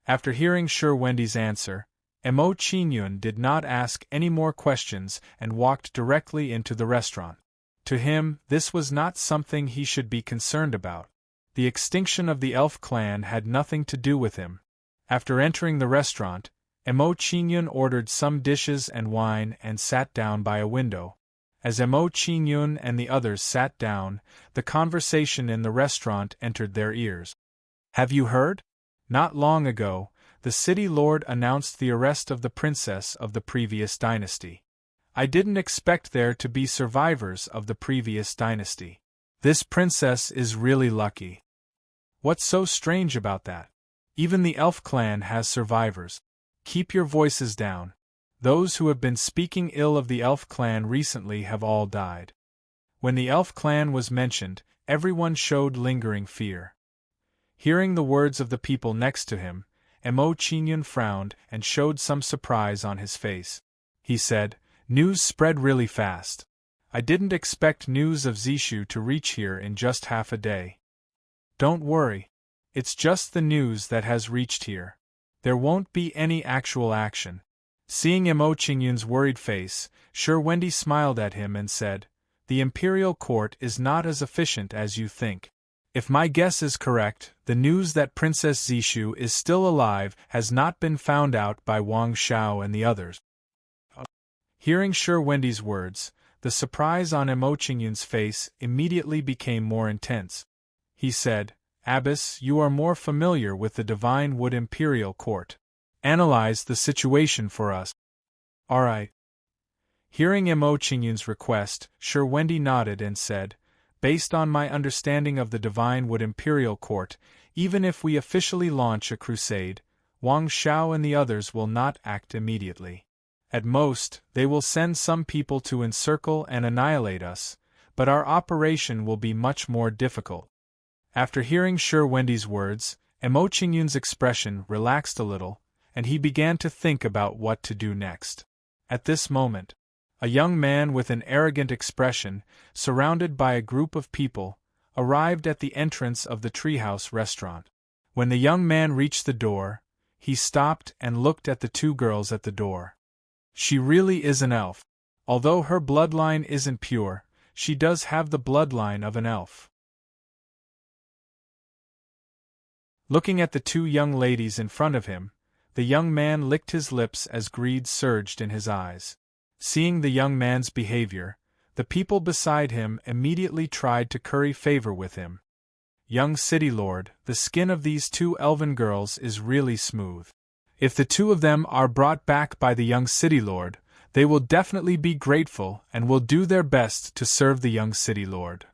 After hearing Sure Wendy's answer, Mo Qingyun did not ask any more questions and walked directly into the restaurant. To him, this was not something he should be concerned about. The extinction of the elf clan had nothing to do with him. After entering the restaurant, Mo Qingyun ordered some dishes and wine and sat down by a window. As Mo Qingyun and the others sat down, the conversation in the restaurant entered their ears. Have you heard? Not long ago, the city lord announced the arrest of the princess of the previous dynasty. I didn't expect there to be survivors of the previous dynasty. This princess is really lucky. What's so strange about that? Even the elf clan has survivors. Keep your voices down. Those who have been speaking ill of the elf clan recently have all died. When the elf clan was mentioned, everyone showed lingering fear. Hearing the words of the people next to him, Mo Qingyun frowned and showed some surprise on his face. He said, "News spread really fast. I didn't expect news of Zishu to reach here in just half a day." Don't worry. It's just the news that has reached here. There won't be any actual action. Seeing Mo Qingyun's worried face, Sure Wendy smiled at him and said, "The imperial court is not as efficient as you think. If my guess is correct, the news that Princess Zishu is still alive has not been found out by Wang Xiao and the others." Hearing Sure Wendy's words, the surprise on Mo Qingyun's face immediately became more intense. He said, "Abbess, you are more familiar with the Divine Wood Imperial Court. Analyze the situation for us." "All right." Hearing Mo Qingyun's request, Sure Wendy nodded and said, "Based on my understanding of the Divine Wood Imperial Court, even if we officially launch a crusade, Wang Xiao and the others will not act immediately. At most, they will send some people to encircle and annihilate us, but our operation will be much more difficult." After hearing Sure Wendy's words, Mo Qingyun's expression relaxed a little, and he began to think about what to do next. At this moment, a young man with an arrogant expression, surrounded by a group of people, arrived at the entrance of the Treehouse restaurant. When the young man reached the door, he stopped and looked at the two girls at the door. She really is an elf. Although her bloodline isn't pure, she does have the bloodline of an elf. Looking at the two young ladies in front of him, the young man licked his lips as greed surged in his eyes. Seeing the young man's behavior, the people beside him immediately tried to curry favor with him. "Young city lord, the skin of these two elven girls is really smooth. If the two of them are brought back by the young city lord, they will definitely be grateful and will do their best to serve the young city lord.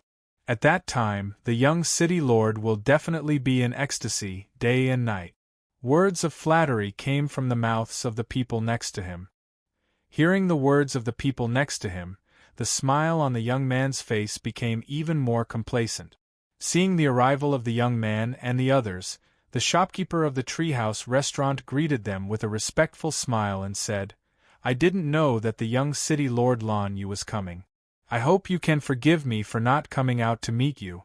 At that time, the young city lord will definitely be in ecstasy, day and night." Words of flattery came from the mouths of the people next to him. Hearing the words of the people next to him, the smile on the young man's face became even more complacent. Seeing the arrival of the young man and the others, the shopkeeper of the Treehouse restaurant greeted them with a respectful smile and said, "I didn't know that the young city lord Lan Yu was coming. I hope you can forgive me for not coming out to meet you.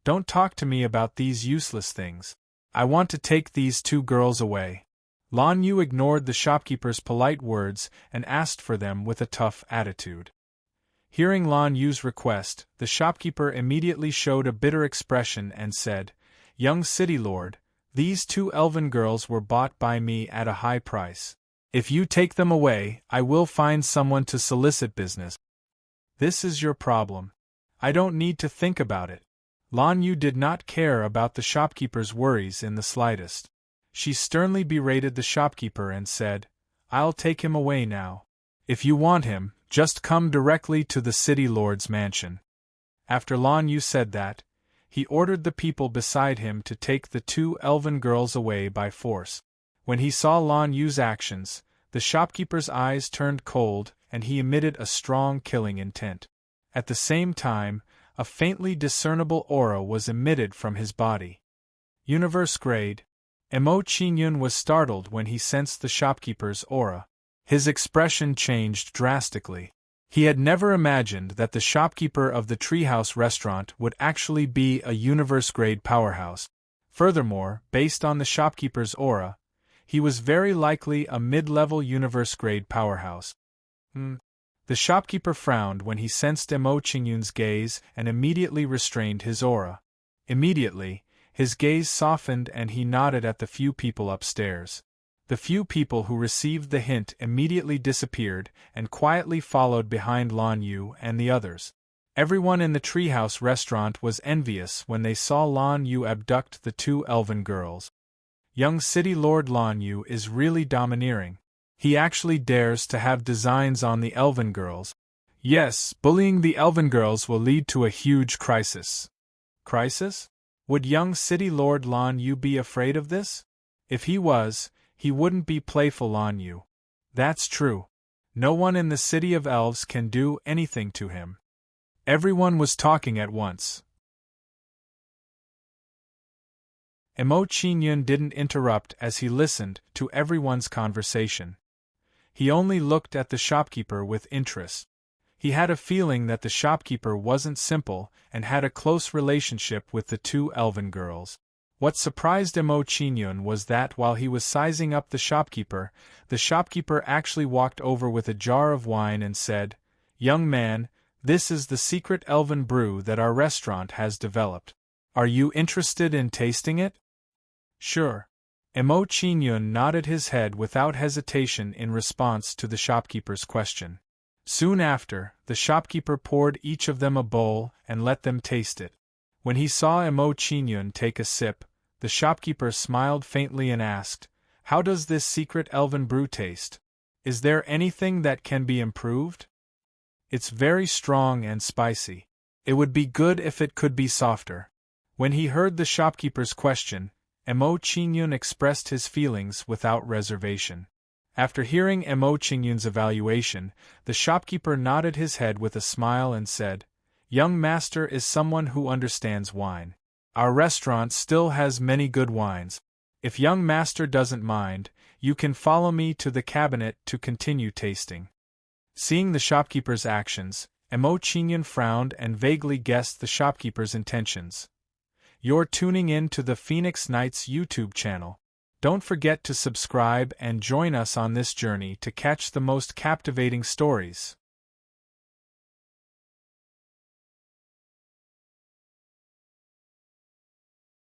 Don't talk to me about these useless things. I want to take these two girls away." Lan Yu ignored the shopkeeper's polite words and asked for them with a tough attitude. Hearing Lan Yu's request, the shopkeeper immediately showed a bitter expression and said, "Young city lord, these two elven girls were bought by me at a high price. If you take them away, I will find someone to solicit business. This is your problem. I don't need to think about it." Lan Yu did not care about the shopkeeper's worries in the slightest. She sternly berated the shopkeeper and said, "I'll take him away now. If you want him, just come directly to the city lord's mansion." After Lan Yu said that, he ordered the people beside him to take the two elven girls away by force. When he saw Lan Yu's actions, the shopkeeper's eyes turned cold and he emitted a strong killing intent. At the same time, a faintly discernible aura was emitted from his body. Universe grade. Mo Qingyun was startled when he sensed the shopkeeper's aura. His expression changed drastically. He had never imagined that the shopkeeper of the Treehouse restaurant would actually be a universe-grade powerhouse. Furthermore, based on the shopkeeper's aura, he was very likely a mid-level universe-grade powerhouse. The shopkeeper frowned when he sensed Emo Qingyun's gaze and immediately restrained his aura. Immediately, his gaze softened and he nodded at the few people upstairs. The few people who received the hint immediately disappeared and quietly followed behind Lan Yu and the others. Everyone in the Treehouse restaurant was envious when they saw Lan Yu abduct the two elven girls. Young City Lord Lan Yu is really domineering. He actually dares to have designs on the elven girls. Yes, bullying the elven girls will lead to a huge crisis. Crisis? Would young City Lord Lan Yu be afraid of this? If he was, he wouldn't be playful Lan Yu. That's true. No one in the City of Elves can do anything to him. Everyone was talking at once. Emo Qingyun didn't interrupt as he listened to everyone's conversation. He only looked at the shopkeeper with interest. He had a feeling that the shopkeeper wasn't simple and had a close relationship with the two elven girls. What surprised Emo Qingyun was that while he was sizing up the shopkeeper actually walked over with a jar of wine and said, "Young man, this is the secret elven brew that our restaurant has developed. Are you interested in tasting it?" "Sure." Emo Qingyun nodded his head without hesitation in response to the shopkeeper's question. Soon after, the shopkeeper poured each of them a bowl and let them taste it. When he saw Emo Qingyun take a sip, the shopkeeper smiled faintly and asked, "How does this secret elven brew taste? Is there anything that can be improved?" "It's very strong and spicy. It would be good if it could be softer." When he heard the shopkeeper's question, Emo Qingyun expressed his feelings without reservation. After hearing Emo Qingyun's evaluation, the shopkeeper nodded his head with a smile and said, "Young master is someone who understands wine. Our restaurant still has many good wines. If young master doesn't mind, you can follow me to the cabinet to continue tasting." Seeing the shopkeeper's actions, Emo Qingyun frowned and vaguely guessed the shopkeeper's intentions. You're tuning in to the Phoenix Knights YouTube channel. Don't forget to subscribe and join us on this journey to catch the most captivating stories.